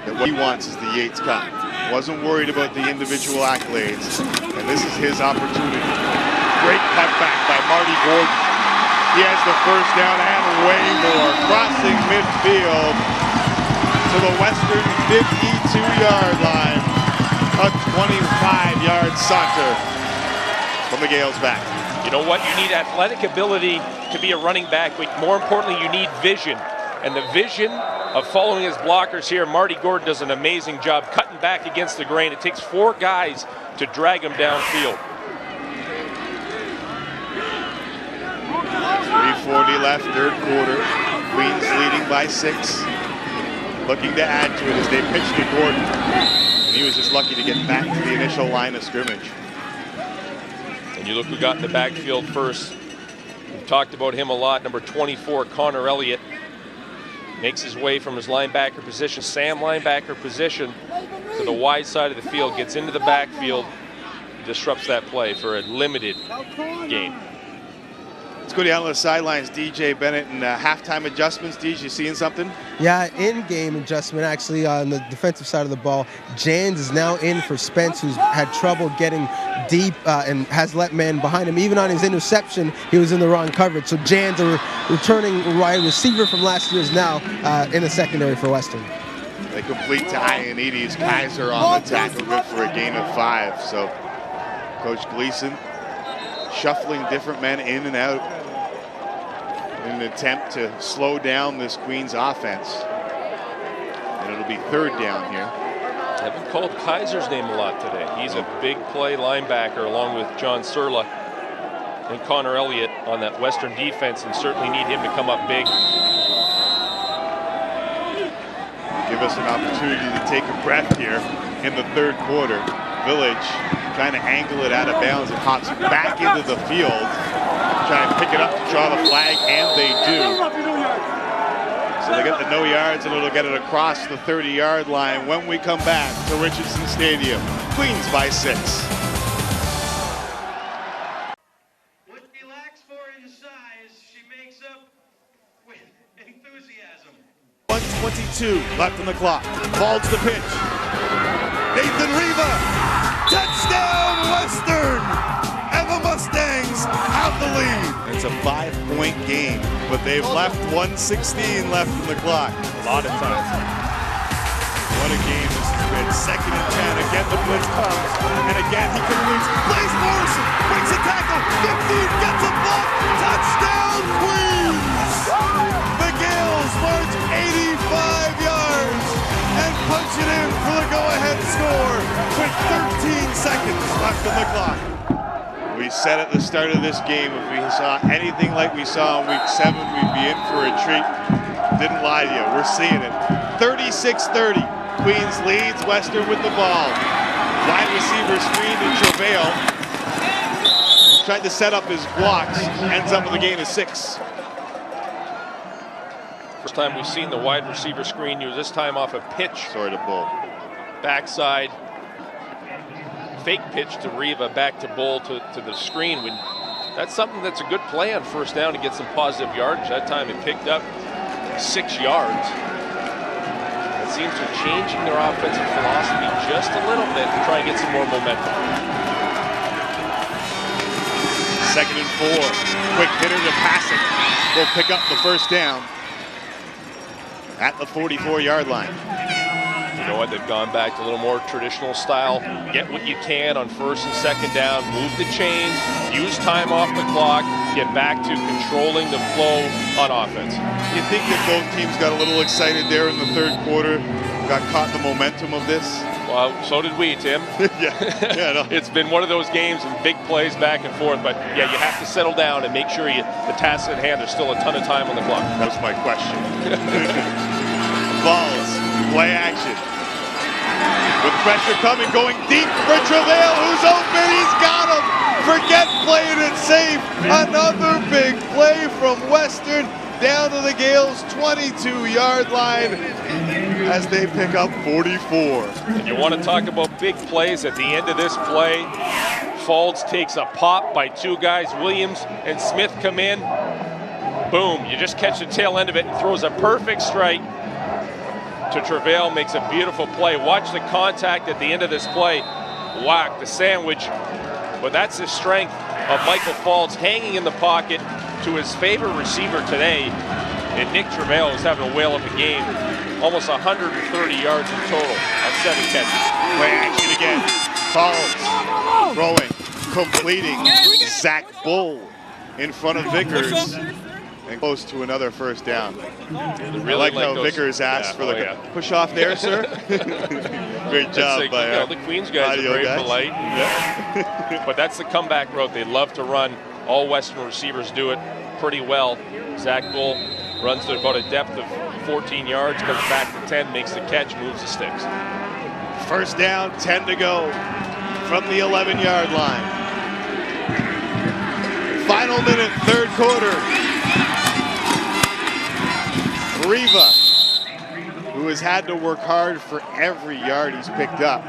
that what he wants is the Yates Cup. Wasn't worried about the individual accolades, and this is his opportunity. Great cutback by Marty Gordon. He has the first down and way more, crossing midfield to the Western 52-yard line. A 25-yard saunter from the Gales back. You know what? You need athletic ability to be a running back, but more importantly, you need vision. And the vision of following his blockers here, Marty Gordon does an amazing job cutting back against the grain. It takes 4 guys to drag him downfield. 3:40 left, third quarter. Queens leading by 6. Looking to add to it as they pitch to Gordon. And he was just lucky to get back to the initial line of scrimmage. And you look who got in the backfield first. We've talked about him a lot. Number 24, Connor Elliott. Makes his way from his linebacker position, Sam linebacker position, to the wide side of the field, gets into the backfield, disrupts that play for a limited game. Let's go down to the sidelines. DJ Bennett and halftime adjustments. DJ, you seeing something? Yeah, in-game adjustment actually on the defensive side of the ball. Jans is now in for Spence, who's had trouble getting deep and has let men behind him. Even on his interception, he was in the wrong coverage. So Jans, a returning wide receiver from last year, is now in the secondary for Western. They complete to Ioannidis. Kaiser on the tackle, good for a gain of 5. So Coach Gleason shuffling different men in and out in an attempt to slow down this Queens offense. And it'll be third down here. Haven't called Kaiser's name a lot today. He's a big play linebacker along with John Surla and Connor Elliott on that Western defense, and certainly need him to come up big. Give us an opportunity to take a breath here in the third quarter. Village trying to angle it out of bounds. It hops back into the field. Trying to pick it up to draw the flag, and they do. So they get the no yards, and it'll get it across the 30-yard line when we come back to Richardson Stadium. Queens by 6. What she lacks for in size, she makes up with enthusiasm. 1:22 left on the clock. Falls the pitch. Nathan Riva. Touchdown Western! And the Mustangs have the lead. It's a 5-point game, but they've left 1:16 left on the clock. A lot of time. What a game this has been. 2nd and 10. Again, the blitz comes. And again, he completes. Blaze Morrison breaks a tackle. 15 gets a block. Touchdown Queens! The Gales march 85 yards and punch it in for the go-ahead score with 13 seconds left on the clock. We said at the start of this game, if we saw anything like we saw in week 7, we'd be in for a treat. Didn't lie to you. We're seeing it. 36-30. Queens leads Western with the ball. Wide receiver screen to Travail. Tried to set up his blocks. Ends up with a gain of 6. First time we've seen the wide receiver screen used, this time off a pitch. Sorry to Bull. Backside. Fake pitch to Riva, back to Bull to the screen. That's something that's a good play on first down to get some positive yardage. That time it picked up 6 yards. It seems they're changing their offensive philosophy just a little bit to try and get some more momentum. 2nd and 4. Quick hitter to pass it. Will pick up the first down at the 44-yard line. You know what? They've gone back to a little more traditional style. Get what you can on 1st and 2nd down. Move the chains. Use time off the clock. Get back to controlling the flow on offense. You think that both teams got a little excited there in the third quarter? Got caught in the momentum of this? Well, so did we, Tim. Yeah, no. It's been one of those games and big plays back and forth, but yeah, you have to settle down and make sure the tasks at hand, there's still a ton of time on the clock. That was my question. Balls, play action. With pressure coming, going deep for Travail, who's open, he's got him! Forget playing it safe. Another big play from Western down to the Gales' 22-yard line as they pick up 44. And you want to talk about big plays at the end of this play. Faulds takes a pop by 2 guys. Williams and Smith come in. boom, you just catch the tail end of it and throws a perfect strike to Travail, makes a beautiful play. Watch the contact at the end of this play. Whack, the sandwich. But that's the strength of Michael Falls hanging in the pocket to his favorite receiver today. And Nick Travail is having a whale of a game. Almost 130 yards in total on 7 catches. Play action again. Falls, throwing, completing. Zach Bull in front of Vickers. And close to another first down. Really I like how Vickers asked for the push off there, sir. Great job by the Queens guys are very polite. Yeah. But that's the comeback route they love to run. All Western receivers do it pretty well. Zach Bull runs to about a depth of 14 yards, comes back to 10, makes the catch, moves the sticks. First down, 10 to go from the 11-yard line. Final minute, third quarter. Riva, who has had to work hard for every yard he's picked up.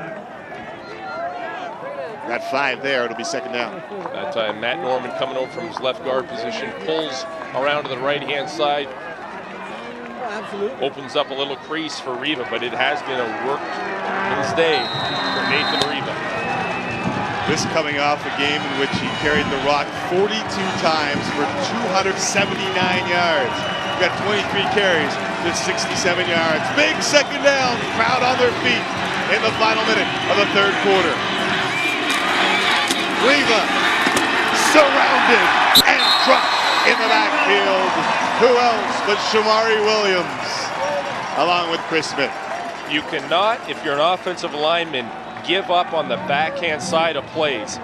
Got 5 there, it'll be second down. That time, Matt Norman coming over from his left guard position, pulls around to the right-hand side. Opens up a little crease for Riva, but it has been a workman's day for Nathan Riva. This coming off a game in which he carried the rock 42 times for 279 yards. Got 23 carries to 67 yards. Big second down, crowd on their feet in the final minute of the third quarter. Riva surrounded and crushed in the backfield. Who else but Shamari Williams, along with Chris Smith. You cannot, if you're an offensive lineman, give up on the backhand side of plays.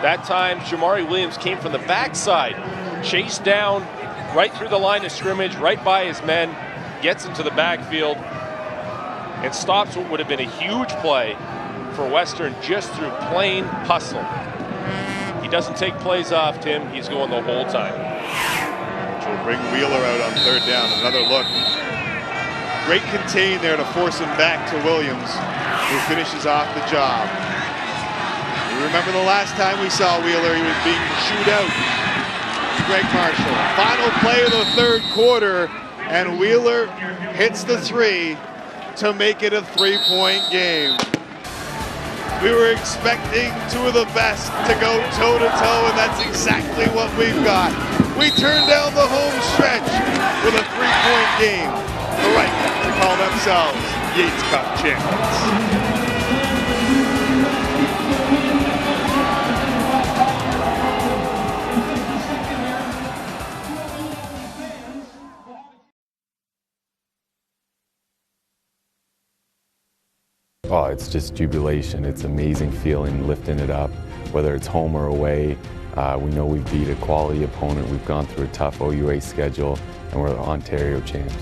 That time, Shamari Williams came from the backside, chased down right through the line of scrimmage, right by his men, gets into the backfield, and stops what would have been a huge play for Western just through plain hustle. He doesn't take plays off, Tim. He's going the whole time. Which will bring Wheeler out on third down. Another look. Great contain there to force him back to Williams, who finishes off the job. You remember the last time we saw Wheeler, he was being chewed out. Greg Marshall. Final play of the third quarter, and Wheeler hits the 3 to make it a 3-point game. We were expecting 2 of the best to go toe-to-toe, and that's exactly what we've got. We turned down the home stretch with a 3-point game. The right to call themselves Yates Cup champions. Oh, it's just jubilation. It's an amazing feeling lifting it up, whether it's home or away. We know we beat a quality opponent. We've gone through a tough OUA schedule, and we're the Ontario champs.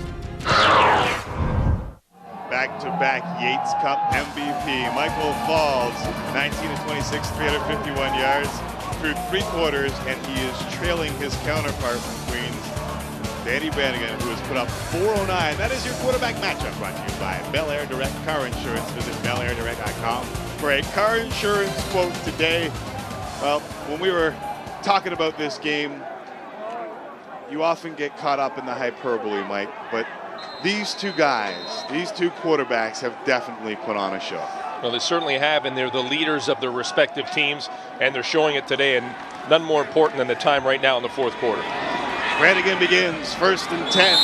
Back-to-back Yates Cup MVP. Michael Falls, 19 of 26, 351 yards through 3 quarters, and he is trailing his counterpart from Queens, Danny Brannigan, who has put up 409. That is your quarterback matchup, brought to you by Bel Air Direct Car Insurance. Visit belairdirect.com for a car insurance quote today. Well, when we were talking about this game, you often get caught up in the hyperbole, Mike, but these 2 guys, these 2 quarterbacks have definitely put on a show. Well, they certainly have, and they're the leaders of their respective teams, and they're showing it today, and none more important than the time right now in the fourth quarter. Brannigan begins, 1st and 10.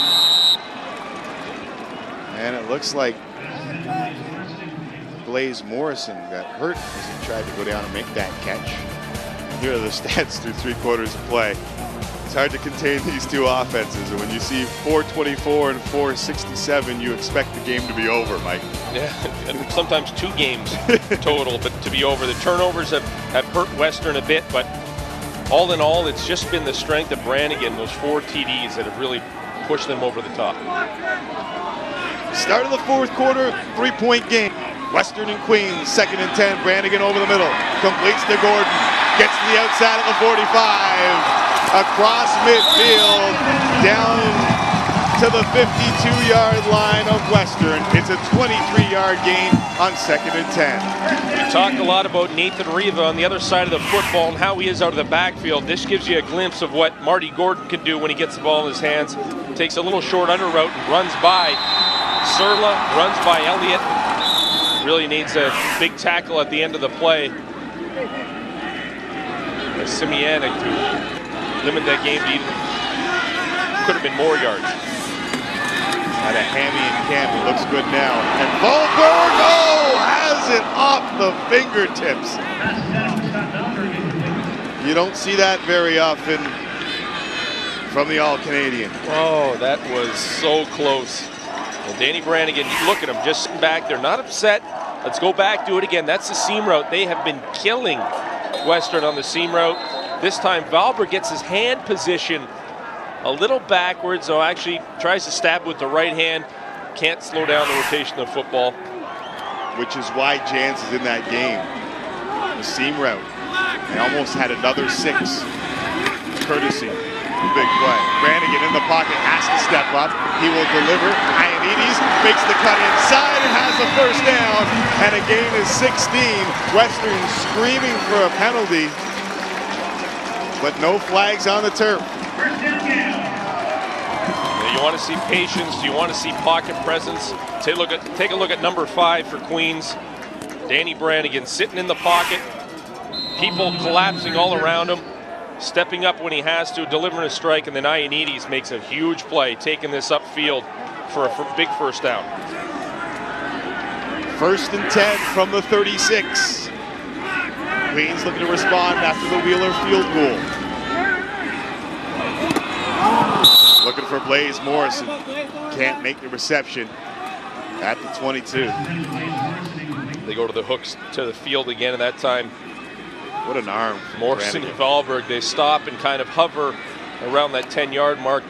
And it looks like Blaze Morrison got hurt as he tried to go down and make that catch. Here are the stats through 3 quarters of play. It's hard to contain these 2 offenses, and when you see 424 and 467, you expect the game to be over, Mike. Yeah, and sometimes 2 games total, but to be over. The turnovers have hurt Western a bit, but all in all, it's just been the strength of Brannigan, those 4 TDs that have really pushed them over the top. Start of the fourth quarter, 3-point game. Western and Queens, 2nd and 10. Brannigan over the middle, completes to Gordon, gets to the outside of the 45, across midfield, down to the 52-yard line of Western. It's a 23-yard gain on 2nd and 10. We talked a lot about Nathan Riva on the other side of the football and how he is out of the backfield. This gives you a glimpse of what Marty Gordon can do when he gets the ball in his hands. Takes a little short under route and runs by Serla, runs by Elliott. Really needs a big tackle at the end of the play. Simianic to limit that game to even, could have been more yards. Had a hammy in camp, it looks good now. And Volberg, has it off the fingertips. You don't see that very often from the All-Canadian. Oh, that was so close. And Danny Brannigan, look at him, just sitting back there, not upset. Let's go back, do it again. That's the seam route. They have been killing Western on the seam route. This time, Valber gets his hand position a little backwards, so actually tries to stab with the right hand. Can't slow down the rotation of football. Which is why Jans is in that game. The seam route. They almost had another 6. Courtesy. Big play. Brannigan in the pocket has to step up. He will deliver. Ioannidis makes the cut inside and has the first down. And a gain is 16. Western screaming for a penalty, but no flags on the turf. You want to see patience. You want to see pocket presence. Take a look at number 5 for Queens. Danny Brannigan sitting in the pocket. People collapsing all around him. Stepping up when he has to, delivering a strike, and then Ioannidis makes a huge play, taking this upfield for a big first down. 1st and 10 from the 36. Queens looking to respond after the Wheeler field goal. Looking for Blaze Morrison. Can't make the reception at the 22. They go to the hooks to the field again, and that time what an arm. Morrison and Valberg, they stop and kind of hover around that 10-yard mark.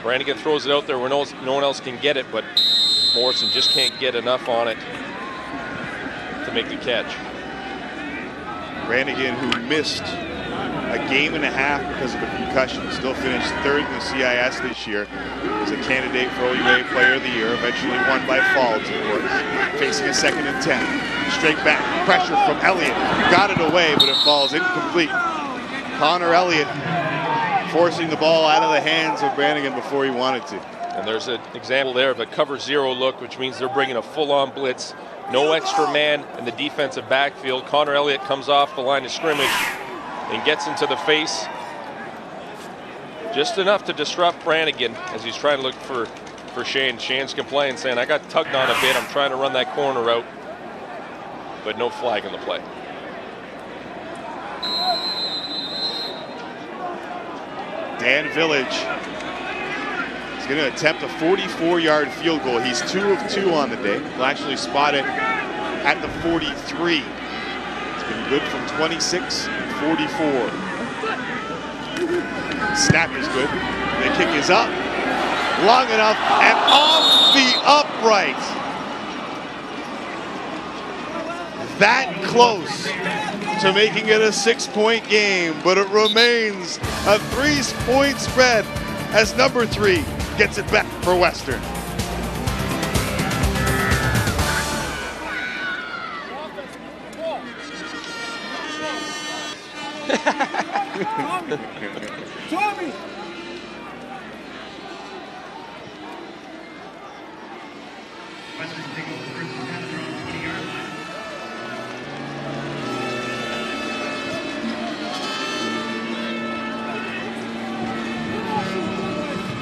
Brannigan throws it out there where no one else can get it, but Morrison just can't get enough on it to make the catch. Brannigan, who missed a game and a half because of a concussion, still finished 3rd in the CIS this year. Was a candidate for OUA Player of the Year, eventually won by Falls, of course. Facing a 2nd and 10. Straight back, pressure from Elliott. Got it away, but it falls incomplete. Connor Elliott forcing the ball out of the hands of Brannigan before he wanted to. And there's an example there of a cover 0 look, which means they're bringing a full-on blitz. No extra man in the defensive backfield. Connor Elliott comes off the line of scrimmage and gets into the face. Just enough to disrupt Brannigan as he's trying to look for Shane. Shane's complaining, saying, I got tugged on a bit. I'm trying to run that corner route. But no flag on the play. Dan Village is going to attempt a 44-yard field goal. He's 2 of 2 on the day. He'll actually spot it at the 43. It's been good from 26 and 44. Snap is good. The kick is up. Long enough and off the upright. That close to making it a 6-point game, but it remains a 3-point spread as number 3 gets it back for Western. Tommy!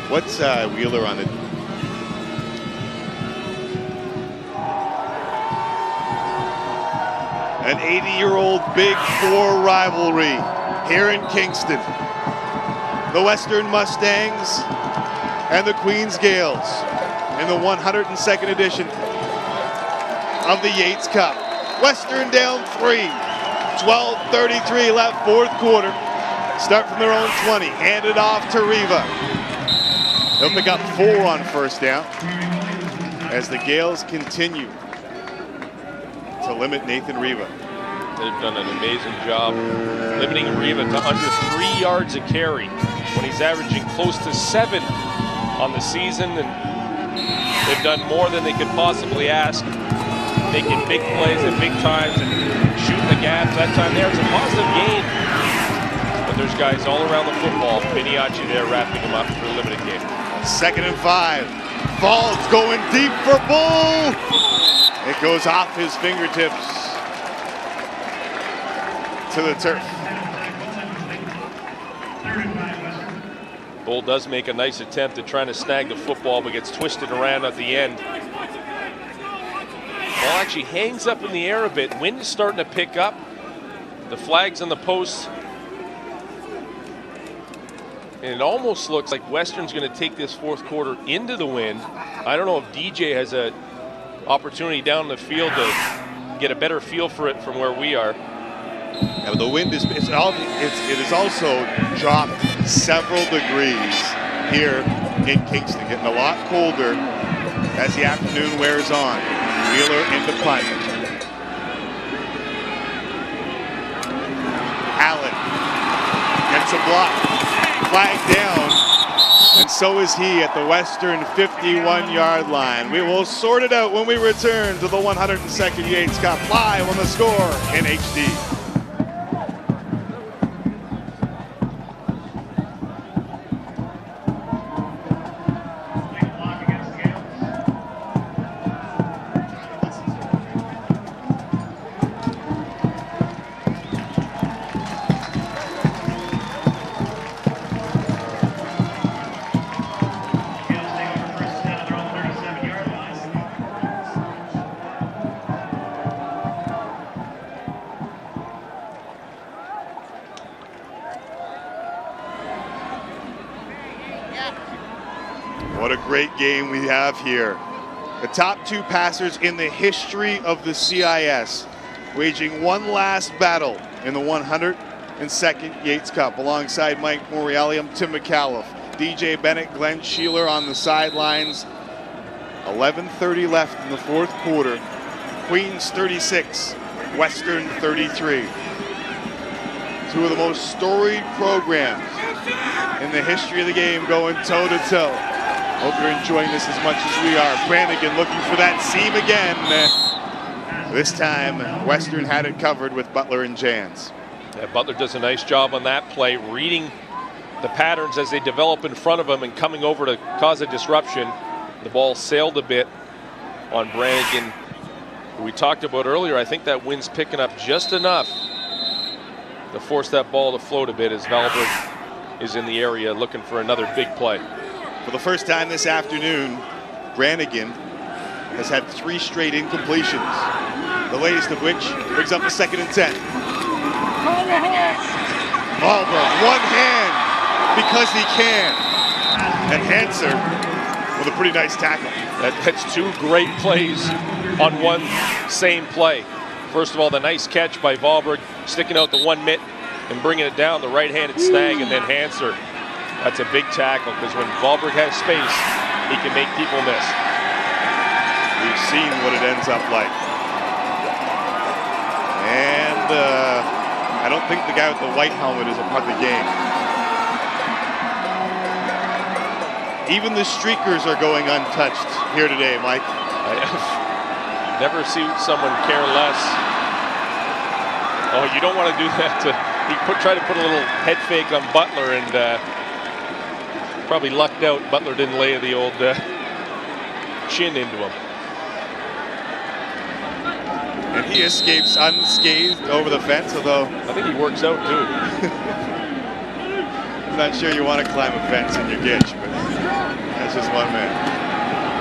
What's Wheeler on it? An 80-year-old Big 4 rivalry here in Kingston. The Western Mustangs and the Queens Gales in the 102nd edition of the Yates Cup. Western down 3, 12:33 left, 4th quarter. Start from their own 20, hand it off to Riva. They'll pick up 4 on 1st down as the Gales continue to limit Nathan Riva. They've done an amazing job limiting Riva to under 3 yards a carry when he's averaging close to 7 on the season, and they've done more than they could possibly ask, making big plays at big times and shooting the gaps that time there. It's a positive game, but there's guys all around the football. Biniachi there wrapping him up for a limited game. 2nd and 5. Falls going deep for Bull. It goes off his fingertips to the turf. Bull does make a nice attempt at trying to snag the football, but gets twisted around at the end. Ball actually hangs up in the air a bit. Wind is starting to pick up. The flag's on the post. And it almost looks like Western's going to take this fourth quarter into the wind. I don't know if DJ has an opportunity down the field to get a better feel for it from where we are. Yeah, but the wind is it is also dropped several degrees here in Kingston, getting a lot colder as the afternoon wears on. Wheeler into punt. Allen gets a block. Flag down, and so is he at the Western 51-yard line. We will sort it out when we return to the 102nd Yates Cup live on the Score in HD. What a great game we have here. The top 2 passers in the history of the CIS waging one last battle in the 102nd Yates Cup alongside Mike Morialium, Tim McAuliffe, DJ Bennett, Glenn Sheeler on the sidelines. 11:30 left in the fourth quarter. Queens 36, Western 33. Two of the most storied programs in the history of the game going toe-to-toe. Hope you're enjoying this as much as we are. Brannigan looking for that seam again. This time, Western had it covered with Butler and Jans. Yeah, Butler does a nice job on that play, reading the patterns as they develop in front of him and coming over to cause a disruption. The ball sailed a bit on Brannigan, who we talked about earlier. I think that wind's picking up just enough to force that ball to float a bit as Valberg is in the area looking for another big play. For the first time this afternoon, Brannigan has had 3 straight incompletions, the latest of which brings up the 2nd and 10. Valberg, one hand, because he can. And Hanser with a pretty nice tackle. That's 2 great plays on one same play. First of all, the nice catch by Valberg, sticking out the 1 mitt and bringing it down, the right-handed snag, and then Hanser. That's a big tackle, because when Valberg has space, he can make people miss. We've seen what it ends up like. And I don't think the guy with the white helmet is a part of the game. Even the streakers are going untouched here today, Mike. I never see someone care less. Oh, you don't want to do that. He tried to put a little head fake on Butler and probably lucked out. Butler didn't lay the old chin into him. And he escapes unscathed over the fence, although I think he works out too. I'm not sure you want to climb a fence in your ditch, but that's just one man.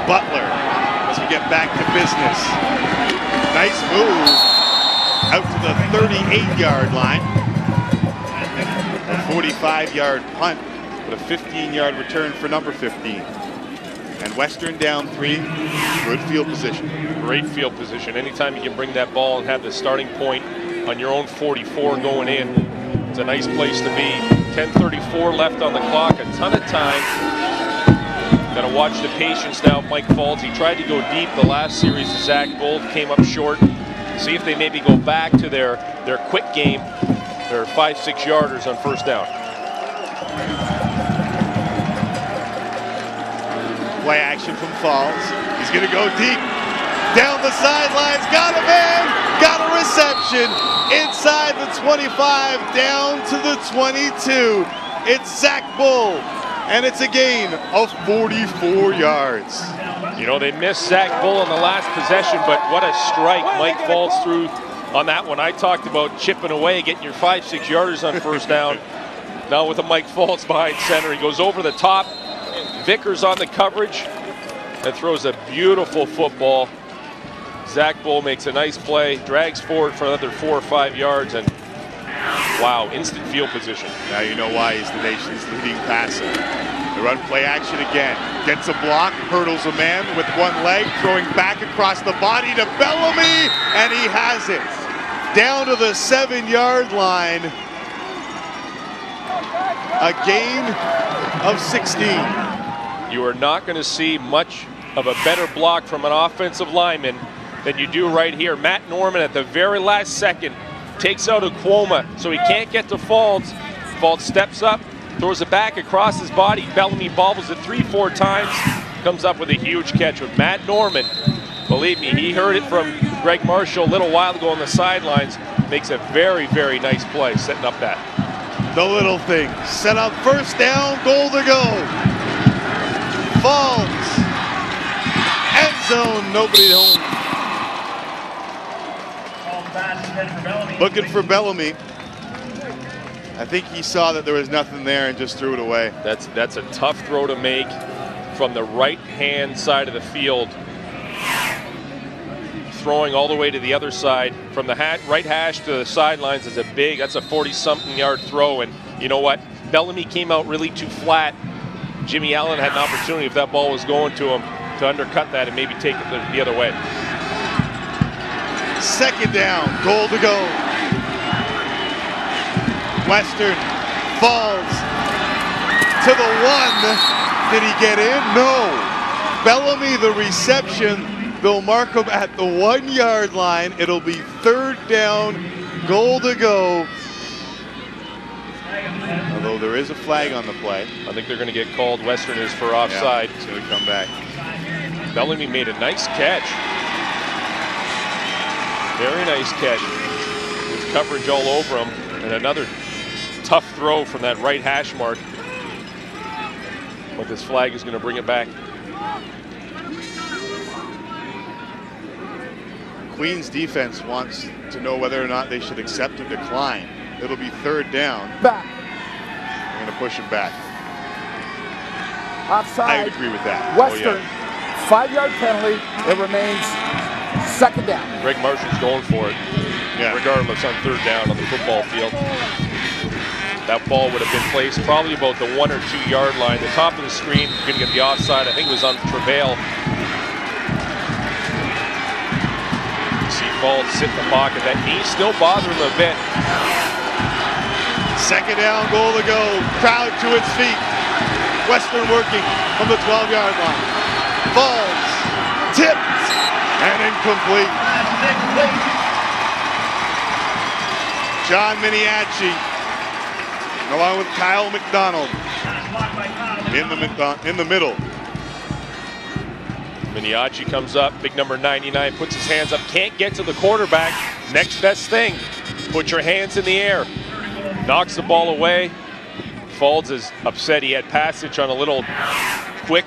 Butler, as we get back to business. Nice move out to the 38-yard line. A 45-yard punt, but a 15-yard return for number 15. And Western down 3, good field position. Great field position. Anytime you can bring that ball and have the starting point on your own 44 going in, it's a nice place to be. 10:34 left on the clock, a ton of time. Got to watch the patience now of Mike Falls. He tried to go deep the last series. Zach Gold came up short. See if they maybe go back to their quick game, their 5-6 yarders on first down. Play action from Falls. He's going to go deep. Down the sidelines. Got a man. Got a reception. Inside the 25. Down to the 22. It's Zach Bull. And it's a gain of 44 yards. You know, they missed Zach Bull on the last possession, but what a strike Mike Falls threw on that one. I talked about chipping away, getting your 5-6 yarders on first down. Now with a Mike Falls behind center, he goes over the top. Vickers on the coverage and throws a beautiful football. Zach Bull makes a nice play, drags forward for another 4 or 5 yards, and wow, instant field position. Now you know why he's the nation's leading passer. The run play action again. Gets a block, hurdles a man with one leg, throwing back across the body to Bellamy, and he has it. Down to the 7-yard line. A gain of 16. You are not going to see much of a better block from an offensive lineman than you do right here. Matt Norman at the very last second takes out Cuoma, so he can't get to Falls. Falls steps up, throws it back across his body. Bellamy bobbles it 3-4 times, comes up with a huge catch with Matt Norman. Believe me, he heard it from Greg Marshall a little while ago on the sidelines. Makes a very, very nice play setting up that. The little thing. Set up first down, goal to go. Falls. End zone, nobody home. Looking for Bellamy. I think he saw that there was nothing there and just threw it away. That's a tough throw to make from the right-hand side of the field. Throwing all the way to the other side from the right hash to the sidelines is that's a 40-something yard throw, and you know what? Bellamy came out really too flat. Jimmy Allen had an opportunity, if that ball was going to him, to undercut that and maybe take it the other way. Second down, goal to go. Western Falls to the 1. Did he get in? No. Bellamy, the reception. They'll mark him at the 1-yard line. It'll be third down, goal to go. Although there is a flag on the play. I think they're going to get called. Western is for offside. Yeah, it's going to come back. Bellamy made a nice catch. Very nice catch. There's coverage all over him. And another tough throw from that right hash mark. But this flag is going to bring it back. Queens defense wants to know whether or not they should accept or decline. It'll be third down. Back. They're going to push him back. Offside. I would agree with that. Western, Oh, yeah. 5-yard penalty. It remains second down. Greg Marshall's going for it, regardless on third down on the football field. That ball would have been placed probably about the 1 or 2 yard line. The top of the screen, you're going to get the offside. I think it was on Travail. Falls sit in the pocket. That knee still bothering him a bit. Second down, goal to go. Crowd to its feet. Western working from the 12-yard line. Falls, tipped, and incomplete. John Miniacci, along with Kyle McDonald, in the middle. Miniacci comes up, big number 99, puts his hands up, can't get to the quarterback. Next best thing, put your hands in the air. Knocks the ball away. Falls is upset. He had passage on a little quick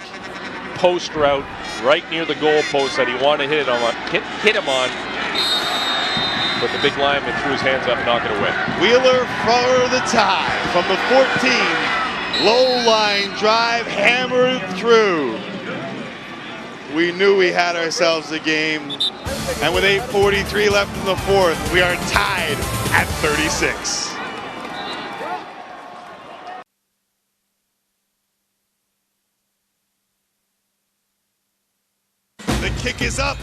post route right near the goal post that he wanted to hit him on. But the big lineman threw his hands up and knocked it away. Wheeler for the tie from the 14. Low line drive hammered through. We knew we had ourselves a game, and with 8:43 left in the fourth, we are tied at 36. The kick is up,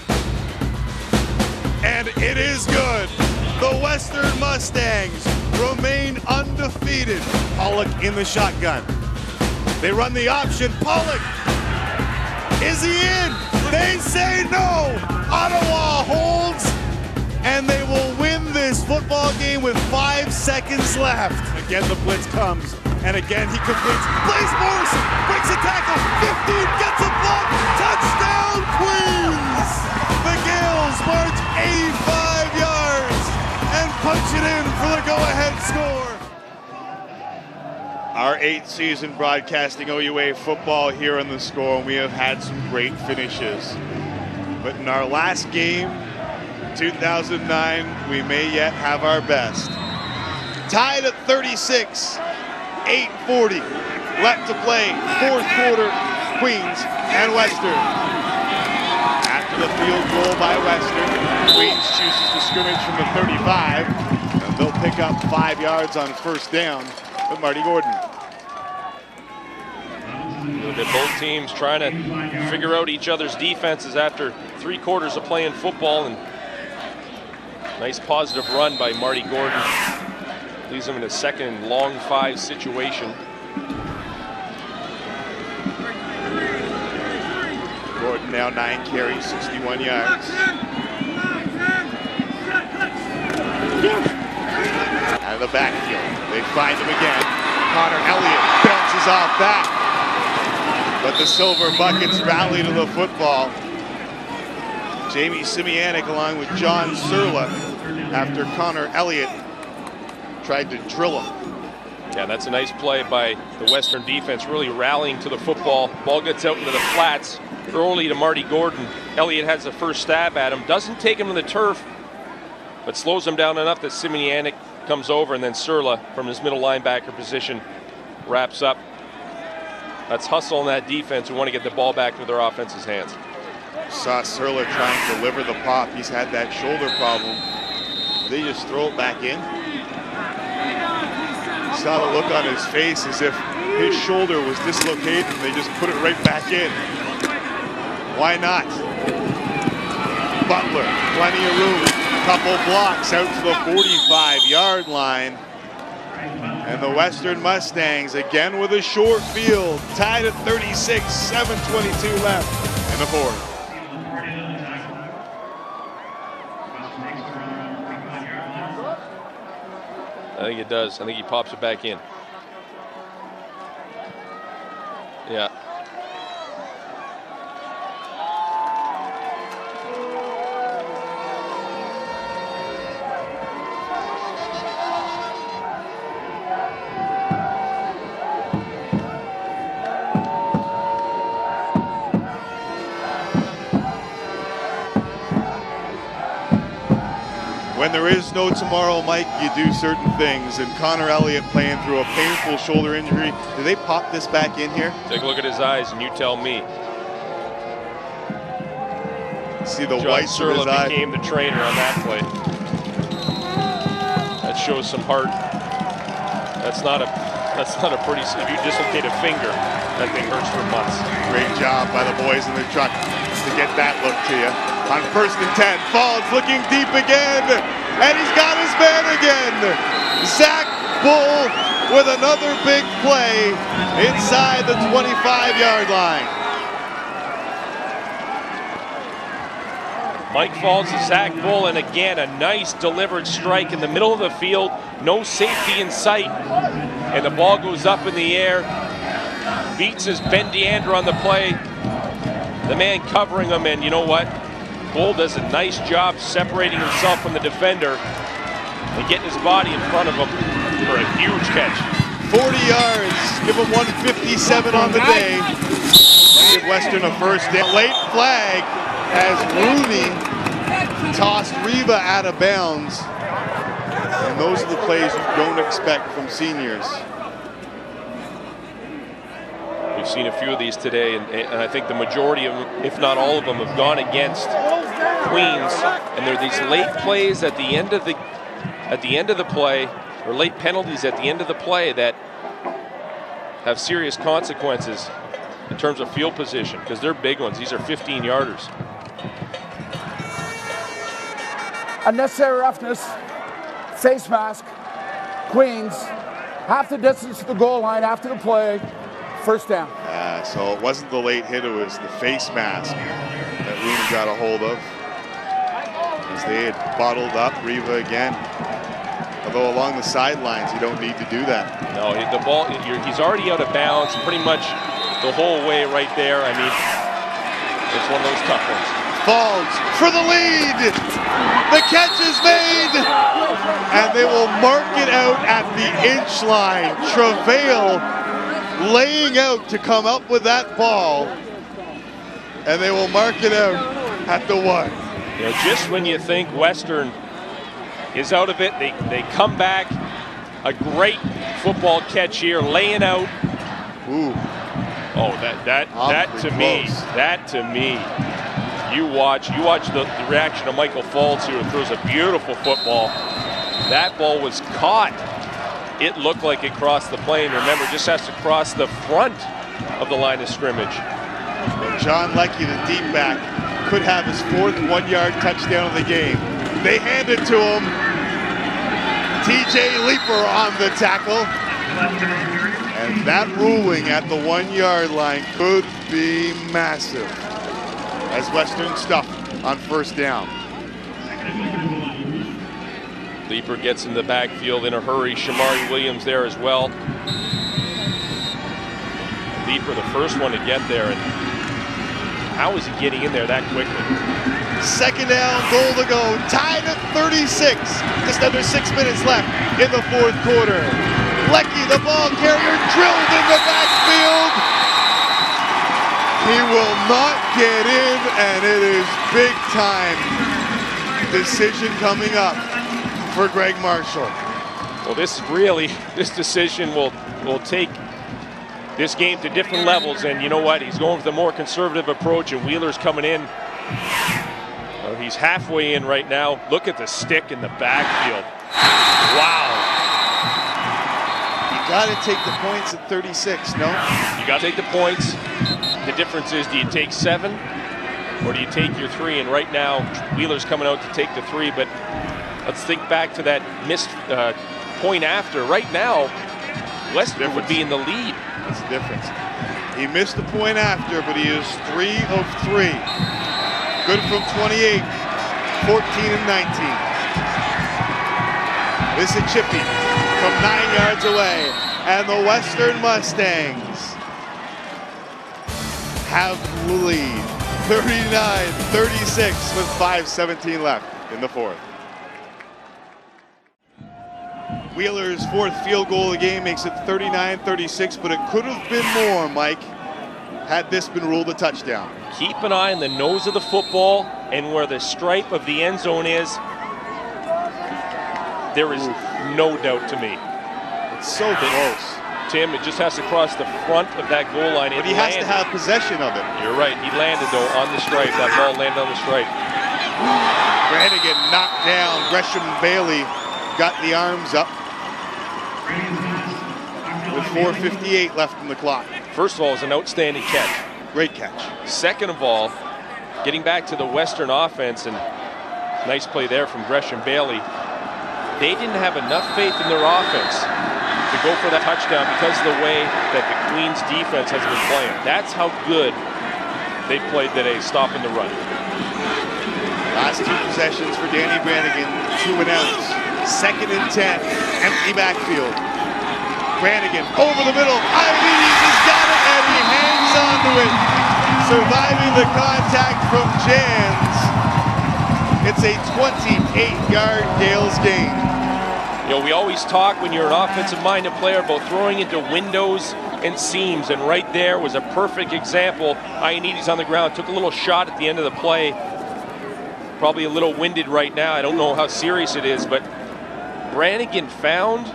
and it is good. The Western Mustangs remain undefeated. Pollock in the shotgun. They run the option. Pollock. Is he in? They say no. Ottawa holds, and they will win this football game with 5 seconds left. Again, the blitz comes. And again, he completes. Blaze Morrison breaks a tackle. 15, gets a block. Touchdown, Queens! The Gales march 85 yards and punch it in for the go-ahead score. Our 8th season broadcasting OUA football here on TheScore, and we have had some great finishes. But in our last game, 2009, we may yet have our best. Tied at 36, 8:40 left to play, fourth quarter, Queens and Western. After the field goal by Western, Queens chooses to scrimmage from the 35, and they'll pick up 5 yards on first down with Marty Gordon. Both teams trying to figure out each other's defenses after 3 quarters of playing football, and nice positive run by Marty Gordon. Leaves him in a second long 5 situation. Gordon now 9 carries, 61 yards. Out of the backfield, they find him again. Connor Elliott bounces off that. But the Silver Buckets rally to the football. Jamie Simianic along with John Surla after Connor Elliott tried to drill him. Yeah, that's a nice play by the Western defense, really rallying to the football. Ball gets out into the flats early to Marty Gordon. Elliott has the first stab at him, doesn't take him to the turf, but slows him down enough that Simianic comes over, and then Surla from his middle linebacker position wraps up. That's hustle in that defense who want to get the ball back to their offense's hands. Saw Surla trying to deliver the pop. He's had that shoulder problem. They just throw it back in. Saw the look on his face as if his shoulder was dislocated and they just put it right back in. Why not? Butler, plenty of room. Couple blocks out to the 45-yard line. And the Western Mustangs again with a short field, tied at 36, 7:22 left in the fourth. I think it does. I think he pops it back in. Yeah. When there is no tomorrow, Mike, you do certain things. And Connor Elliott playing through a painful shoulder injury. Do they pop this back in here? Take a look at his eyes and you tell me. See the John whites of his Surla eye. became the trainer on that play. That shows some heart. That's not a pretty, if you dislocate a finger, that thing hurts for months. Great job by the boys in the truck to get that look to you. On first and 10, Falls looking deep again, and he's got his man again. Zach Bull with another big play inside the 25-yard line. Mike Falls to Zach Bull, and again a nice delivered strike in the middle of the field. No safety in sight, and the ball goes up in the air. Beats his Ben DeAndre on the play. The man covering him, and you know what? Bull does a nice job separating himself from the defender and getting his body in front of him for a huge catch. 40 yards, give him 157 on the day. Give Western a first down. Late flag as Rooney tossed Riva out of bounds. And those are the plays you don't expect from seniors. We've seen a few of these today, and I think the majority of them, if not all of them, have gone against Queens. And there are these late plays at the end of the play, or late penalties at the end of the play that have serious consequences in terms of field position, because they're big ones. These are 15-yarders. Unnecessary roughness, face mask, Queens, half the distance to the goal line after the play, first down. So it wasn't the late hit, it was the face mask that Rooney got a hold of. As they had bottled up Riva again. Although along the sidelines, you don't need to do that. No, the ball, he's already out of bounds pretty much the whole way right there. I mean, it's one of those tough ones. Falls for the lead. The catch is made, and they will mark it out at the inch line. Travail laying out to come up with that ball, and they will mark it out at the 1. You know, just when you think Western is out of it, they come back. A great football catch here, laying out. Ooh. Oh, that to me. You watch the reaction of Michael Falls here, who throws a beautiful football. That ball was caught. It looked like it crossed the plane. Remember, just has to cross the front of the line of scrimmage. John Leckie, the deep back, could have his 4th 1-yard touchdown of the game. They hand it to him. TJ Leeper on the tackle. And that ruling at the 1-yard line could be massive as Western stuff on 1st down. Leeper gets in the backfield in a hurry. Shamari Williams there as well. Leeper, the first one to get there, and how is he getting in there that quickly? 2nd down, goal to go, tied at 36. Just under 6 minutes left in the 4th quarter. Leckie, the ball carrier, drilled in the backfield. He will not get in, and it is big time. Decision coming up for Greg Marshall. Well, this decision will take this game to different levels, and you know what? He's going with the more conservative approach, and Wheeler's coming in. Well, he's halfway in right now. Look at the stick in the backfield. Wow. You got to take the points at 36, no? You got to take the points. The difference is, do you take 7 or do you take your 3? And right now, Wheeler's coming out to take the 3, but let's think back to that missed point after. Right now, Western would be in the lead. That's the difference. He missed the point after, but he is 3 of 3. Good from 28, 14 and 19. This is Chippy from 9 yards away, and the Western Mustangs have the lead, 39-36 with 5:17 left in the 4th. Wheeler's 4th field goal of the game makes it 39-36, but it could have been more, Mike, had this been ruled a touchdown. Keep an eye on the nose of the football and where the stripe of the end zone is. There is no doubt to me. It's so close. Tim, it just has to cross the front of that goal line. But he has to have possession of it. You're right. He landed, though, on the stripe. That ball landed on the stripe. Brannigan knocked down. Gresham Bailey got the arms up with 4:58 left in the clock. First of all, it was an outstanding catch. Great catch. Second of all, getting back to the Western offense, and nice play there from Gresham Bailey. They didn't have enough faith in their offense to go for that touchdown because of the way that the Queens defense has been playing. That's how good they played today, stopping the run. Last 2 possessions for Danny Brannigan, 2 and outs. 2nd and 10, empty backfield. Brannigan over the middle. Ioannidis has got it, and he hangs on to it, surviving the contact from Jans. It's a 28-yard Gales gain. You know, we always talk when you're an offensive-minded player about throwing into windows and seams, and right there was a perfect example. Ioannidis on the ground, took a little shot at the end of the play. Probably a little winded right now. I don't know how serious it is, but Brannigan found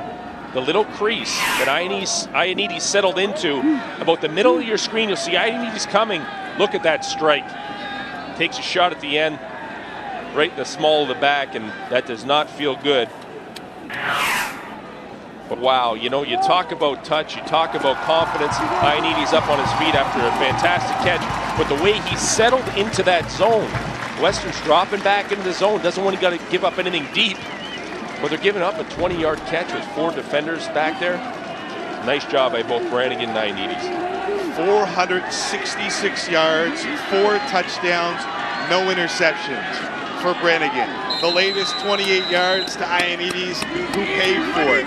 the little crease that Ioannidis settled into. About the middle of your screen, you'll see Ioannidis coming. Look at that strike. Takes a shot at the end, right in the small of the back, and that does not feel good. But wow, you know, you talk about touch, you talk about confidence. Ioannidis up on his feet after a fantastic catch, but the way he settled into that zone, Western's dropping back into the zone, doesn't want to give up anything deep, but they're giving up a 20-yard catch with 4 defenders back there. Nice job by both Brannigan and Ioannidis. 466 yards, 4 touchdowns, no interceptions for Brannigan. the latest 28 yards to Ioannidis, who paid for it.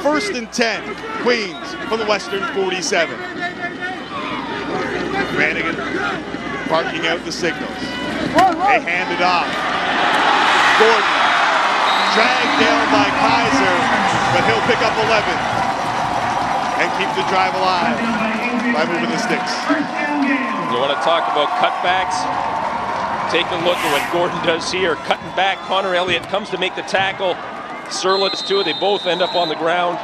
1st and 10, Queens from the Western 47. Brannigan barking out the signals. They hand it off. Gordon dragged down by Kaiser, but he'll pick up 11 and keep the drive alive by moving the sticks. You want to talk about cutbacks? Take a look at what Gordon does here. Cutting back, Connor Elliott comes to make the tackle. Surlitz too, they both end up on the ground.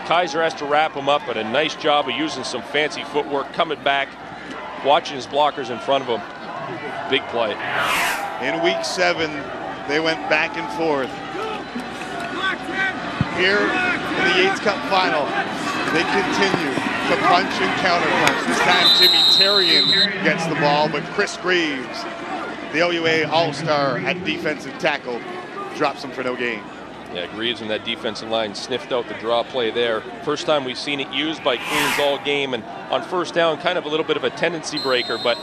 Kaiser has to wrap him up, but a nice job of using some fancy footwork, coming back, watching his blockers in front of him. Big play. In week 7, they went back and forth. Here in the Yates Cup Final, they continue to punch and counterpunch. This time Jimmy Terrian gets the ball, but Chris Greaves, the OUA All-Star at defensive tackle, drops him for no gain. Yeah, Greaves in that defensive line sniffed out the draw play there. First time we've seen it used by Queens all game, and on first down, kind of a little bit of a tendency breaker, but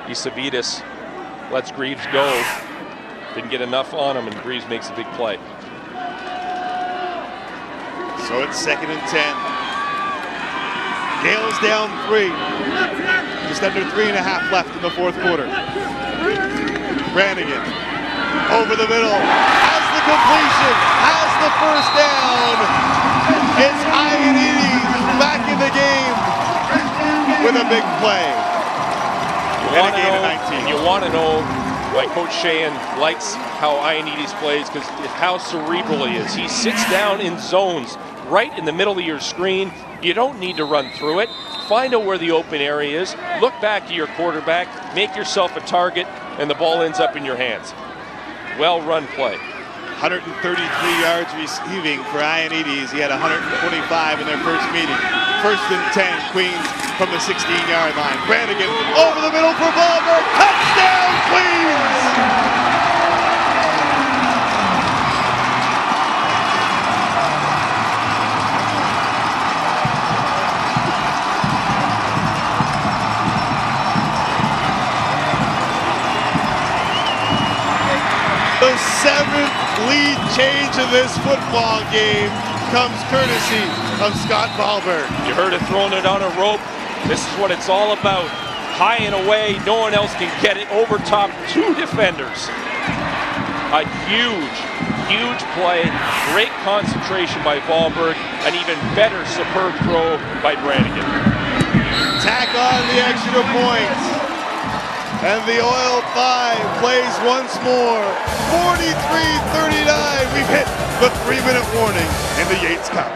Isavides lets Greaves go. Didn't get enough on him, and Greaves makes a big play. So it's 2nd and 10. Gales down 3. Just under 3.5 left in the 4th quarter. Brannigan over the middle, has the completion, has the 1st down. It's Ioannidis back in the game with a big play. You want to know why Coach Sheehan likes how Ioannidis plays, because how cerebral he is. He sits down in zones right in the middle of your screen. You don't need to run through it. Find out where the open area is. Look back to your quarterback. Make yourself a target, and the ball ends up in your hands. Well-run play. 133 yards receiving for Ioannidis. He had 125 in their first meeting. 1st and 10, Queens from the 16-yard line. Brannigan over the middle for Ballberg. Touchdown, Queens! The 7th lead change of this football game comes courtesy of Scott Ballberg. You heard it, throwing it on a rope. This is what it's all about. High and away, no one else can get it. Over top, 2 defenders. A huge play. Great concentration by Ballberg. An even better superb throw by Brannigan. Tack on the extra point. And the Oil 5 plays once more. 43-39. We've hit the 3-minute warning in the Yates Cup.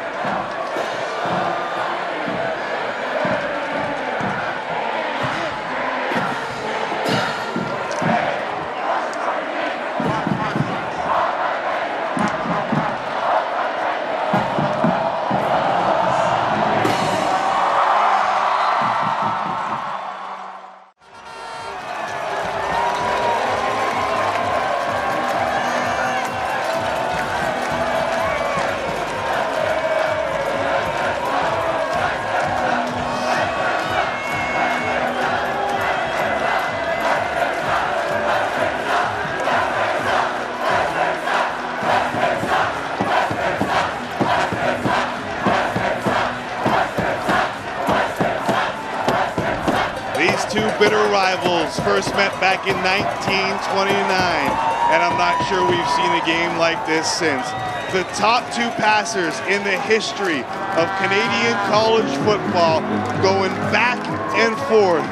Two bitter rivals first met back in 1929, and I'm not sure we've seen a game like this since. The top 2 passers in the history of Canadian college football going back and forth.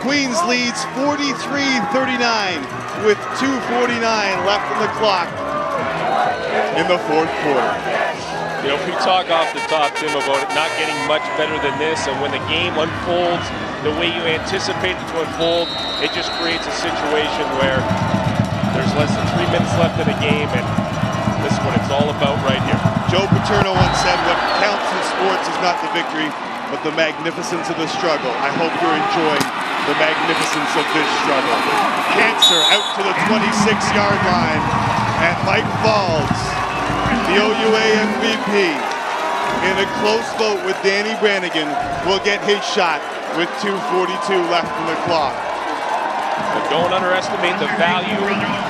Queens leads 43-39 with 2:49 left on the clock in the 4th quarter. You know, we talk off the top, Tim, about it not getting much better than this, and when the game unfolds the way you anticipate it to unfold, it just creates a situation where there's less than 3 minutes left in the game, and this is what it's all about right here. Joe Paterno once said, what counts in sports is not the victory, but the magnificence of the struggle. I hope you're enjoying the magnificence of this struggle. Cancer out to the 26-yard line, and Mike Falls, the OUA MVP, in a close vote with Danny Brannigan, will get his shot with 2:42 left in the clock. But don't underestimate the value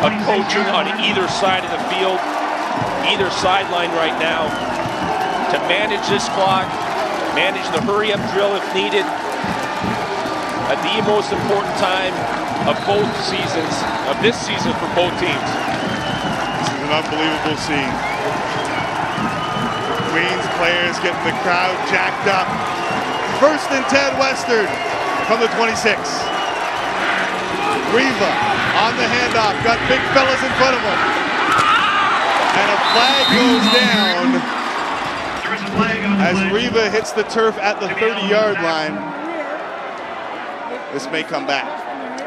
of coaching on either side of the field, either sideline right now, to manage this clock, manage the hurry-up drill if needed, at the most important time of both seasons, of this season for both teams. This is an unbelievable scene. Queens players getting the crowd jacked up. 1st and 10 Western from the 26. Riva on the handoff, got big fellas in front of him. And a flag goes down as Riva hits the turf at the 30-yard line. This may come back.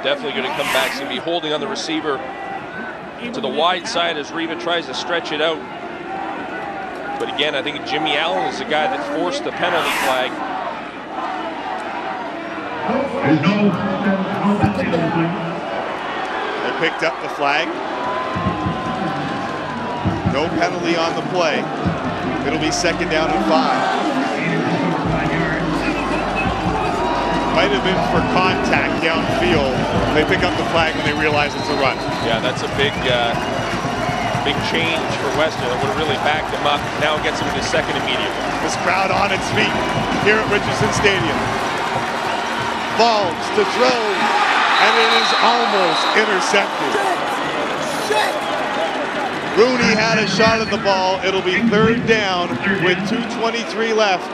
Definitely going to come back. He's going to be holding on the receiver to the wide side as Riva tries to stretch it out. But again, I think Jimmy Allen is the guy that forced the penalty flag. They picked up the flag. No penalty on the play. It'll be 2nd down and 5. Might have been for contact downfield. They pick up the flag when they realize it's a run. Yeah, that's a big change for Western. It would have really backed him up. Now it gets him into 2nd immediately. This crowd on its feet here at Richardson Stadium. Falls to throw, and it is almost intercepted. Rooney had a shot at the ball. It'll be 3rd down with 2:23 left.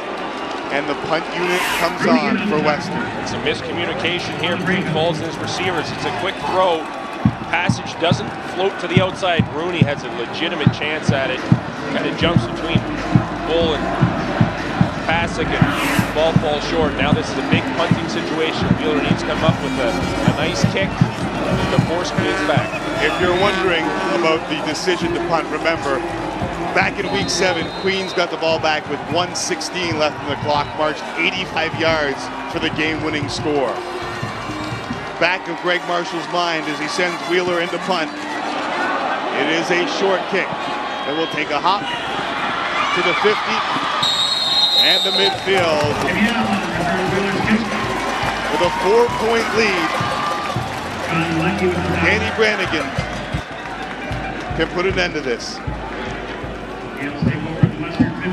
And the punt unit comes on for Western. It's a miscommunication here between Falls and his receivers. It's a quick throw. Passage doesn't float to the outside. Rooney has a legitimate chance at it. Kind of jumps between Bull and Pasick, and ball falls short. Now this is a big punting situation. Wheeler needs to come up with a nice kick to force Queens back. If you're wondering about the decision to punt, remember, back in week 7, Queens got the ball back with 1:16 left in the clock, marched 85 yards for the game-winning score. Back of Greg Marshall's mind as he sends Wheeler into punt. It is a short kick that will take a hop to the 50 and the midfield. With a 4-point lead, Danny Brannigan can put an end to this.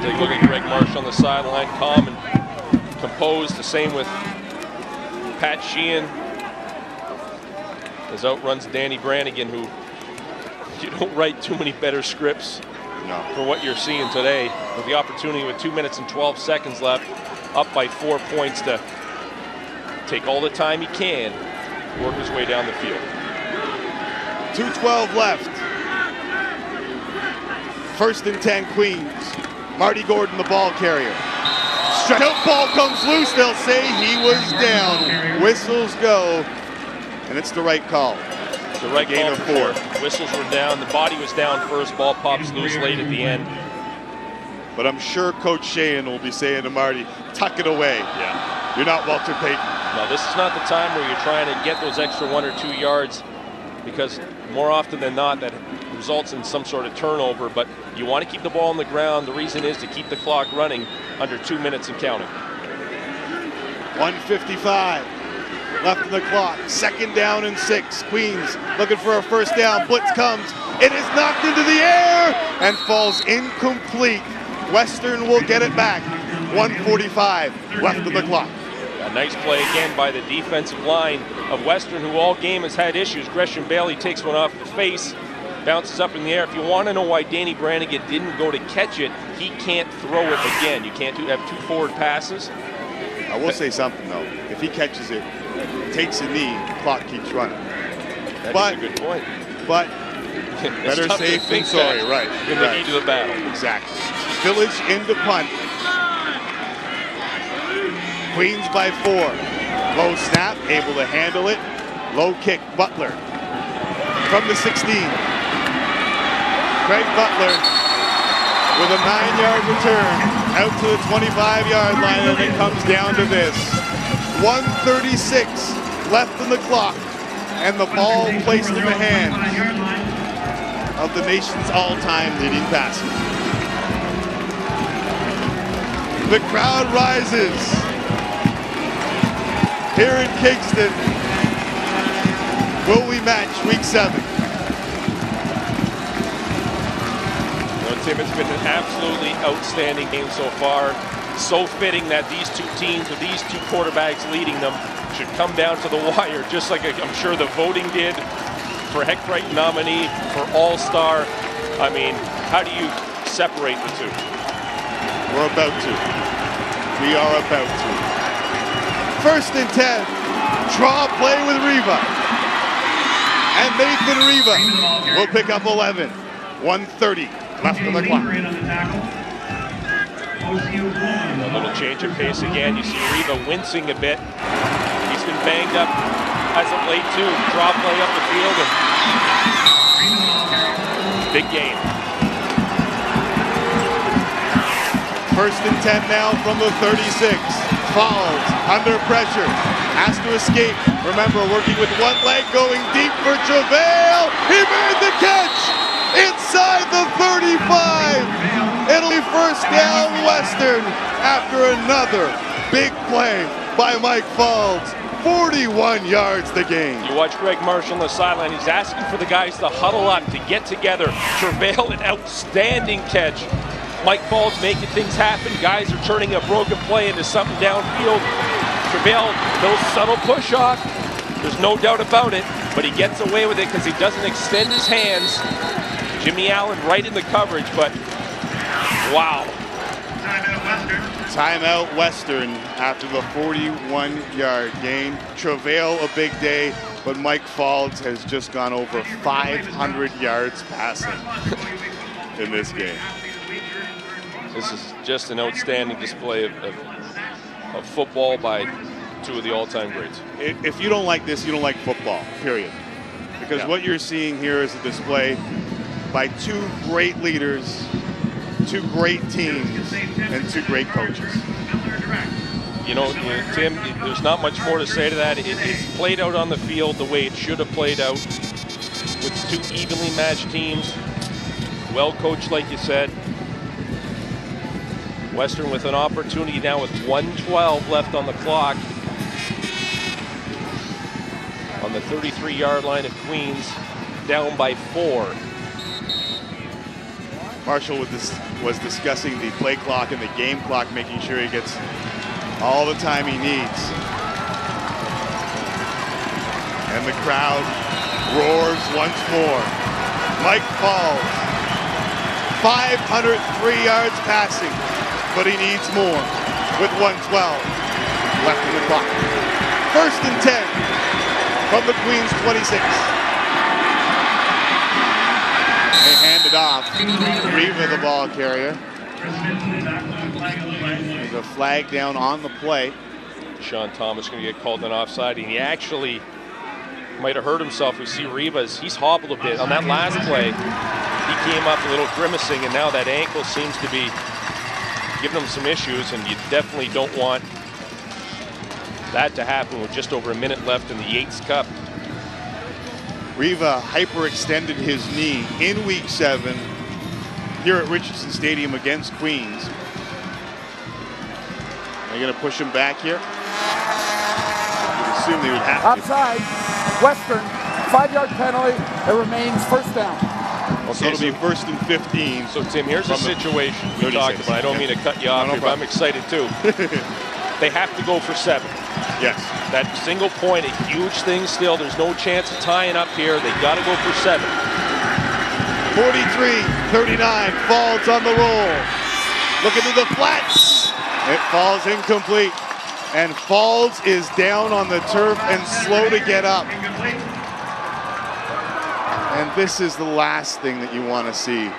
Take a look at Greg Marshall on the sideline, calm and composed. The same with Pat Sheehan, as outruns Danny Brannigan, who you don't write too many better scripts for what you're seeing today, with the opportunity with 2 minutes and 12 seconds left, up by 4 points, to take all the time he can, work his way down the field. 2:12 left. 1st and 10 Queens. Marty Gordon, the ball carrier. Stretch out ball comes loose. They'll say he was down. Whistles go, and it's the right call. The right gain call of for 4. Whistles were down. The body was down first. Ball pops loose late at the end. But I'm sure Coach Sheehan will be saying to Marty, tuck it away. Yeah. You're not Walter Payton. No, this is not the time where you're trying to get those extra 1 or 2 yards, because more often than not that results in some sort of turnover, but you want to keep the ball on the ground. The reason is to keep the clock running under 2 minutes and counting. 1:55 left in the clock. 2nd down and 6. Queens looking for a 1st down. Blitz comes. It is knocked into the air and falls incomplete. Western will get it back. 1:45 left in the clock. A nice play again by the defensive line of Western, who all game has had issues. Gresham Bailey takes one off the face, bounces up in the air. If you want to know why Danny Brannigan didn't go to catch it, he can't throw it again. You can't have 2 forward passes. I will say something though. If he catches it, takes a knee, the clock keeps running. That but, is a good point. But better safe than sorry, right? In the heat of the battle. Exactly. Village into punt. Queens by 4. Low snap, able to handle it. Low kick, Butler. From the 16. Craig Butler with a 9-yard return out to the 25-yard line, and it comes down to this. 1:36 left in the clock, and the ball placed in the hands of the nation's all-time leading passer. The crowd rises here in Kingston will we match week 7? Tim, it's been an absolutely outstanding game so far. So fitting that these two teams, with these two quarterbacks leading them, should come down to the wire, just like I'm sure the voting did for Heckbright nominee, for All-Star. I mean, how do you separate the two? We're about to. We are about to. 1st and 10. Draw play with Riva. And Nathan Riva will pick up 11. 1:30 left on the clock. A little change of pace again. You see Riva wincing a bit. He's been banged up as of late too. Draw play up the field. And big game. 1st and 10 now from the 36. Falls under pressure. Has to escape. Remember, working with one leg, going deep for JaVale. He made the catch inside the 35. It'll be 1st down Western after another big play by Mike Falls. 41 yards the game. You watch Greg Marshall on the sideline. He's asking for the guys to huddle up, to get together. JaVale, an outstanding catch. Mike Falls making things happen. Guys are turning a broken play into something downfield. JaVale, no subtle push off. There's no doubt about it, but he gets away with it because he doesn't extend his hands. Jimmy Allen right in the coverage, but wow. Timeout Western after the 41-yard gain. JaVale a big day, but Mike Falls has just gone over 500 yards passing in this game. This is just an outstanding display of football by two of the all-time greats. If you don't like this, you don't like football, period. Because what you're seeing here is a display by two great leaders, two great teams, and two great coaches. You know, Tim, there's not much more to say to that. It's played out on the field the way it should have played out, with two evenly matched teams, well coached, like you said. Western with an opportunity now with 1:12 left on the clock. On the 33-yard line of Queens, down by 4. Marshall was discussing the play clock and the game clock, making sure he gets all the time he needs. And the crowd roars once more. Mike Falls, 503 yards passing, but he needs more with 1:12 left in the clock. 1st and 10 from the Queens 26. They hand it off. Riva, the ball carrier. There's a flag down on the play. Sean Thomas going to get called an offside, and he actually might have hurt himself. We see Rivas, he's hobbled a bit. On that last play, he came up a little grimacing, and now that ankle seems to be giving him some issues, and you definitely don't want that to happen with just over a minute left in the Yates Cup. Riva hyperextended his knee in week 7 here at Richardson Stadium against Queens. They're going to push him back here. You'd assume they would have to. Outside, Western, 5-yard penalty. It remains 1st down. Okay, so it'll be 1st and 15. So Tim, here's a situation we talked about. I don't mean to cut you off here, but I'm excited too. They have to go for 7. Yes. That single point, a huge thing still. There's no chance of tying up here. They got to go for 7. 43-39, Falls on the roll. Looking to the flats. It falls incomplete. And Falls is down on the turf and slow to get up. And this is the last thing that you want to see.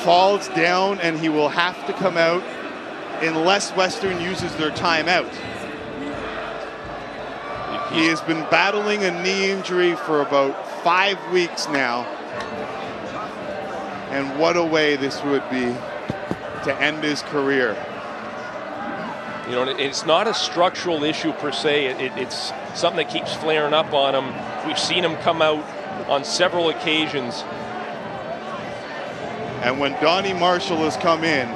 Falls down, and he will have to come out unless Western uses their timeout. He has been battling a knee injury for about 5 weeks now. And what a way this would be to end his career. You know, it's not a structural issue per se. It's something that keeps flaring up on him. We've seen him come out on several occasions. And when Donnie Marshall has come in,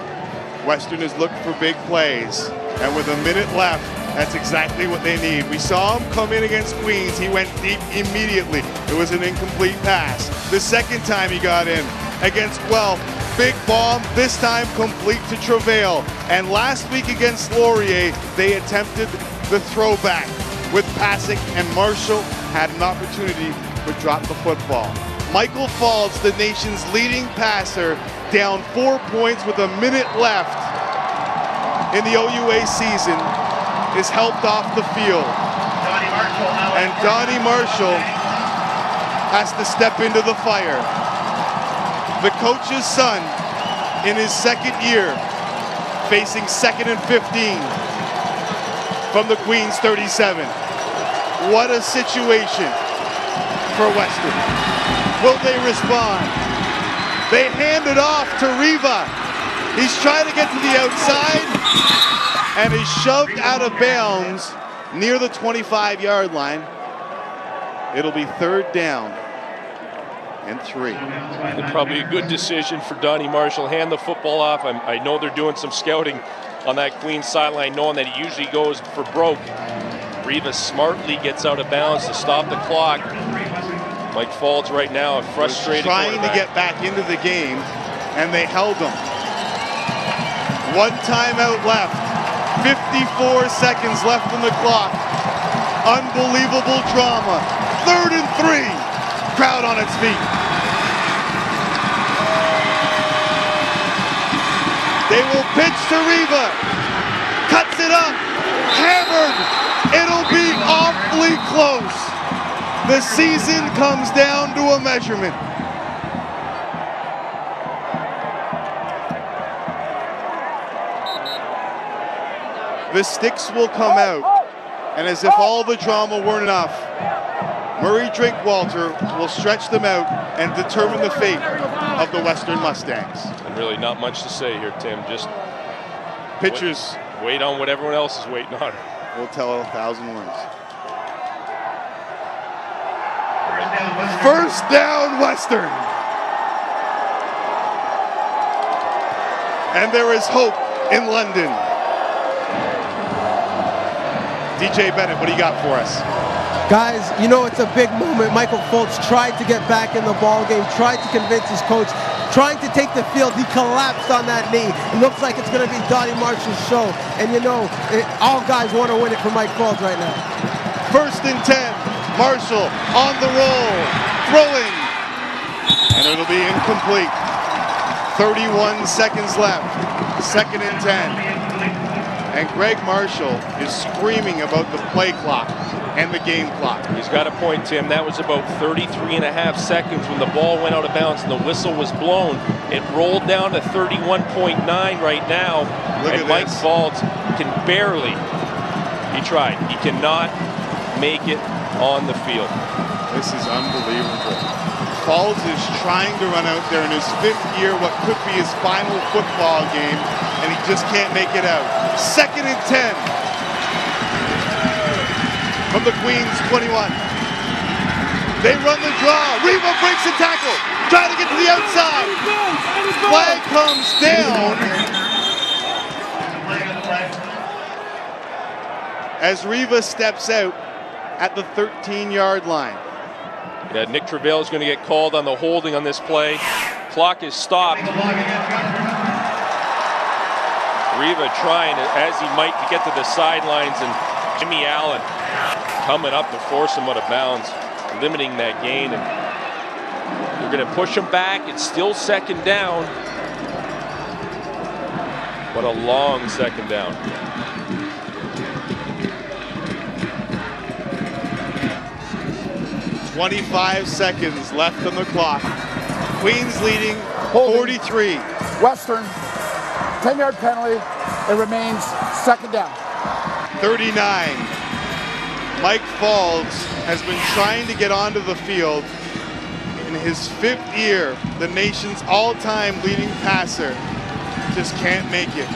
Western has looked for big plays. And with a minute left, That's exactly what they need. We saw him come in against Queens. He went deep immediately. It was an incomplete pass. The second time he got in against Guelph, big bomb, this time complete to Travail. And last week against Laurier, they attempted the throwback with Pasick, and Marshall had an opportunity to drop the football. Michael Faulds, the nation's leading passer, down 4 points with a minute left in the OUA season, is helped off the field. And Donnie Marshall has to step into the fire. The coach's son in his second year, facing 2nd and 15 from the Queens 37. What a situation for Western. Will they respond? They hand it off to Riva. He's trying to get to the outside and is shoved out of bounds near the 25-yard line. It'll be 3rd down and 3. Probably a good decision for Donnie Marshall. Hand the football off. I know they're doing some scouting on that Queens sideline, knowing that he usually goes for broke. Riva smartly gets out of bounds to stop the clock. Mike Faulds right now, a frustrated trying to get back into the game, and they held him. 1 timeout left. 54 seconds left on the clock. Unbelievable drama. 3rd and 3. Crowd on its feet. They will pitch to Riva. Cuts it up. Hammered. It'll be awfully close. The season comes down to a measurement. The sticks will come out, and as if all the drama weren't enough, Murray Drinkwalter will stretch them out and determine the fate of the Western Mustangs. And really not much to say here, Tim. Just pitchers wait on what everyone else is waiting on. We'll tell 1,000 words. First down, Western. And there is hope in London. DJ Bennett, what do you got for us? Guys, you know it's a big moment. Michael Faulds tried to get back in the ball game, tried to convince his coach, trying to take the field. He collapsed on that knee. It looks like it's going to be Donnie Marshall's show. And you know, all guys want to win it for Mike Faulds right now. 1st and 10. Marshall on the roll, throwing. And it'll be incomplete. 31 seconds left. 2nd and 10. And Greg Marshall is screaming about the play clock and the game clock. He's got a point, Tim. That was about 33.5 seconds when the ball went out of bounds and the whistle was blown. It rolled down to 31.9 right now. And Mike Faulds can barely, he tried, he cannot make it on the field. This is unbelievable. Faulds is trying to run out there in his 5th year, what could be his final football game, and he just can't make it out. 2nd and 10 from the Queens 21. They run the draw. Riva breaks the tackle, trying to get to the outside. Flag comes down as Riva steps out at the 13-yard line. Yeah, Nick Travail is going to get called on the holding on this play. Clock is stopped. Riva trying, as he might, to get to the sidelines, and Jimmy Allen coming up to force him out of bounds, limiting that gain. And they're going to push him back. It's still 2nd down. What a long 2nd down. .25 seconds left on the clock. Queens leading 43. Western, 10-yard penalty. It remains 2nd down. 39. Mike Faulds has been trying to get onto the field. In his 5th year, the nation's all-time leading passer just can't make it.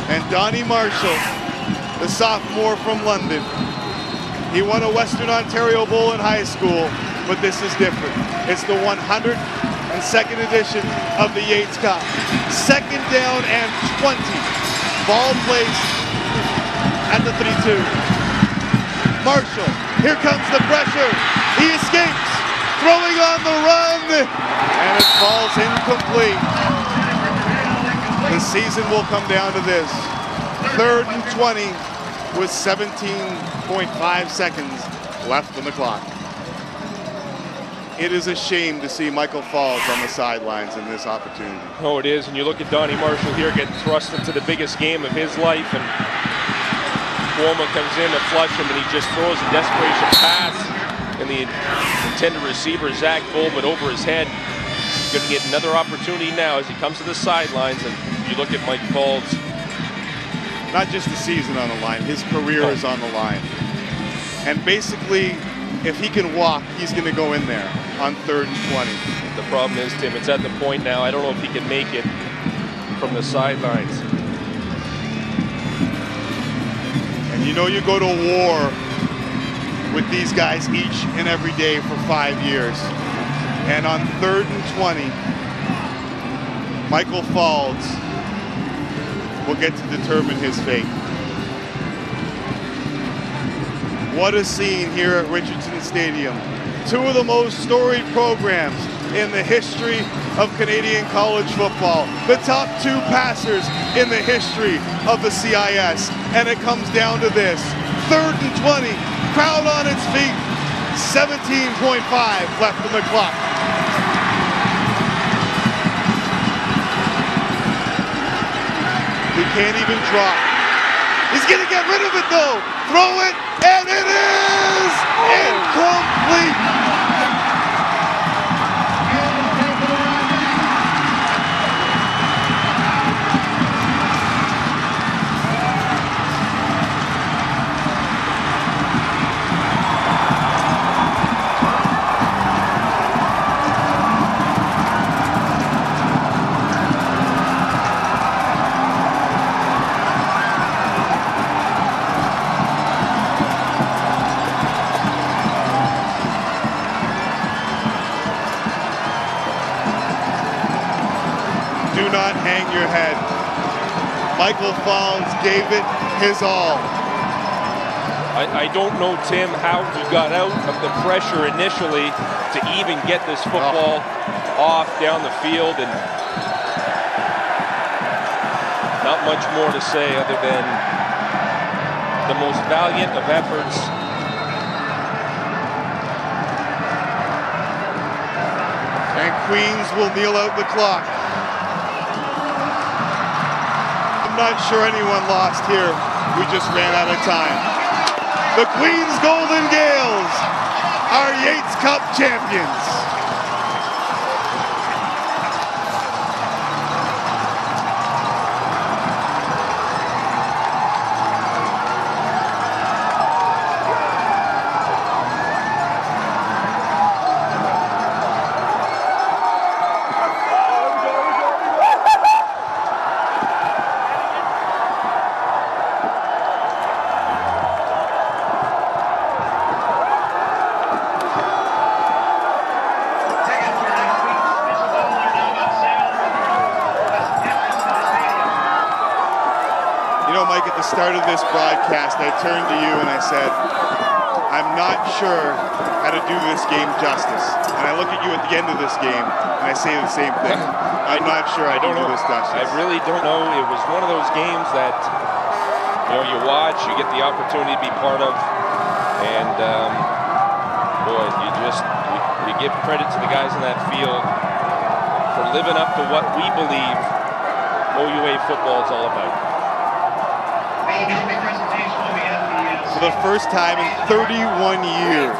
And Donnie Marshall, the sophomore from London, he won a Western Ontario Bowl in high school, but this is different. It's the 102nd edition of the Yates Cup. 2nd down and 20. Ball placed at the 32. Marshall, here comes the pressure. He escapes, throwing on the run, and it falls incomplete. The season will come down to this. 3rd and 20 with 17.5 seconds left on the clock. It is a shame to see Michael Falls on the sidelines in this opportunity. Oh, it is. And you look at Donnie Marshall here getting thrust into the biggest game of his life, and Cuomo comes in to flush him, and he just throws a desperation pass, and the intended receiver, Zach Goldman, over his head. Going to get another opportunity now as he comes to the sidelines, and you look at Mike Falls. Not just the season on the line, his career is on the line. And basically, if he can walk, he's going to go in there on 3rd and 20. The problem is, Tim, it's at the point now, I don't know if he can make it from the sidelines. And you know you go to war with these guys each and every day for 5 years. And on 3rd and 20, Michael Falls will get to determine his fate. What a scene here at Richardson Stadium. Two of the most storied programs in the history of Canadian college football. The top 2 passers in the history of the CIS. And it comes down to this. 3rd and 20, crowd on its feet. 17.5 left on the clock. He can't even drop. He's going to get rid of it though. Throw it, and it is incomplete. Do not hang your head. Michael Falls gave it his all. I don't know, Tim, how he got out of the pressure initially to even get this football off down the field, and not much more to say other than the most valiant of efforts. And Queens will kneel out the clock. I'm not sure anyone lost here. We just ran out of time. The Queens Golden Gales are Yates Cup champions. Mike, at the start of this broadcast, I turned to you and I said, I'm not sure how to do this game justice. And I look at you at the end of this game and I say the same thing. I'm not sure I can do this justice. I really don't know. It was one of those games that, you watch, you get the opportunity to be part of, and boy, you give credit to the guys in that field for living up to what we believe OUA football is all about. For the first time in 31 years,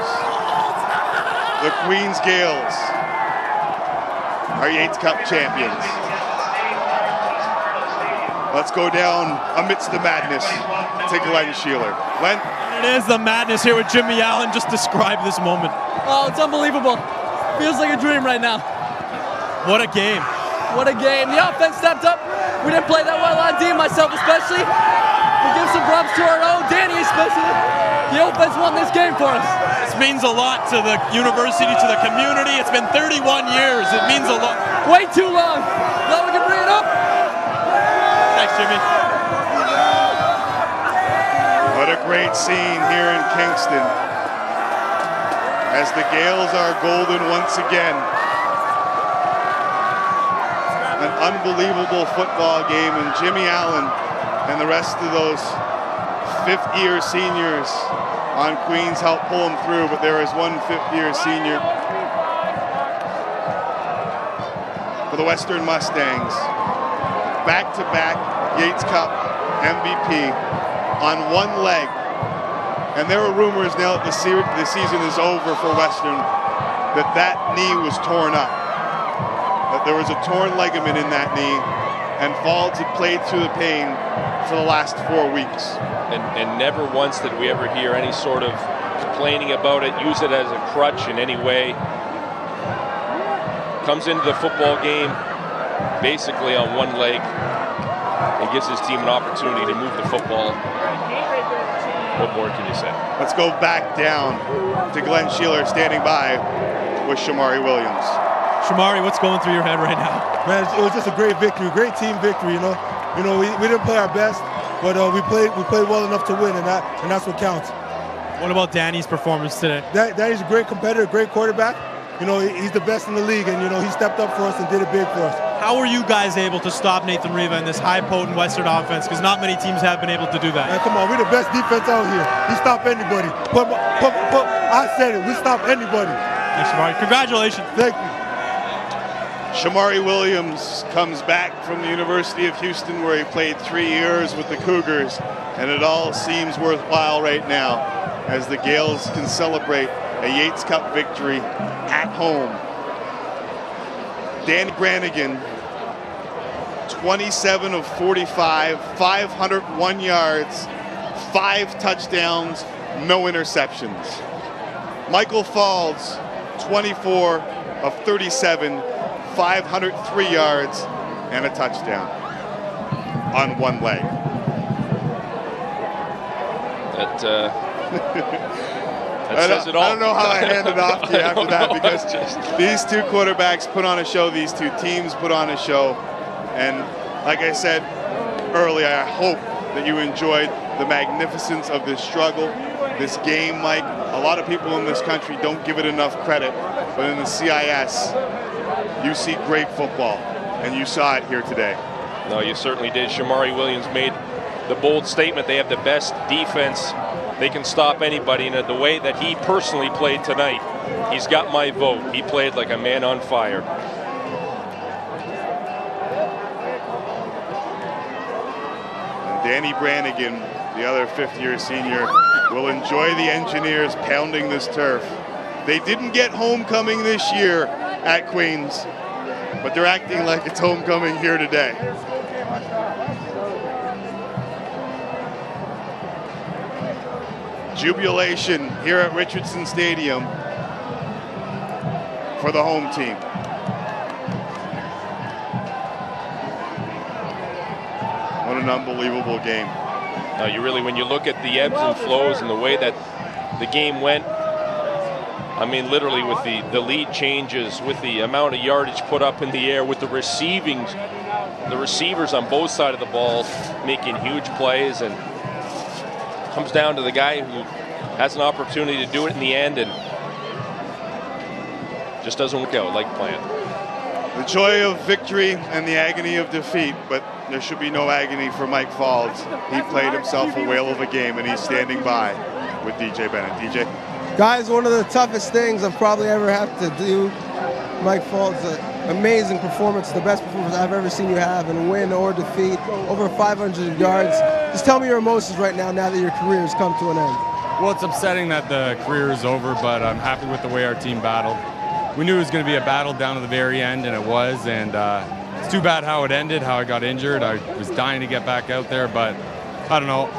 the Queens Gales are Yates Cup champions. Let's go down amidst the madness. Take Len Sheeler. Len? It is the madness here with Jimmy Allen. Just describe this moment. Oh, it's unbelievable. Feels like a dream right now. What a game. What a game. The offense stepped up. We didn't play that well on D, myself especially. We give some props to our own, Danny especially. The offense won this game for us. This means a lot to the university, to the community. It's been 31 years. It means a lot. Way too long. Now we can bring it up. Thanks, Jimmy. What a great scene here in Kingston as the Gales are golden once again. An unbelievable football game, and Jimmy Allen and the rest of those fifth-year seniors on Queens helped pull them through, but there is one fifth-year senior for the Western Mustangs. Back-to-back Yates Cup MVP on one leg. And there are rumors now that the season is over for Western that knee was torn up. That there was a torn ligament in that knee, and Faulds had played through the pain for the last 4 weeks. And never once did we ever hear any sort of complaining about it, use it as a crutch in any way. Comes into the football game basically on one leg and gives his team an opportunity to move the football. What more can you say? Let's go back down to Glenn Sheeler standing by with Shamari Williams. Shamari, what's going through your head right now? Man, it was just a great victory, great team victory. You know, we didn't play our best, but we played well enough to win, and that's what counts. What about Danny's performance today? Danny's a great competitor, great quarterback. You know, he's the best in the league, and you know he stepped up for us and did it big for us. How were you guys able to stop Nathan Riva in this high-potent Western offense? Because not many teams have been able to do that. Man, come on, we're the best defense out here. We stop anybody. I said it. We stop anybody. Thanks, Shamari. Congratulations. Thank you. Shamari Williams comes back from the University of Houston, where he played 3 years with the Cougars, and it all seems worthwhile right now as the Gales can celebrate a Yates Cup victory at home. Danny Brannigan, 27 of 45, 501 yards, 5 touchdowns, no interceptions. Michael Faulds, 24 of 37, 503 yards, and a touchdown on one leg. That says it all. I don't know how I hand it off to you after that, because these two quarterbacks put on a show, these two teams put on a show, and like I said earlier, I hope that you enjoyed the magnificence of this struggle, this game, Mike. A lot of people in this country don't give it enough credit, but in the CIS, you see great football, and you saw it here today. No, you certainly did. Shamari Williams made the bold statement they have the best defense. They can stop anybody, and the way that he personally played tonight, he's got my vote. He played like a man on fire. And Danny Brannigan, the other fifth-year senior, will enjoy the Engineers pounding this turf. They didn't get homecoming this year at Queens, but they're acting like it's homecoming here today. Jubilation here at Richardson Stadium for the home team. What an unbelievable game. You really, when you look at the ebbs and flows and the way that the game went, I mean, literally with the lead changes, with the amount of yardage put up in the air, with the receivers on both sides of the ball making huge plays, and comes down to the guy who has an opportunity to do it in the end and just doesn't work out like planned. The joy of victory and the agony of defeat, but there should be no agony for Mike Faulds. He played himself a whale of a game, and he's standing by with DJ Bennett. DJ? Guys, one of the toughest things I've probably ever had to do. Mike Faulds, amazing performance, the best performance I've ever seen you have in win or defeat, over 500 yards. Just tell me your emotions right now that your career has come to an end. Well, it's upsetting that the career is over, but I'm happy with the way our team battled. We knew it was going to be a battle down to the very end, and it was, and it's too bad how it ended, how I got injured. I was dying to get back out there, but I don't know.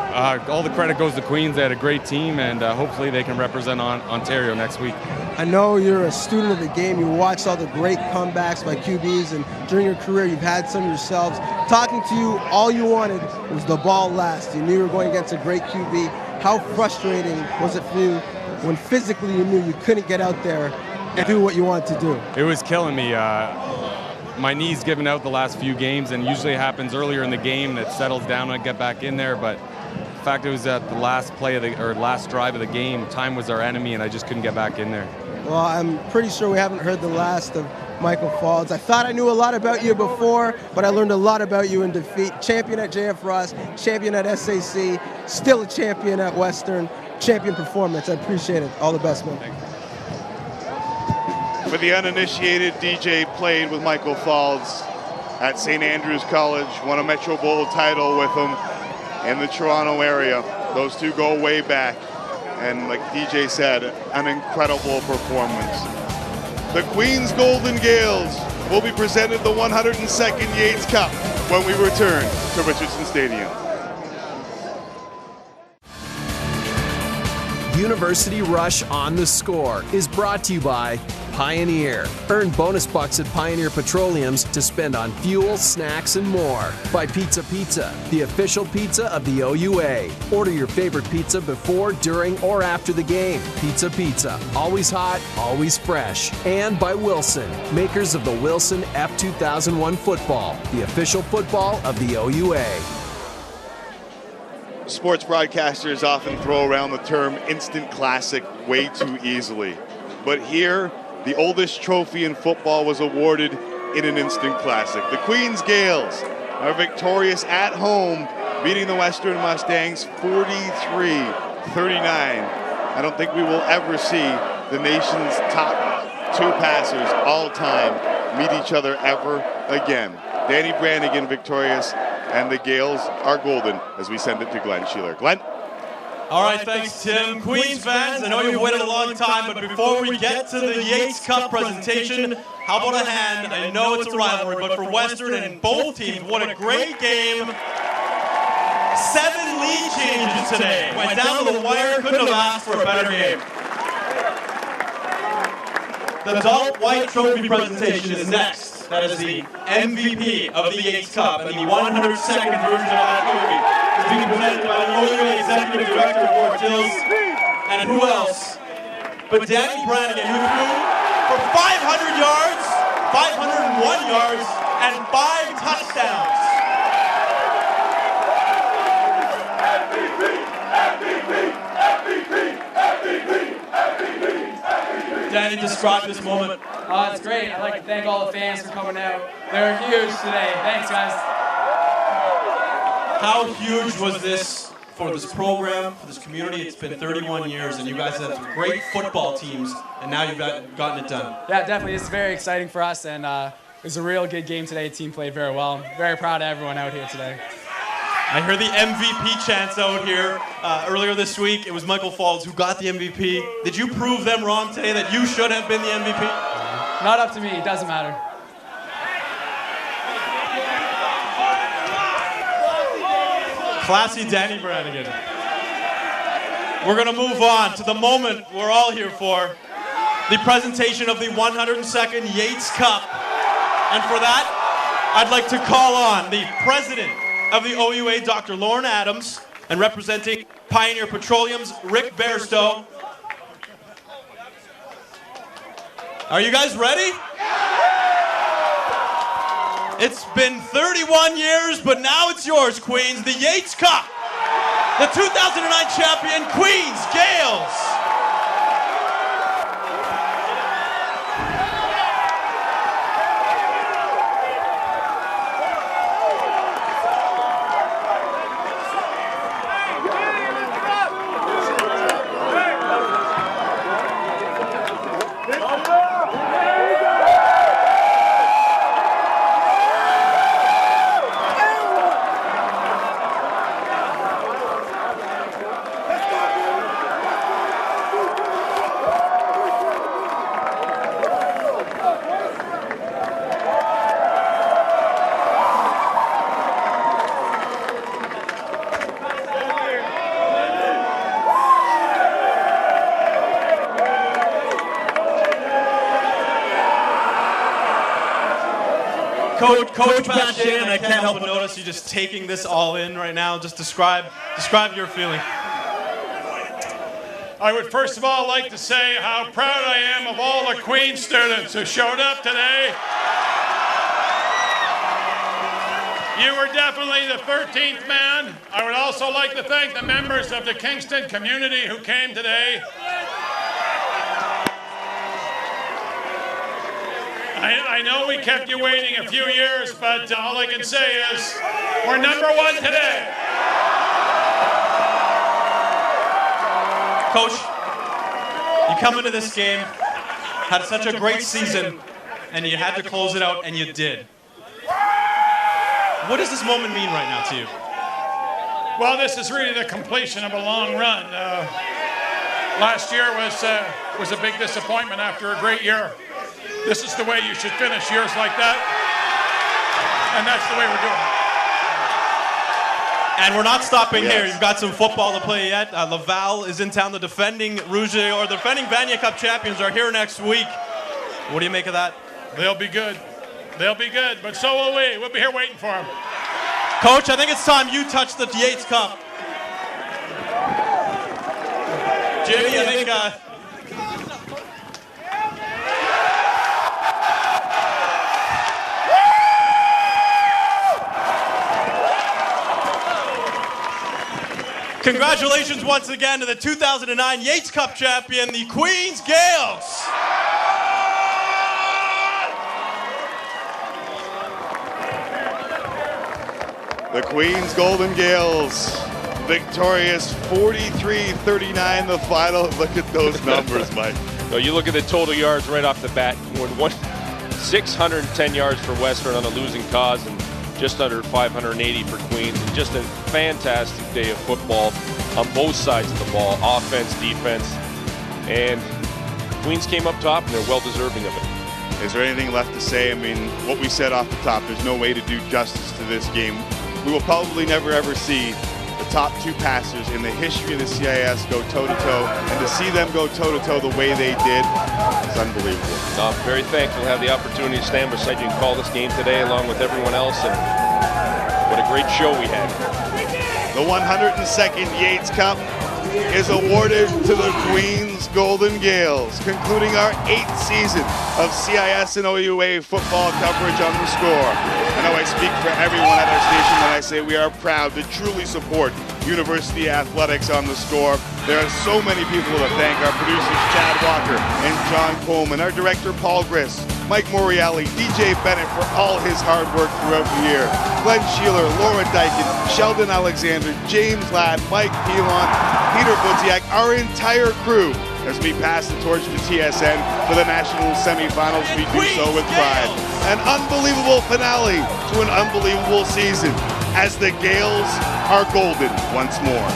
All the credit goes to Queens. They had a great team, and hopefully they can represent Ontario next week. I know you're a student of the game. You watched all the great comebacks by QBs, and during your career, you've had some yourselves. Talking to you, all you wanted was the ball last. You knew you were going against a great QB. How frustrating was it for you when physically you knew you couldn't get out there and do what you wanted to do? It was killing me. My knee's given out the last few games, and usually it happens earlier in the game that settles down and I get back in there, but The fact it was at the last play of the, or last drive of the game, time was our enemy, and I just couldn't get back in there. Well, I'm pretty sure we haven't heard the last of Michael Faulds. I thought I knew a lot about you before, but I learned a lot about you in defeat. Champion at JF Ross, champion at SAC, still a champion at Western, champion performance. I appreciate it. All the best, man. For the uninitiated, DJ played with Michael Faulds at St. Andrews College, won a Metro Bowl title with him in the Toronto area. Those two go way back. And like DJ said, an incredible performance. The Queens Golden Gales will be presented the 102nd Yates Cup when we return to Richardson Stadium. University Rush on the Score is brought to you by Pioneer. Earn bonus bucks at Pioneer Petroleums to spend on fuel, snacks, and more. By Pizza Pizza, the official pizza of the OUA. Order your favorite pizza before, during, or after the game. Pizza Pizza, always hot, always fresh. And by Wilson, makers of the Wilson F2001 football, the official football of the OUA. Sports broadcasters often throw around the term instant classic way too easily. But here, the oldest trophy in football was awarded in an instant classic. The Queens Gales are victorious at home, beating the Western Mustangs 43-39. I don't think we will ever see the nation's top two passers all time meet each other ever again. Danny Brannigan victorious, and the Gales are golden as we send it to Glenn Sheeler. Glenn? All right, thanks, Tim. Queens fans, I know you've waited a long time, but before we get to the Yates Cup presentation, how about a hand? I know it's a rivalry, but for Western and both teams, what a great game. 7 lead changes today. Went down to the wire, couldn't have asked for a better game. The adult white trophy presentation is next. That is the MVP of the Yates Cup and the 102nd version of that trophy. It's being presented by the OUA Executive Director of Fort Hills, and who else but Danny Brannigan, who threw for 500 yards, 501 yards, and 5 touchdowns. Danny, describe this moment. It's great. I'd like to thank all the fans for coming out. They're huge today. Thanks, guys. How huge was this for this program, for this community? It's been 31 years, and you guys have some great football teams, and now you've gotten it done. Yeah, definitely. It's very exciting for us, and it was a real good game today. The team played very well. I'm very proud of everyone out here today. I heard the MVP chants out here earlier this week. It was Michael Faulds who got the MVP. Did you prove them wrong today that you should have been the MVP? Not up to me. It doesn't matter. Classy Danny Brannigan. We're going to move on to the moment we're all here for, the presentation of the 102nd Yates Cup. And for that, I'd like to call on the president of the OUA, Dr. Lauren Adams, and representing Pioneer Petroleum's Rick Bairstow. Are you guys ready? It's been 31 years, but now it's yours, Queens. The Yates Cup. The 2009 champion, Queens Gales. Coach Pat Shannon, I can't help but notice you just taking this all in right now. Just describe your feeling. I would first of all like to say how proud I am of all the Queen's students who showed up today. You were definitely the 13th man. I would also like to thank the members of the Kingston community who came today. I know we kept you waiting a few years, but all I can say is we're number one today. Coach, you come into this game, had such a great season, and you had to close it out, and you did. What does this moment mean right now to you? Well, this is really the completion of a long run. Last year was a big disappointment after a great year. This is the way you should finish years like that, and that's the way we're doing it. And we're not stopping here. You've got some football to play yet. Laval is in town. The defending Vanier Cup champions are here next week. What do you make of that? They'll be good. They'll be good, but so will we. We'll be here waiting for them. Coach, I think it's time you touch the Yates Cup. Jimmy, I think... Congratulations once again to the 2009 Yates Cup champion, the Queens Gales. The Queens Golden Gales, victorious 43-39 the final. Look at those numbers, Mike. So you look at the total yards right off the bat. 610 yards for Western on a losing cause, and just under 580 for Queens. Just a fantastic day of football on both sides of the ball, offense, defense, and Queens came up top, and they're well deserving of it. Is there anything left to say? I mean, what we said off the top, there's no way to do justice to this game. We will probably never ever see the top two passers in the history of the CIS go toe-to-toe, and to see them go toe-to-toe the way they did is unbelievable. So I'm very thankful to have the opportunity to stand beside you and call this game today along with everyone else, and what a great show we had. The 102nd Yates Cup is awarded to the Queens Golden Gales, concluding our 8th season of CIS and OUA football coverage on TheScore. I know I speak for everyone at our station when I say we are proud to truly support university athletics on TheScore. There are so many people to thank: our producers Chad Walker and John Coleman, our director Paul Griss, Mike Morielli, DJ Bennett for all his hard work throughout the year, Glenn Sheeler, Laura Dyken, Sheldon Alexander, James Ladd, Mike Pilon, Peter Budziak, our entire crew as we pass the torch to TSN for the national semifinals. We do so with pride. An unbelievable finale to an unbelievable season as the Gales are golden once more.